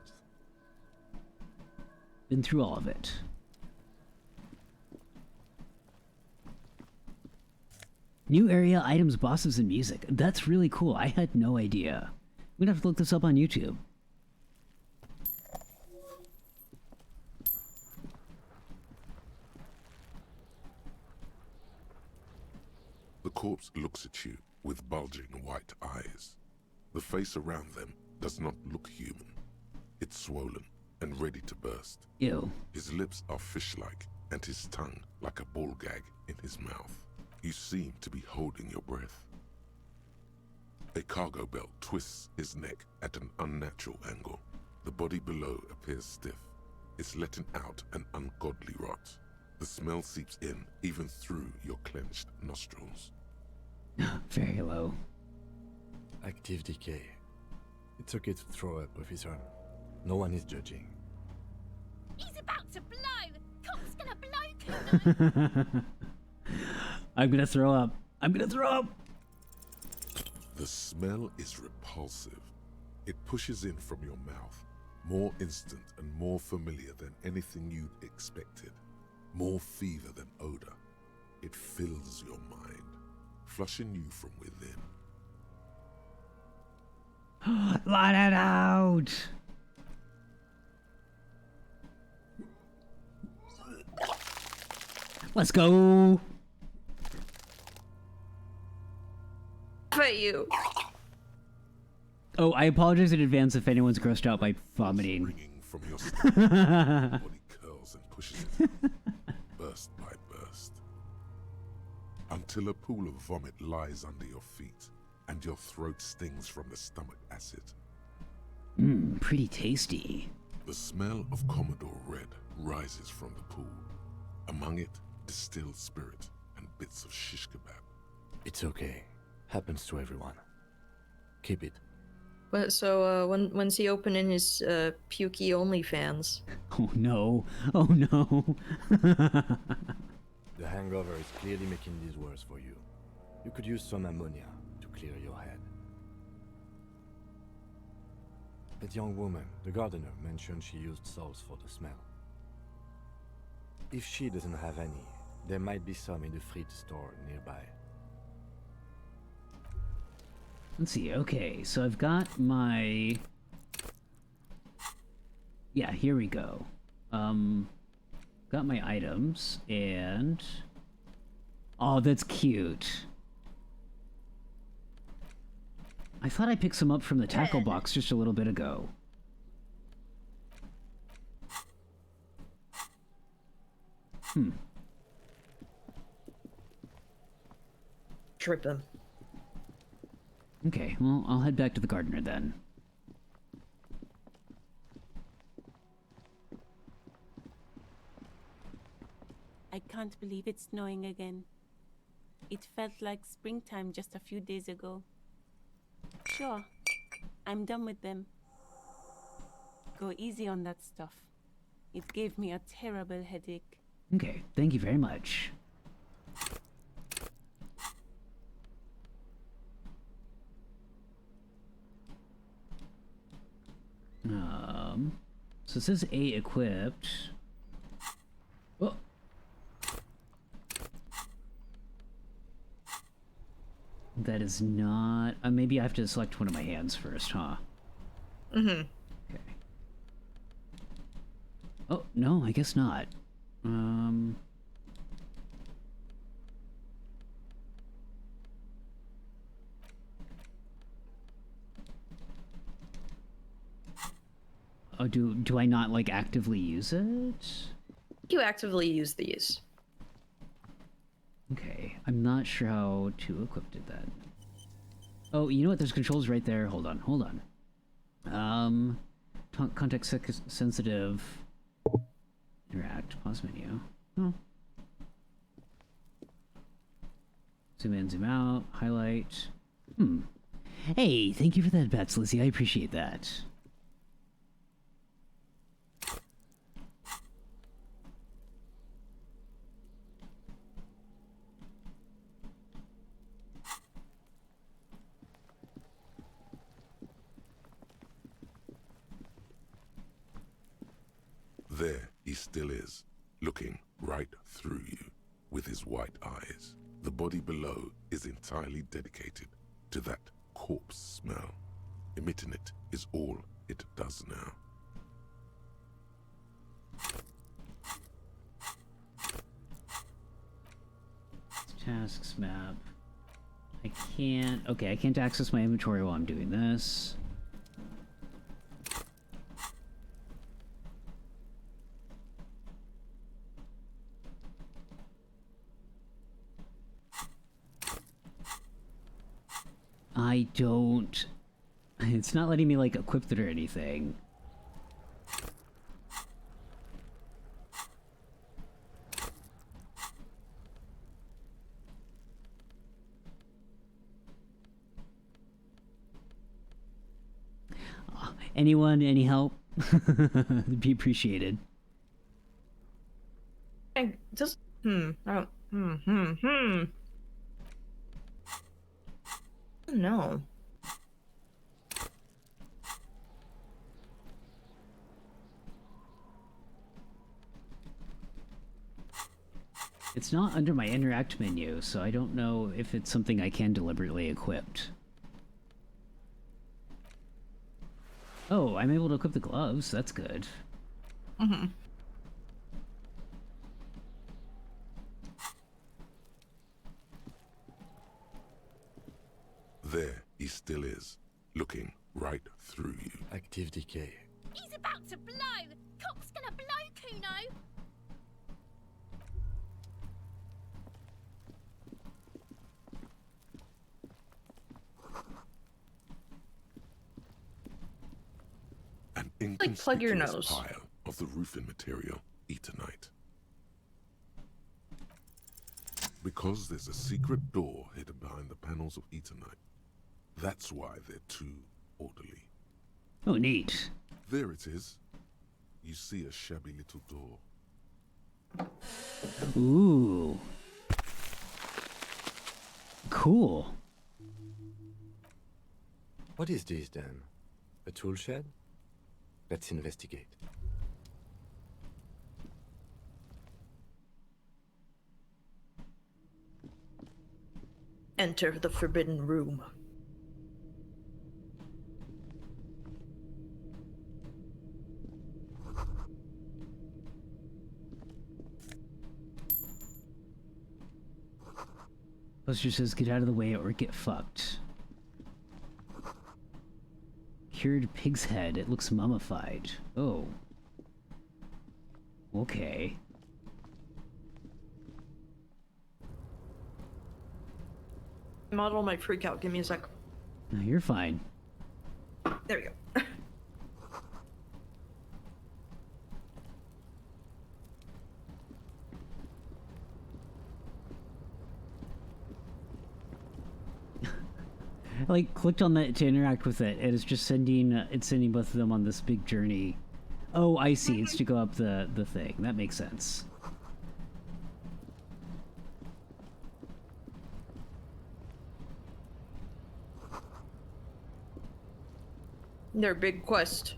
[SPEAKER 1] Been through all of it. New area, items, bosses, and music. That's really cool. I had no idea. I'm gonna have to look this up on YouTube.
[SPEAKER 5] The corpse looks at you with bulging white eyes. The face around them does not look human. It's swollen and ready to burst.
[SPEAKER 1] Ew.
[SPEAKER 5] His lips are fish-like and his tongue like a ball gag in his mouth. You seem to be holding your breath. A cargo belt twists his neck at an unnatural angle. The body below appears stiff. It's letting out an ungodly rot. The smell seeps in even through your clenched nostrils.
[SPEAKER 1] Very low.
[SPEAKER 8] Active decay. It's okay to throw up, officer. No one is judging.
[SPEAKER 12] He's about to blow! Cock's gonna blow, Kuno!
[SPEAKER 1] I'm gonna throw up. I'm gonna throw up!
[SPEAKER 5] The smell is repulsive. It pushes in from your mouth, more instant and more familiar than anything you'd expected. More fever than odor. It fills your mind, flushing you from within.
[SPEAKER 1] Let it out! Let's go!
[SPEAKER 2] But you.
[SPEAKER 1] Oh, I apologize in advance if anyone's grossed out by vomiting.
[SPEAKER 5] Springing from your stomach, your body curls and pushes it burst by burst, until a pool of vomit lies under your feet and your throat stings from the stomach acid.
[SPEAKER 1] Mmm, pretty tasty.
[SPEAKER 5] The smell of Commodore Red rises from the pool. Among it, distilled spirit and bits of shish kebab.
[SPEAKER 8] It's okay. Happens to everyone. Keep it.
[SPEAKER 2] But so when's he opening his pukey OnlyFans?
[SPEAKER 1] Oh no. Oh no.
[SPEAKER 8] The hangover is clearly making this worse for you. You could use some ammonia to clear your head. That young woman, the gardener, mentioned she used salts for the smell. If she doesn't have any, there might be some in the fruit store nearby.
[SPEAKER 1] Let's see, okay, so I've got my... Yeah, here we go. Got my items, and... Oh, that's cute. I thought I picked some up from the tackle box just a little bit ago.
[SPEAKER 2] Trip him.
[SPEAKER 1] Okay, well, I'll head back to the gardener then.
[SPEAKER 10] I can't believe it's snowing again. It felt like springtime just a few days ago. Sure, I'm done with them. Go easy on that stuff. It gave me a terrible headache.
[SPEAKER 1] Okay, thank you very much. So it says A equipped. Oh. That is not... maybe I have to select one of my hands first, huh?
[SPEAKER 2] Mm-hmm.
[SPEAKER 1] Okay. Oh, no, I guess not. Oh, do I not, like, actively use it?
[SPEAKER 2] You actively use these.
[SPEAKER 1] Okay, I'm not sure how to equip it then. Oh, you know what? There's controls right there. Hold on, hold on. Context sensitive. Interact. Pause menu. Oh. Zoom in, zoom out. Highlight. Hey, thank you for that, Bats Lizzie. I appreciate that.
[SPEAKER 5] There he still is, looking right through you with his white eyes. The body below is entirely dedicated to that corpse smell. Emitting it is all it does now.
[SPEAKER 1] Tasks map. I can't... Okay, I can't access my inventory while I'm doing this. I don't... It's not letting me, like, equip it or anything. Anyone, any help? It'd be appreciated.
[SPEAKER 2] Does Oh, No.
[SPEAKER 1] It's not under my interact menu, so I don't know if it's something I can deliberately equip. Oh, I'm able to equip the gloves. That's good.
[SPEAKER 5] There he still is, looking right through you.
[SPEAKER 8] Active decay.
[SPEAKER 12] He's about to blow. Cock's gonna blow, Kuno.
[SPEAKER 5] An
[SPEAKER 2] Like, plug your
[SPEAKER 5] inconspicuous
[SPEAKER 2] nose.
[SPEAKER 5] pile of the roofing material, Eternite. Because there's a secret door hidden behind the panels of Eternite. That's why they're too orderly.
[SPEAKER 1] Oh, neat.
[SPEAKER 5] There it is. You see a shabby little door.
[SPEAKER 1] Ooh. Cool.
[SPEAKER 8] What is this then? A tool shed? Let's investigate.
[SPEAKER 2] Enter the forbidden room.
[SPEAKER 1] Poster says get out of the way or get fucked. Cured pig's head. It looks mummified. Oh. Okay.
[SPEAKER 2] Model might freak out. Give me a sec.
[SPEAKER 1] No, you're fine.
[SPEAKER 2] There we go.
[SPEAKER 1] I like clicked on that to interact with it, and it's just sending both of them on this big journey. Oh, I see. It's to go up the thing. That makes sense.
[SPEAKER 2] Their big quest.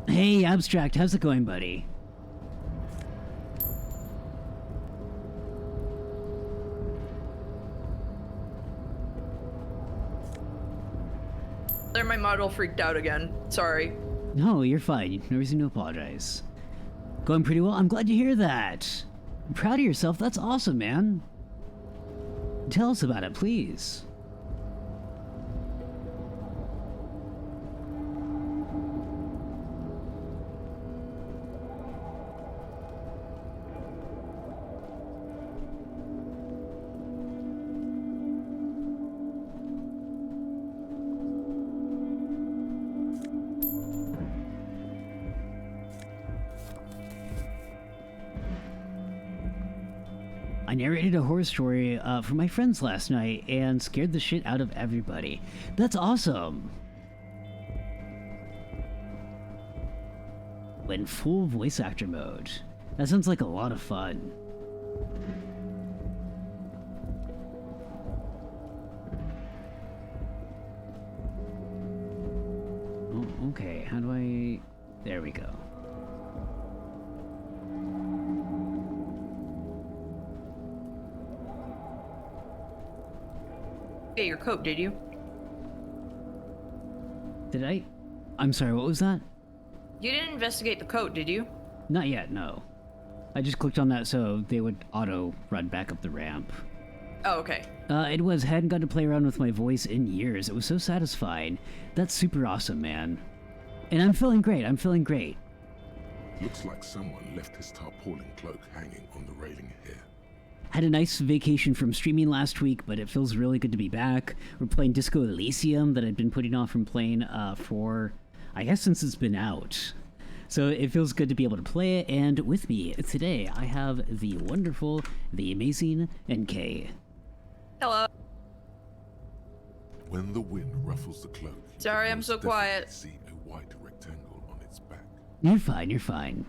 [SPEAKER 1] Hey, Abstract, how's it going, buddy?
[SPEAKER 2] There, my model freaked out again. Sorry.
[SPEAKER 1] No, you're fine. No reason to apologize. Going pretty well? I'm glad to hear that. I'm proud of yourself. That's awesome, man. Tell us about it, please. I narrated a horror story for my friends last night and scared the shit out of everybody. That's awesome! When full voice actor mode. That sounds like a lot of fun. Oh, okay, how do I... There we go.
[SPEAKER 2] Get your coat, did you?
[SPEAKER 1] Did I? I'm sorry, what was that?
[SPEAKER 2] You didn't investigate the coat, did you?
[SPEAKER 1] Not yet, no. I just clicked on that so they would auto run back up the ramp.
[SPEAKER 2] Oh, okay.
[SPEAKER 1] It was, hadn't got to play around with my voice in years. It was so satisfying. That's super awesome, man. And I'm feeling great, I'm feeling great.
[SPEAKER 5] Looks like someone left his tarpaulin cloak hanging on the railing here.
[SPEAKER 1] Had a nice vacation from streaming last week, but it feels really good to be back. We're playing Disco Elysium that I've been putting off from playing for, I guess, since it's been out. So it feels good to be able to play it, and with me today I have the wonderful, the amazing Enkei.
[SPEAKER 2] Hello.
[SPEAKER 5] When the wind ruffles the cloak, you
[SPEAKER 2] Sorry,
[SPEAKER 5] can
[SPEAKER 2] I'm
[SPEAKER 5] most
[SPEAKER 2] so
[SPEAKER 5] definitely
[SPEAKER 2] quiet.
[SPEAKER 5] see a white rectangle on its back.
[SPEAKER 1] You're fine, you're fine.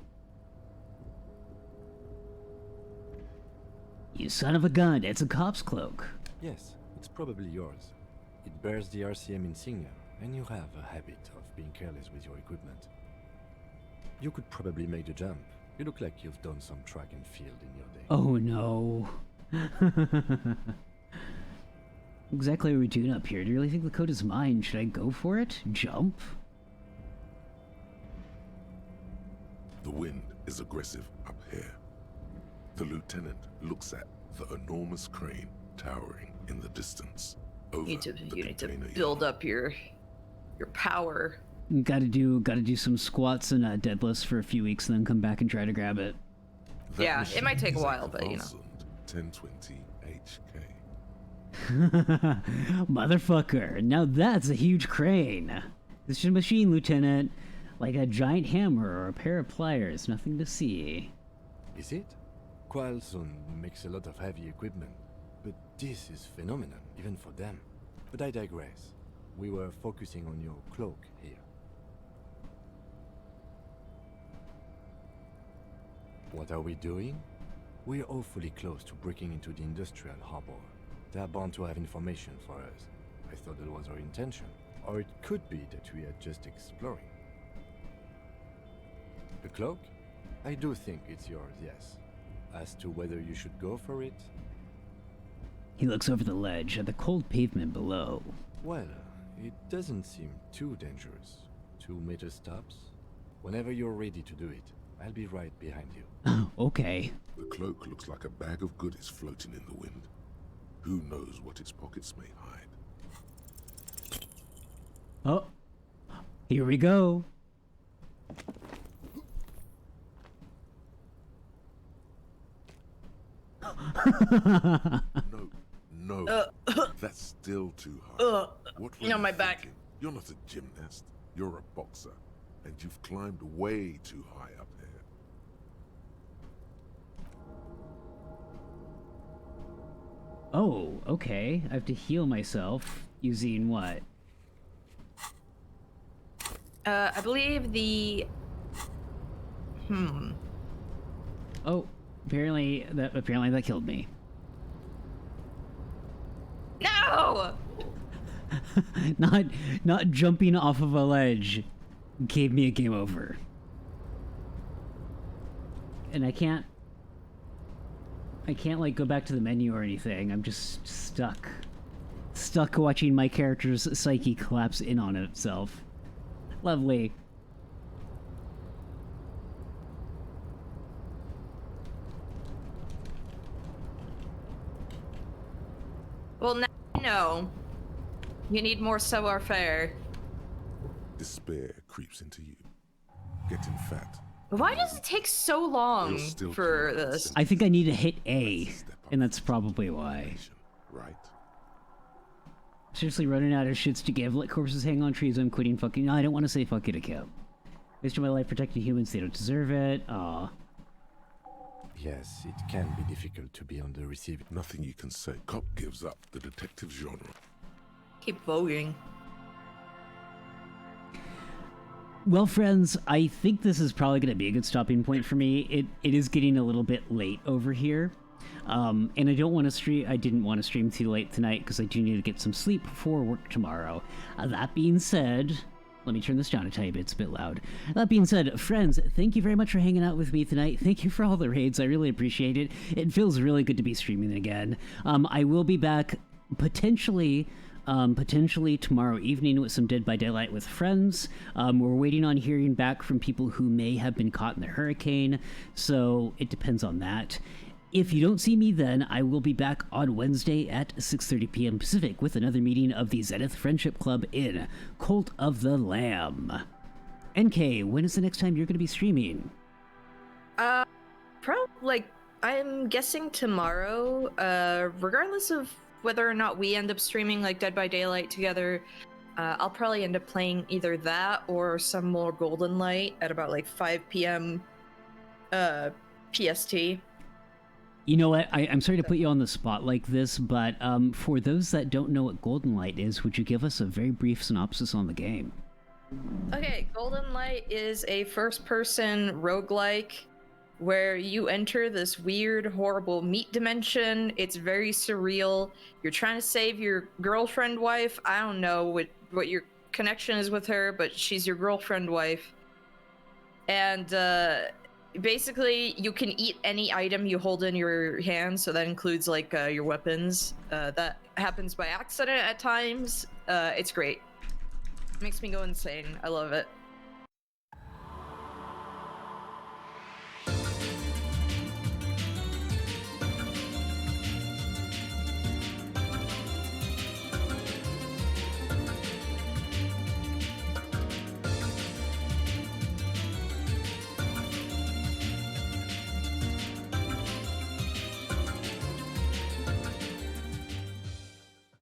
[SPEAKER 1] You son of a gun, it's a cop's cloak.
[SPEAKER 8] Yes, it's probably yours. It bears the RCM insignia, and you have a habit of being careless with your equipment. You could probably make the jump. You look like you've done some track and field in your day.
[SPEAKER 1] Oh no. Exactly what are we doing up here? Do you really think the code is mine? Should I go for it? Jump?
[SPEAKER 5] The wind is aggressive up here. The lieutenant looks at the enormous crane towering in the distance over
[SPEAKER 2] You
[SPEAKER 5] the
[SPEAKER 2] need to
[SPEAKER 5] container
[SPEAKER 2] build
[SPEAKER 5] yard.
[SPEAKER 2] up your power.
[SPEAKER 1] Gotta do some squats and deadlifts for a few weeks and then come back and try to grab it.
[SPEAKER 5] That
[SPEAKER 2] Yeah, it might
[SPEAKER 5] machine
[SPEAKER 2] take a
[SPEAKER 5] is
[SPEAKER 2] while, but you know.
[SPEAKER 5] 1020 HK.
[SPEAKER 1] Motherfucker, now that's a huge crane. This is a machine, Lieutenant. Like a giant hammer or a pair of pliers, nothing to see.
[SPEAKER 8] Is it? Qualson makes a lot of heavy equipment, but this is phenomenal, even for them. But I digress. We were focusing on your cloak here. What are we doing? We're awfully close to breaking into the industrial harbor. They are bound to have information for us. I thought that was our intention. Or it could be that we are just exploring. The cloak? I do think it's yours, yes. As to whether you should go for it?
[SPEAKER 1] He looks over the ledge at the cold pavement below.
[SPEAKER 8] Well, it doesn't seem too dangerous. 2 meter stops. Whenever you're ready to do it, I'll be right behind you.
[SPEAKER 1] Okay.
[SPEAKER 5] The cloak looks like a bag of goodies floating in the wind. Who knows what its pockets may hide?
[SPEAKER 1] Oh, here we go.
[SPEAKER 5] No, that's still too high. What were you
[SPEAKER 2] my back.
[SPEAKER 5] thinking? You're not a gymnast. You're a boxer, and you've climbed way too high up here.
[SPEAKER 1] Oh, okay. I have to heal myself using what?
[SPEAKER 2] I believe the.
[SPEAKER 1] Oh, apparently that killed me.
[SPEAKER 2] No!
[SPEAKER 1] not jumping off of a ledge gave me a game over. And I can't like go back to the menu or anything. I'm just stuck watching my character's psyche collapse in on itself. Lovely.
[SPEAKER 2] Well, now you know. You need more savoir-faire.
[SPEAKER 5] Despair creeps into you, getting fat.
[SPEAKER 2] Why does it take so long
[SPEAKER 5] You're still
[SPEAKER 2] for
[SPEAKER 5] too
[SPEAKER 2] this?
[SPEAKER 1] I think I need to hit A,
[SPEAKER 5] Step up
[SPEAKER 1] and that's probably why.
[SPEAKER 5] right?
[SPEAKER 1] Seriously running out of shits to give. Let corpses hang on trees. I'm quitting fucking. No, I don't want to say fuck you to Kip. Wasted my life protecting humans. They don't deserve it. Aw.
[SPEAKER 8] Yes, it can be difficult to be on the receiving.
[SPEAKER 5] Nothing you can say. Cop gives up the detective genre.
[SPEAKER 2] Keep voguing.
[SPEAKER 1] Well, friends, I think this is probably going to be a good stopping point for me. It is getting a little bit late over here. And I don't want to stream. I didn't want to stream too late tonight because I do need to get some sleep before work tomorrow. That being said, let me turn this down a tiny bit. It's a bit loud. That being said, friends, thank you very much for hanging out with me tonight. Thank you for all the raids. I really appreciate it. It feels really good to be streaming again. I will be back potentially tomorrow evening with some Dead by Daylight with friends. We're waiting on hearing back from people who may have been caught in the hurricane, so it depends on that. If you don't see me then, I will be back on Wednesday at 6:30 p.m. Pacific with another meeting of the Zenith Friendship Club in Cult of the Lamb. Enkei, when is the next time you're going to be streaming?
[SPEAKER 2] I'm guessing tomorrow, regardless of whether or not we end up streaming like Dead by Daylight together. I'll probably end up playing either that or some more Golden Light at about like 5 p.m. PST.
[SPEAKER 1] You know what? I'm sorry to put you on the spot like this, but for those that don't know what Golden Light is, would you give us a very brief synopsis on the game?
[SPEAKER 2] Okay, Golden Light is a first-person roguelike where you enter this weird, horrible meat dimension. It's very surreal. You're trying to save your girlfriend wife. I don't know what your connection is with her, but she's your girlfriend wife. And basically, you can eat any item you hold in your hand, so that includes like your weapons. That happens by accident at times. It's great. Makes me go insane. I love it.